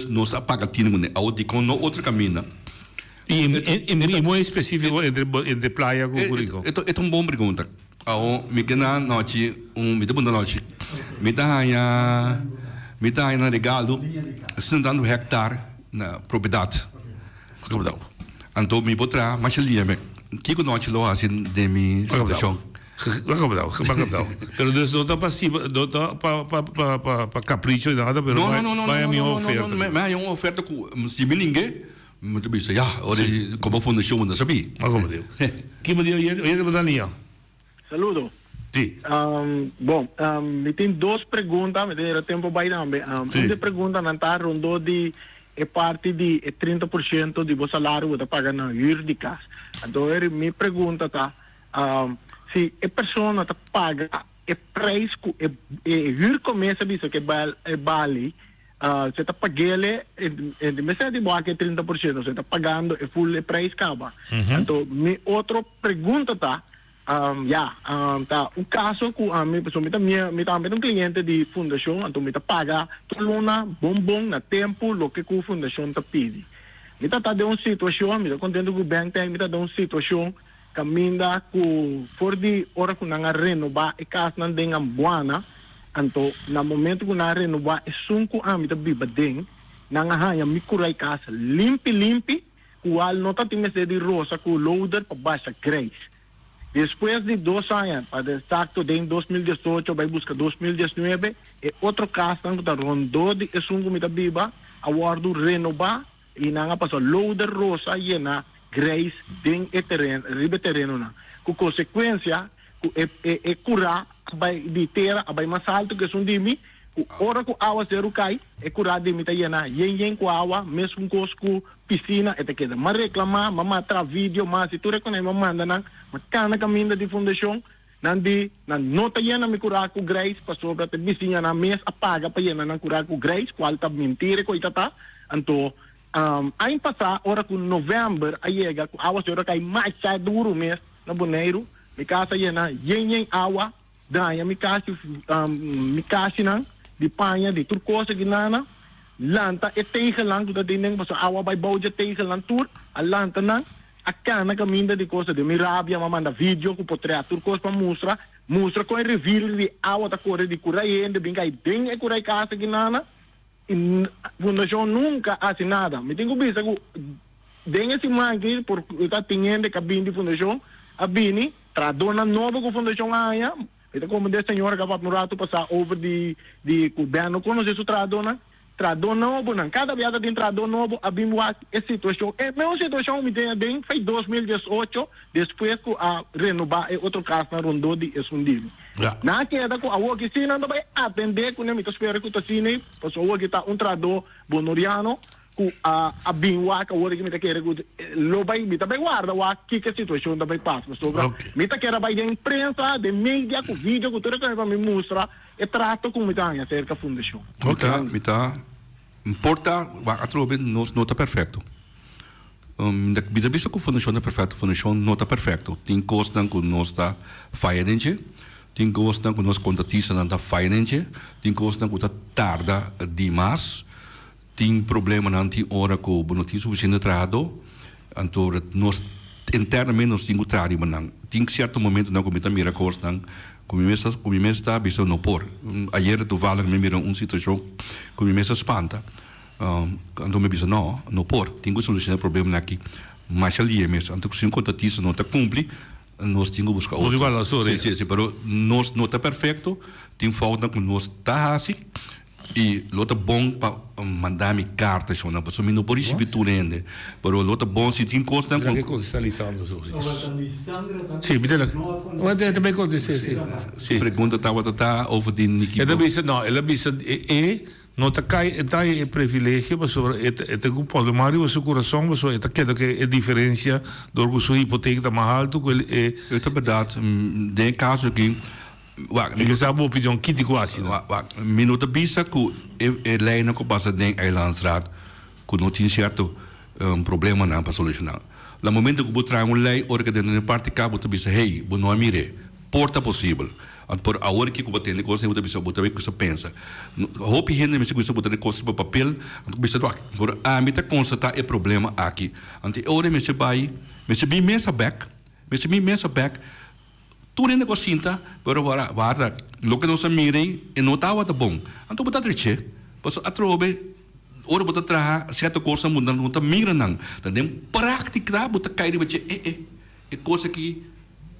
Nós apaga tino com a outra com outro caminho. E muito específico entre praia com Curico. É uma boa pergunta. Me queda noite, me dá boa noite. Me dá aí na regalo 70 hectare na propriedade. Então me botar mais ali, me que que nós lá assim de mi situação. Macabdao. Pero dus não está passivo, não está para capricho e nada, pero vai a minha oferta. Mas é uma oferta que se ninguém muito bem, já, olha como fundação não sabe. Mas como Deus. Que me deu ele me dá linha. Saludo. Sim. Bom, me tem duas perguntas, me tem tempo para ir também. Uma pergunta não está rondou de parte de 30% de seu salário que paga na jurídica. Então, minha pergunta está, se a pessoa está paga o preço que o começa a dizer que vale, você está pagando, em vez de boa que 30%, você está pagando o full preço acaba. Então, minha outra pergunta está, tá um caso que a minha pessoa me também um cliente de fundação, então me paga tudo na bom na tempo lo que a fundação tá pede. Me tá de uma situação, me tá contente com o banco tem, me tá de uma situação caminda com for de hora que não renovar e caso não tenha boana, então no momento que não renovar é sunco a me tá biba den, não há me curai casa limpe, qual não tá tem de rosa com loader para baixa grace. Depois de 2 anos, para exacto em 2018, vai buscar 2019, e outro caso que está rondou de esungo mita biba, awardo renovar, e não passou loader rosa e na grace den e terreno, ribe terreno na. Com consequência, é curar, vai de terra, vai mais alto que são de mim, ora que a água zero cai, é curar de mita e na, yen com a água, mesmo com piscina, é que mas reclamar, mamãe tra vídeo, mas se tu reconhece, manda na, mas cana caminho de fundação, nandi, na nota yena me curar com grace, para sobre a vizinha na mesa, apaga para yena na curar com grace, qual tá mentira, coisa tá, então, aí passar, hora com novembro, aí chega, a água zero cai mais sai duro mês, na Boneiro, me casa yena, yen água, daí me casa não, de panha, de tudo coisa que nana, lanta e tegenlang dat ding basta awa by bouwje tegenlang tour a lanta nang akana caminda de coisa de mirabia manda vídeo com potrea tur coisa para mostra com reveal de awa da cor de curai de bingai ding e curai casa que nana in fundação nunca hace nada me tenho visto que ding esse mangue por tá tendo cabine de fundação a bini tradona novo com fundação aia então como de senhora que vai no rato passar over de cubano conhece o tradona novo, não. Cada vez que tem trador novo, abrimos a situação. É a mesma situação que tem bem, foi 2018, depois que a renovar é outro caso na rondou de escondido. Na queda com a oficina não vai atender, com nem espera que o Tacine, porque o que está trador bonoriano, que a abrimos que o que me quer lo vai me também guarda o que a situação também passa. Sobre me quer vai de imprensa, de mídia, com vídeo, com tudo que vai me mostrar e trato com me tá acerca da fundação. Importa, a trobe não está perfeito. Bisa bisa que a fundação é perfeita, a fundação não está perfeito. Tem coisas que não está finance, tem coisas que nós contratista não está finance, tem coisas que está tarda demais. Tem problema na hora que o notícia foi sendo traado, então nós internamente nós temos trabalho, mas tem certo momento na comida mira coisas como me está bisa no por. Ayer tu vala me mira situação como me espanta. Então me bisa no por. Tenho solucionar problema aqui. Mas ali é mesmo. Então se um contratista não está cumpre, nós temos que buscar outro. Sim, pero nós não está perfeito. Tem falta que nós está assim. E lota bom para mandar me carta, só não, porque não pode receber ainda. Pero lota bom se tem costa. Perché cosa sta Lisandro? Sì, mi dai. Guarda, também acontece. Sì. Pergunta tá over die Nikki. Ela bisa não tá cai é privilégio, mas é um problema o seu coração, mas é que é diferença do que sua hipoteca tá mais alto, que é verdade. Tem caso que ik sabe opinião que quase. Minuto bisa que é lei na copa da Eilandsraad, que não tem certo problema não para solucionar. No momento que você traz uma lei, hora que dentro da parte cá você bisa hey, você não mire, porta possível. Por a hora que você tem coisa, você bisa você que você pensa. Hope gente me se você botar coisa para papel, você bisa doar. Por a mim tá constatar é problema aqui. Ante hora me se vai, me se bem mesa back. Tudo ainda cocinta, pero para lo que nós mirem e não tá bom. Então botar treche, pois a trobe, ora botar traha certa coisa muda não tá mira não. Então prática botar cair bache é coisa que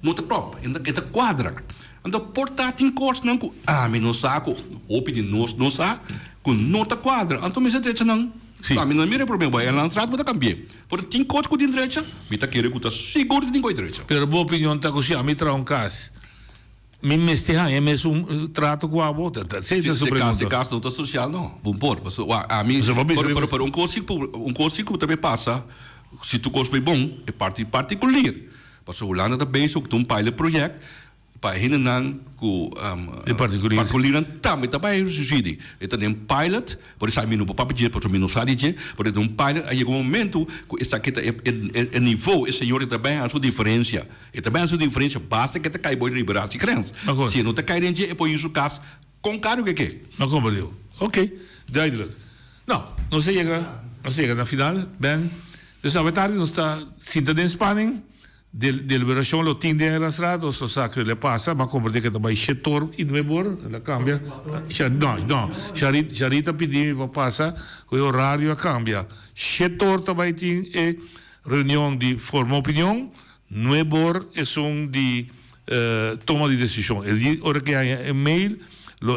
não tá própria, ainda quadra. Então portátil coisa não com me não saco, opini não sa, com não tá quadra. Então me se treche não. Sim. A mim não mira problema, ela não trata, mas cambiar. Porque tem coisa que tem direita, me tá querendo que tá seguro que tem coisa direita. Pero boa opinião tá com a mim tra caso. Me mesteja é mesmo trato com a bota. Se caso não tá social não, bom por, mas a mim por um consigo também passa. Se tu gosta bom, é parte particular. Mas o Holanda também só que um pilot project para hinan ku particular também sucede. Então tem pilot, por isso a mim não pode pedir por mim não sabe dizer, por isso um pilot aí um momento que esta que é nível, esse senhor também a sua diferença. E também a sua diferença basta que te cai boi liberar as crianças. Se não te cai em dia é por isso caso com caro que. Não compreendeu. Ok, duidelijk. Não chega na final, bem. Dus à tarde nós está sinta de spanning. Deliberação lo tem de Eilandsraad, ou só sabe que ele passa, mas compreende que também setor e não ela cambia. Não, Charita pediu para passar, o horário cambia. Setor também tem reunião de forma opinião, não é de toma de decisão. Ele hora que há e-mail,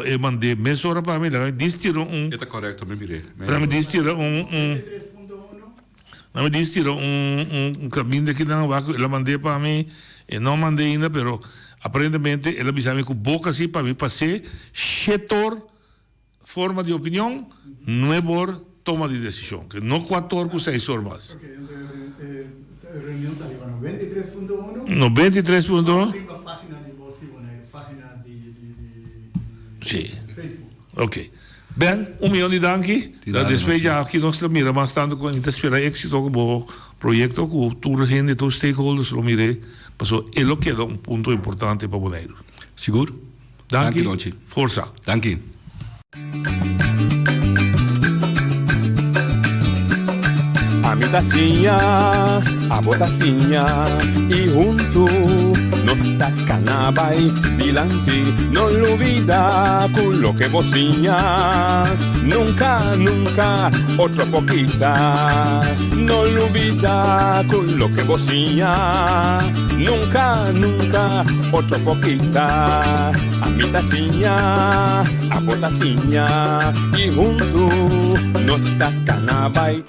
eu mandei meia hora para mim, diz tira Está correto, me mirei. Para mim diz tira não me disse caminho daqui da Nova, ela mandei para mim, e não mandei ainda, mas aparentemente ela avisou com boca assim para mim passei, setor, forma de opinião, não é por toma de decisão, que não 4 com 6 horas. Ok, então a reunião está ali, 93.1. No 23.1? Tem a página de você, página de Sim. Facebook. Ok. Bem, milhão de danki. Depois já aqui nós mira bastante com a gente espera êxito com o projeto com toda a gente, todos os stakeholders lo mire, passou ele que é ponto importante para Bonaire. Seguro? Danki. Força. Danke. A mitacinha, a botacinha e junto nos tacanabay dilante, no olvida con lo que vocinha. Nunca, nunca, otro poquita, no olvida con lo que vocinha. Nunca, nunca, otro poquita. A mitacinha, a botacinha y junto nos tacanabay